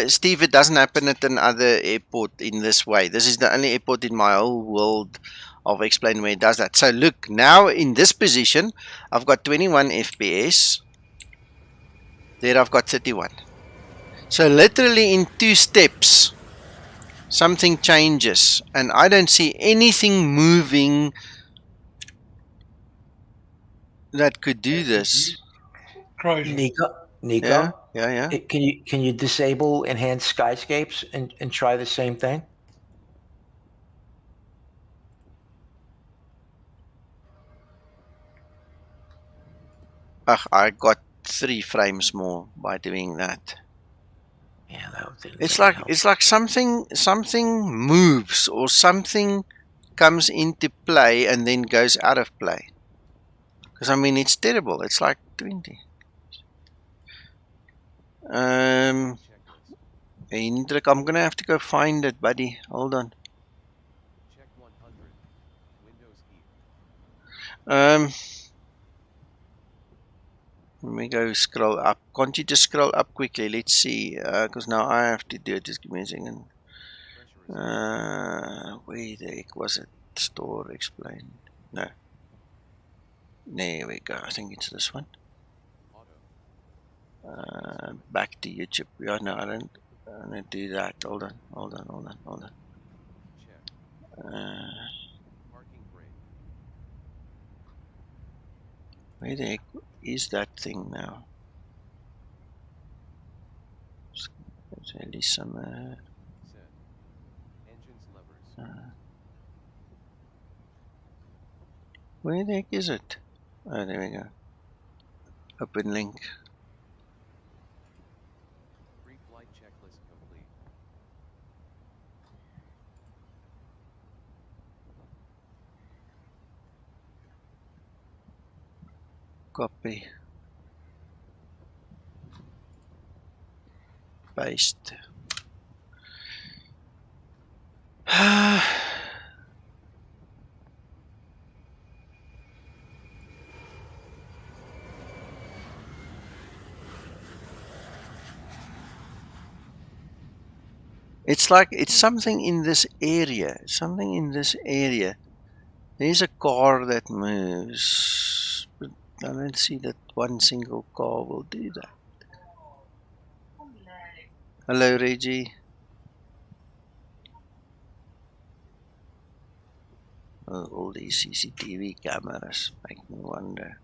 Steve, it doesn't happen at another airport in this way. This is the only airport in my whole world I've explained where it does that. So look, now in this position, I've got 21 FPS. There I've got 31. So literally in 2 steps, something changes. And I don't see anything moving that could do this. Crazy. Nico? Yeah. Can you disable enhanced SkyScapes and try the same thing? I got 3 frames more by doing that. Yeah, it's like something moves, or something comes into play and then goes out of play. Because I mean, it's terrible. It's like 20. Hendrik, I'm gonna have to go find it, buddy. Hold on. Let me go scroll up. Can't you just scroll up quickly? Let's see. Because now I have to do it. Just give me a second. Where the heck was it? Store explained. No. There we go. I think it's this one. Back to YouTube. Yeah, no, I don't do that. Hold on. Where the heck is that thing now? There's at least some. Where the heck is it? Oh, there we go. Open link. Pre-flight checklist complete. Copy. Paste. It's like it's something in this area. There's a car that moves, but I don't see that one single car will do that. Hello, Reggie. Oh, all these CCTV cameras make me wonder.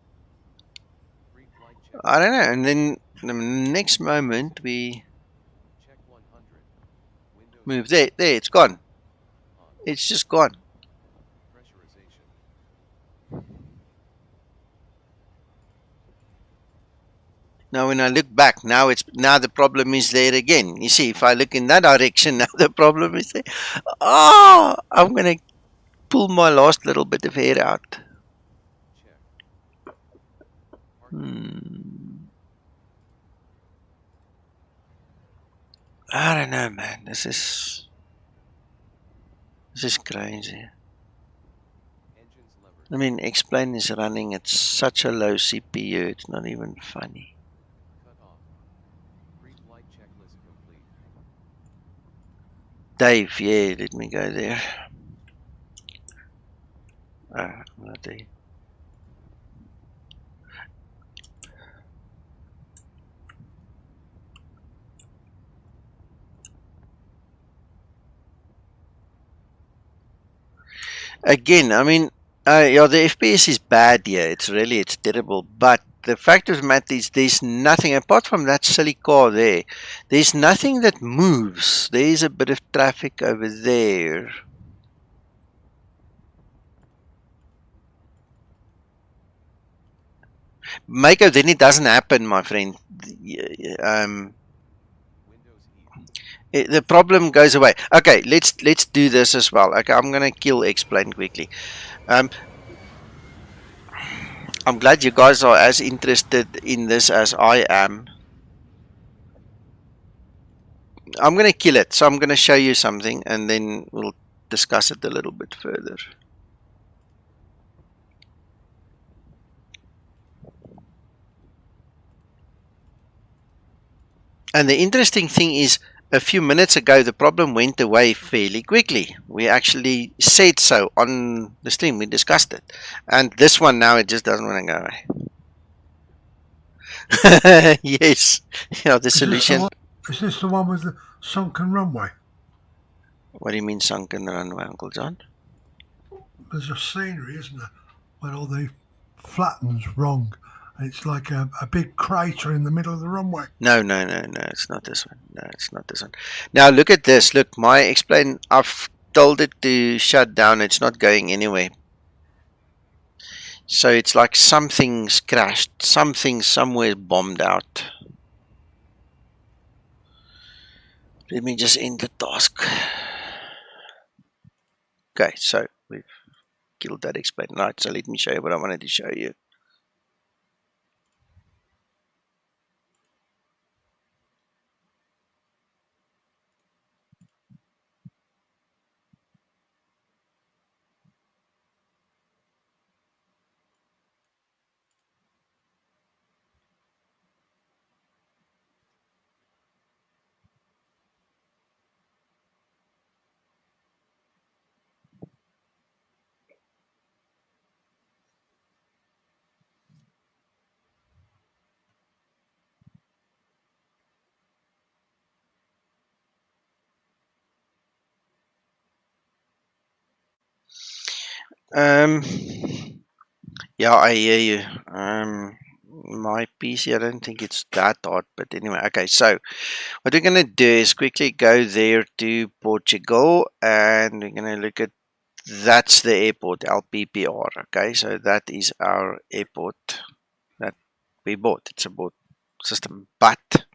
I don't know. And then the next moment we move. There, it's gone. It's just gone. Now when I look back, now the problem is there again. You see, if I look in that direction, now the problem is there. Oh, I'm gonna pull my last little bit of hair out. Check. I don't know, man. This is crazy. Engines levered. I mean, Explain is running at such a low CPU, it's not even funny. Cut off. Pre-flight checklist complete. Dave, yeah, let me go there. I'm not there. Again, I mean, yeah, the FPS is bad here. It's terrible. But the fact of the matter is, there's nothing apart from that silly car there. There's nothing that moves. There is a bit of traffic over there. Mako, then it doesn't happen, my friend. The problem goes away. Okay, let's do this as well. Okay, I'm gonna kill Explain quickly. I'm glad you guys are as interested in this as I am. I'm gonna kill it, so I'm gonna show you something, and then we'll discuss it a little bit further. And the interesting thing is, a few minutes ago, the problem went away fairly quickly. We actually said so on the stream. We discussed it. And this one now, it just doesn't want to go away. Yes. Yeah, the solution. Is this the one with the sunken runway? What do you mean sunken runway, Uncle John? There's a scenery, isn't there, where all the flattens wrong. It's like a big crater in the middle of the runway. No, it's not this one. No, it's not this one. Now look at this. Look, my Explain, I've told it to shut down. It's not going anywhere. So it's like something's crashed. Something somewhere bombed out. Let me just end the task. Okay, so we've killed that Explain. Right, so let me show you what I wanted to show you. Yeah, I hear you. My PC, I don't think it's that hard, but anyway, okay, so what we're gonna do is quickly go there to Portugal, and we're gonna look at, that's the airport, LPPR. Okay, so that is our airport that we bought. It's a bought system, but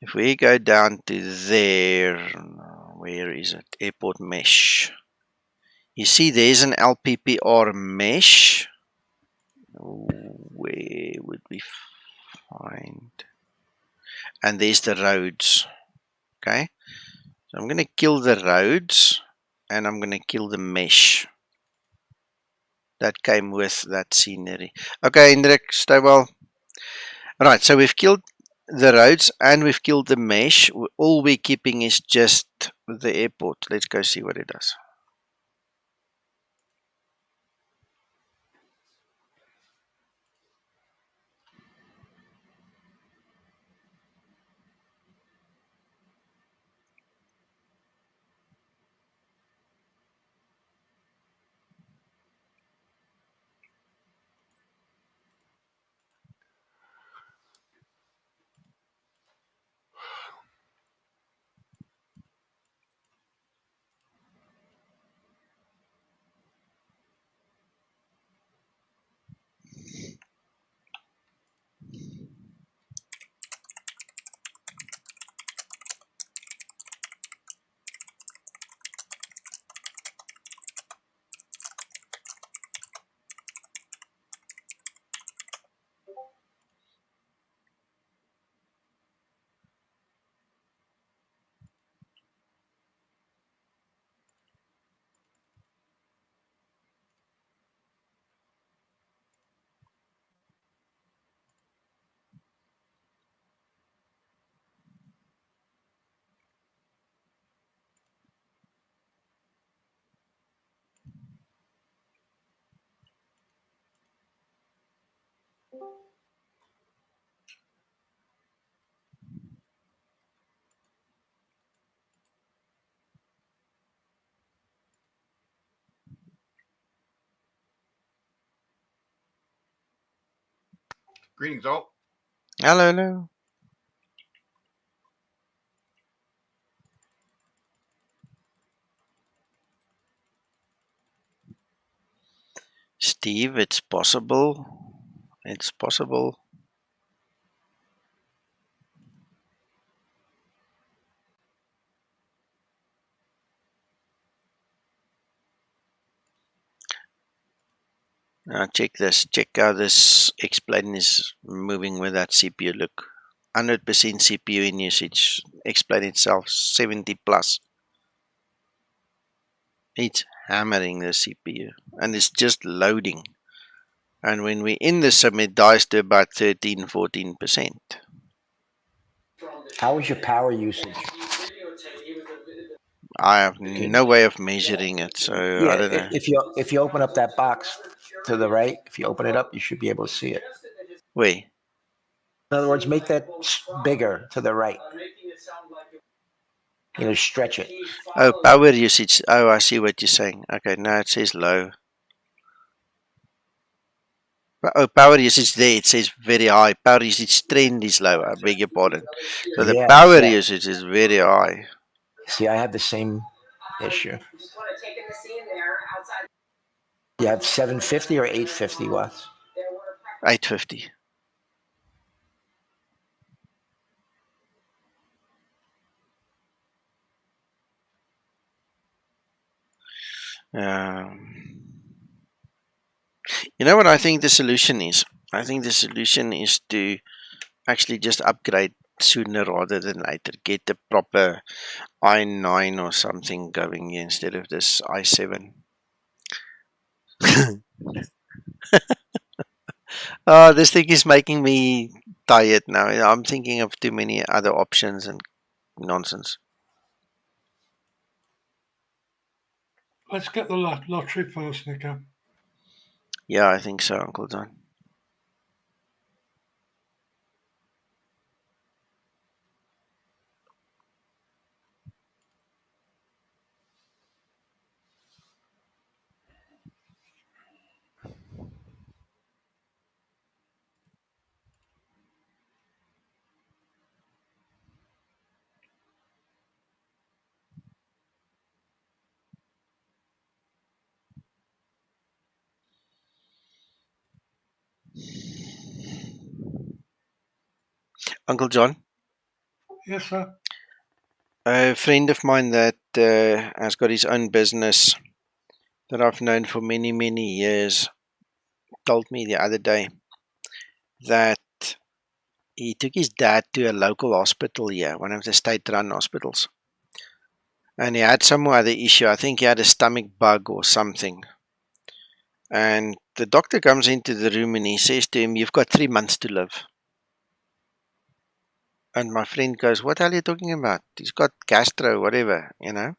if we go down to there, where is it? Airport mesh. You see, there's an LPPR mesh. Where would we find? And there's the roads. Okay, so I'm going to kill the roads, and I'm going to kill the mesh that came with that scenery. Okay, Hendrik, stay well. Alright, so we've killed the roads and we've killed the mesh. All we're keeping is just the airport. Let's go see what it does. Greetings, all. Hello, hello. Steve, it's possible. It's possible. Now check this. Check how this explain is moving with that CPU. Look, 100% CPU in usage. Explain itself 70 plus. It's hammering the CPU, and it's just loading. And when we in the sim, it dies to about 13-14%. How is your power usage? I have no way of measuring it, so I don't know. If you open up that box to the right, if you open it up, you should be able to see it. Where? In other words, make that bigger to the right. You know, stretch it. Oh, power usage. Oh, I see what you're saying. Okay, now it says low. Oh, power usage there. It says very high. Power usage trend is low. I beg your pardon. So the power usage is very high. See, I have the same issue. You have 750 or 850 watts? 850. You know what I think the solution is? I think the solution is to actually just upgrade sooner rather than later. Get the proper i9 or something going here instead of this i7. Oh, this thing is making me tired now. I'm thinking of too many other options and nonsense. Let's get the lottery first, Nico. Yeah, I think so, Uncle John. Uncle John? Yes, sir. A friend of mine that has got his own business that I've known for many, many years told me the other day that he took his dad to a local hospital here, one of the state-run hospitals. And he had some other issue. I think he had a stomach bug or something. And the doctor comes into the room and he says to him, "You've got 3 months to live." And my friend goes, "What the hell are you talking about? He's got gastro, whatever, you know."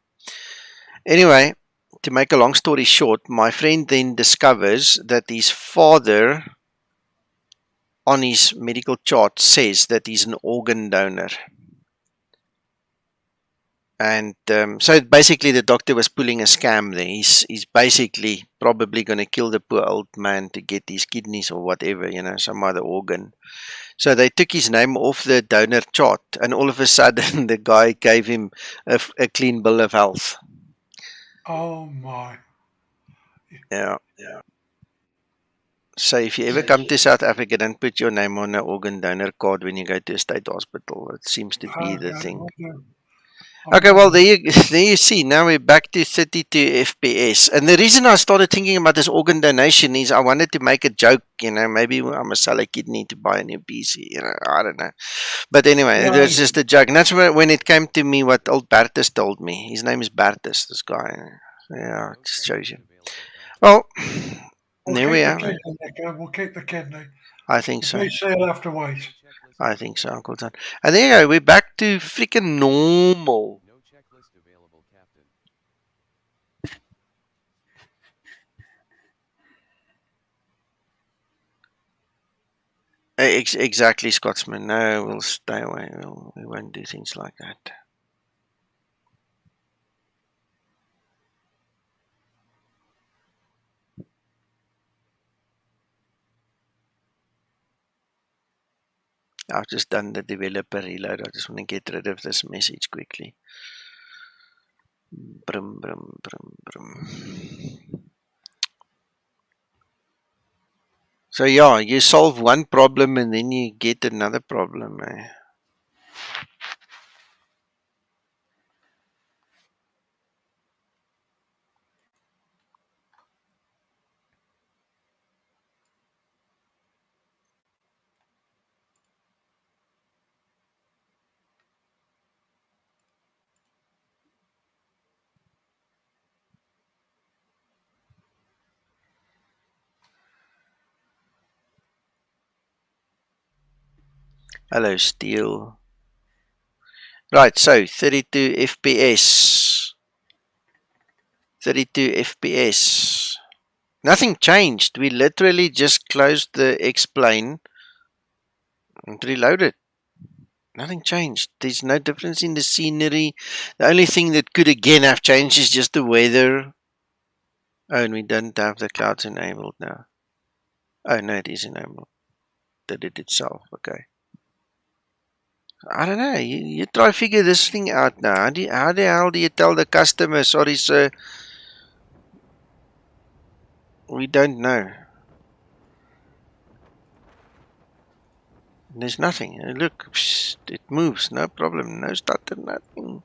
Anyway, to make a long story short, my friend then discovers that his father on his medical chart says that he's an organ donor. And so basically the doctor was pulling a scam there. He's basically probably going to kill the poor old man to get his kidneys or whatever, you know, some other organ. So they took his name off the donor chart, and all of a sudden the guy gave him a clean bill of health. Oh my. Yeah. So if you ever come to South Africa, don't put your name on an organ donor card when you go to a state hospital. It seems to be the thing. Okay, well, there you see. Now we're back to 32 FPS. And the reason I started thinking about this organ donation is I wanted to make a joke, you know, maybe I must sell a kidney to buy a new PC, you know, I don't know. But anyway, it was just a joke. And that's when it came to me what old Bertus told me. His name is Bertus, this guy. Yeah, it just shows you. Well, there we are. We'll keep the kidney. I think so. PC will have to wait. I think so, Uncle John. And there you go. We're back to freaking normal. No checklist available, Captain. Exactly, Scotsman. No, we'll stay away. We won't do things like that. I've just done the developer reload. I just want to get rid of this message quickly. Brum, brum, brum, brum. So yeah, you solve one problem and then you get another problem. Hello, Steel. Right, so 32 FPS. 32 FPS. Nothing changed. We literally just closed the X-plane and reloaded. Nothing changed. There's no difference in the scenery. The only thing that could again have changed is just the weather. Oh, and we don't have the clouds enabled now. Oh, no, it is enabled. Did it itself. Okay. I don't know. You try to figure this thing out now. How the hell do you tell the customer, sorry, sir, we don't know. There's nothing. Look, it moves. No problem. No stutter, nothing.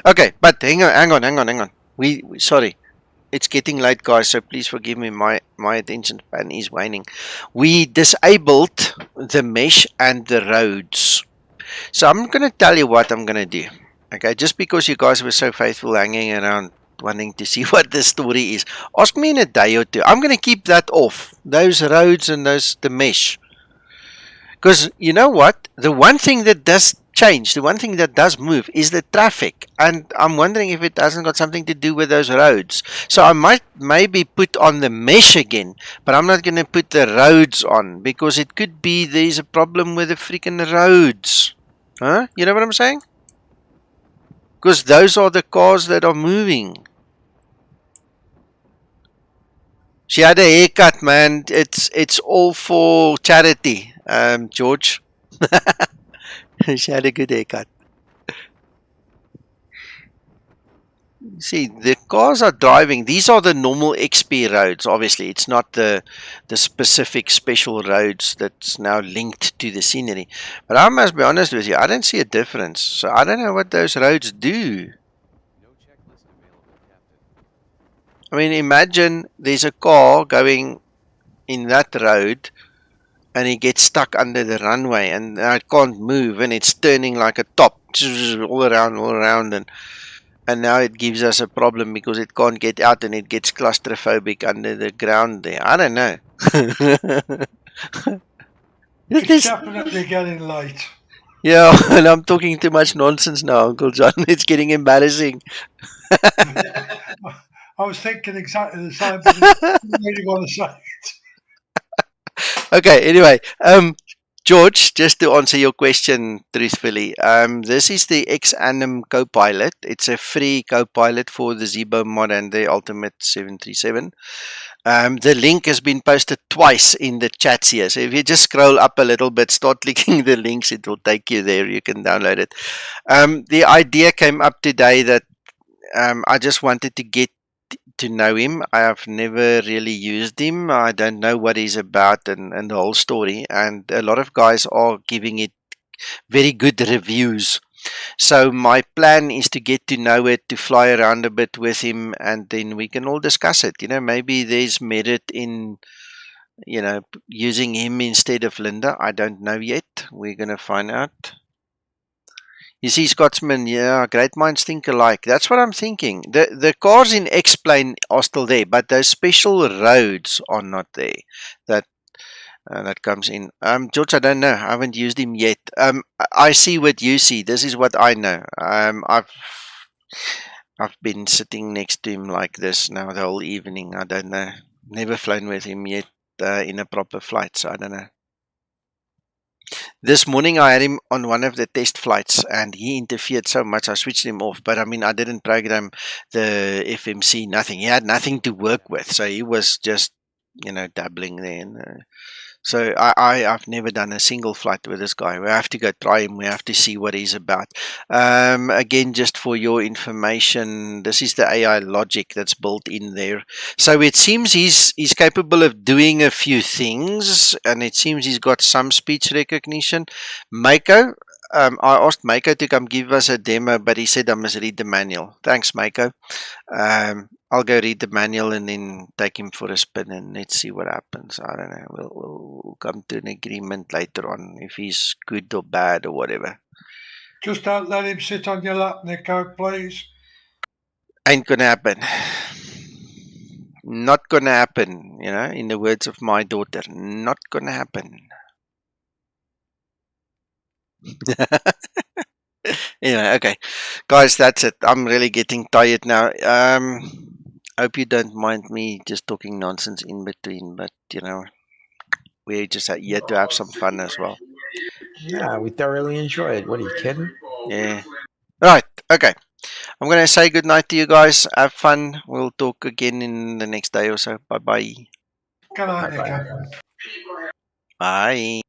Okay, but hang on. We sorry. It's getting late, guys, so please forgive me. My attention span is waning. We disabled the mesh and the roads. So I'm going to tell you what I'm going to do. Okay, just because you guys were so faithful hanging around wanting to see what the story is, ask me in a day or two. I'm going to keep that off. Those roads and the mesh. Because you know what? The one thing that does change, the one thing that does move is the traffic. And I'm wondering if it hasn't got something to do with those roads. So I might maybe put on the mesh again, but I'm not going to put the roads on because it could be there's a problem with the freaking roads. Huh? You know what I'm saying? Because those are the cars that are moving. She had a haircut, man. It's all for charity, George. She had a good haircut. See, the cars are driving. These are the normal XP roads. Obviously, it's not the specific special roads that's now linked to the scenery. But I must be honest with you, I don't see a difference. So I don't know what those roads do. I mean, imagine there's a car going in that road and it gets stuck under the runway and it can't move and it's turning like a top all around and now it gives us a problem because it can't get out and it gets claustrophobic under the ground there. I don't know. It's definitely getting late. Yeah, and I'm talking too much nonsense now, Uncle John. It's getting embarrassing. I was thinking exactly the same, but I didn't really want to say it. Okay, anyway, George, just to answer your question truthfully, this is the X-Anim Copilot. It's a free Copilot for the Zibo mod and the Ultimate 737. The link has been posted twice in the chats here. So if you just scroll up a little bit, start clicking the links, it will take you there. You can download it. The idea came up today that I just wanted to get to know him. I have never really used him. I don't know what he's about and the whole story. And a lot of guys are giving it very good reviews. So my plan is to get to know it, to fly around a bit with him, and then we can all discuss it. You know, maybe there's merit in, you know, using him instead of Linda. I don't know yet. We're going to find out. You see, Scotsman, yeah, great minds think alike. That's what I'm thinking. The cars in X-Plane are still there, but those special roads are not there. That comes in. George, I don't know. I haven't used him yet. I see what you see. This is what I know. I've been sitting next to him like this now the whole evening. I don't know. Never flown with him yet in a proper flight, so I don't know. This morning I had him on one of the test flights and he interfered so much I switched him off. But I mean, I didn't program the FMC, nothing. He had nothing to work with. So he was just, you know, dabbling there. And, so I've never done a single flight with this guy. We have to go try him. We have to see what he's about. Again, just for your information, this is the AI logic that's built in there. So it seems he's capable of doing a few things, and it seems he's got some speech recognition. Mako, I asked Mako to come give us a demo, but he said I must read the manual. Thanks, Mako. I'll go read the manual and then take him for a spin and let's see what happens. I don't know. We'll come to an agreement later on if he's good or bad or whatever. Just don't let him sit on your lap, Nico, please. Ain't gonna happen. Not gonna happen, you know, in the words of my daughter. Not gonna happen. Anyway, okay. Guys, that's it. I'm really getting tired now. Hope you don't mind me just talking nonsense in between, but you know, we're just here to have some fun as well. Yeah, we thoroughly enjoyed. What are you kidding? Yeah. Right. Okay. I'm going to say good night to you guys. Have fun. We'll talk again in the next day or so. Bye-bye. Good night, Nico. Bye.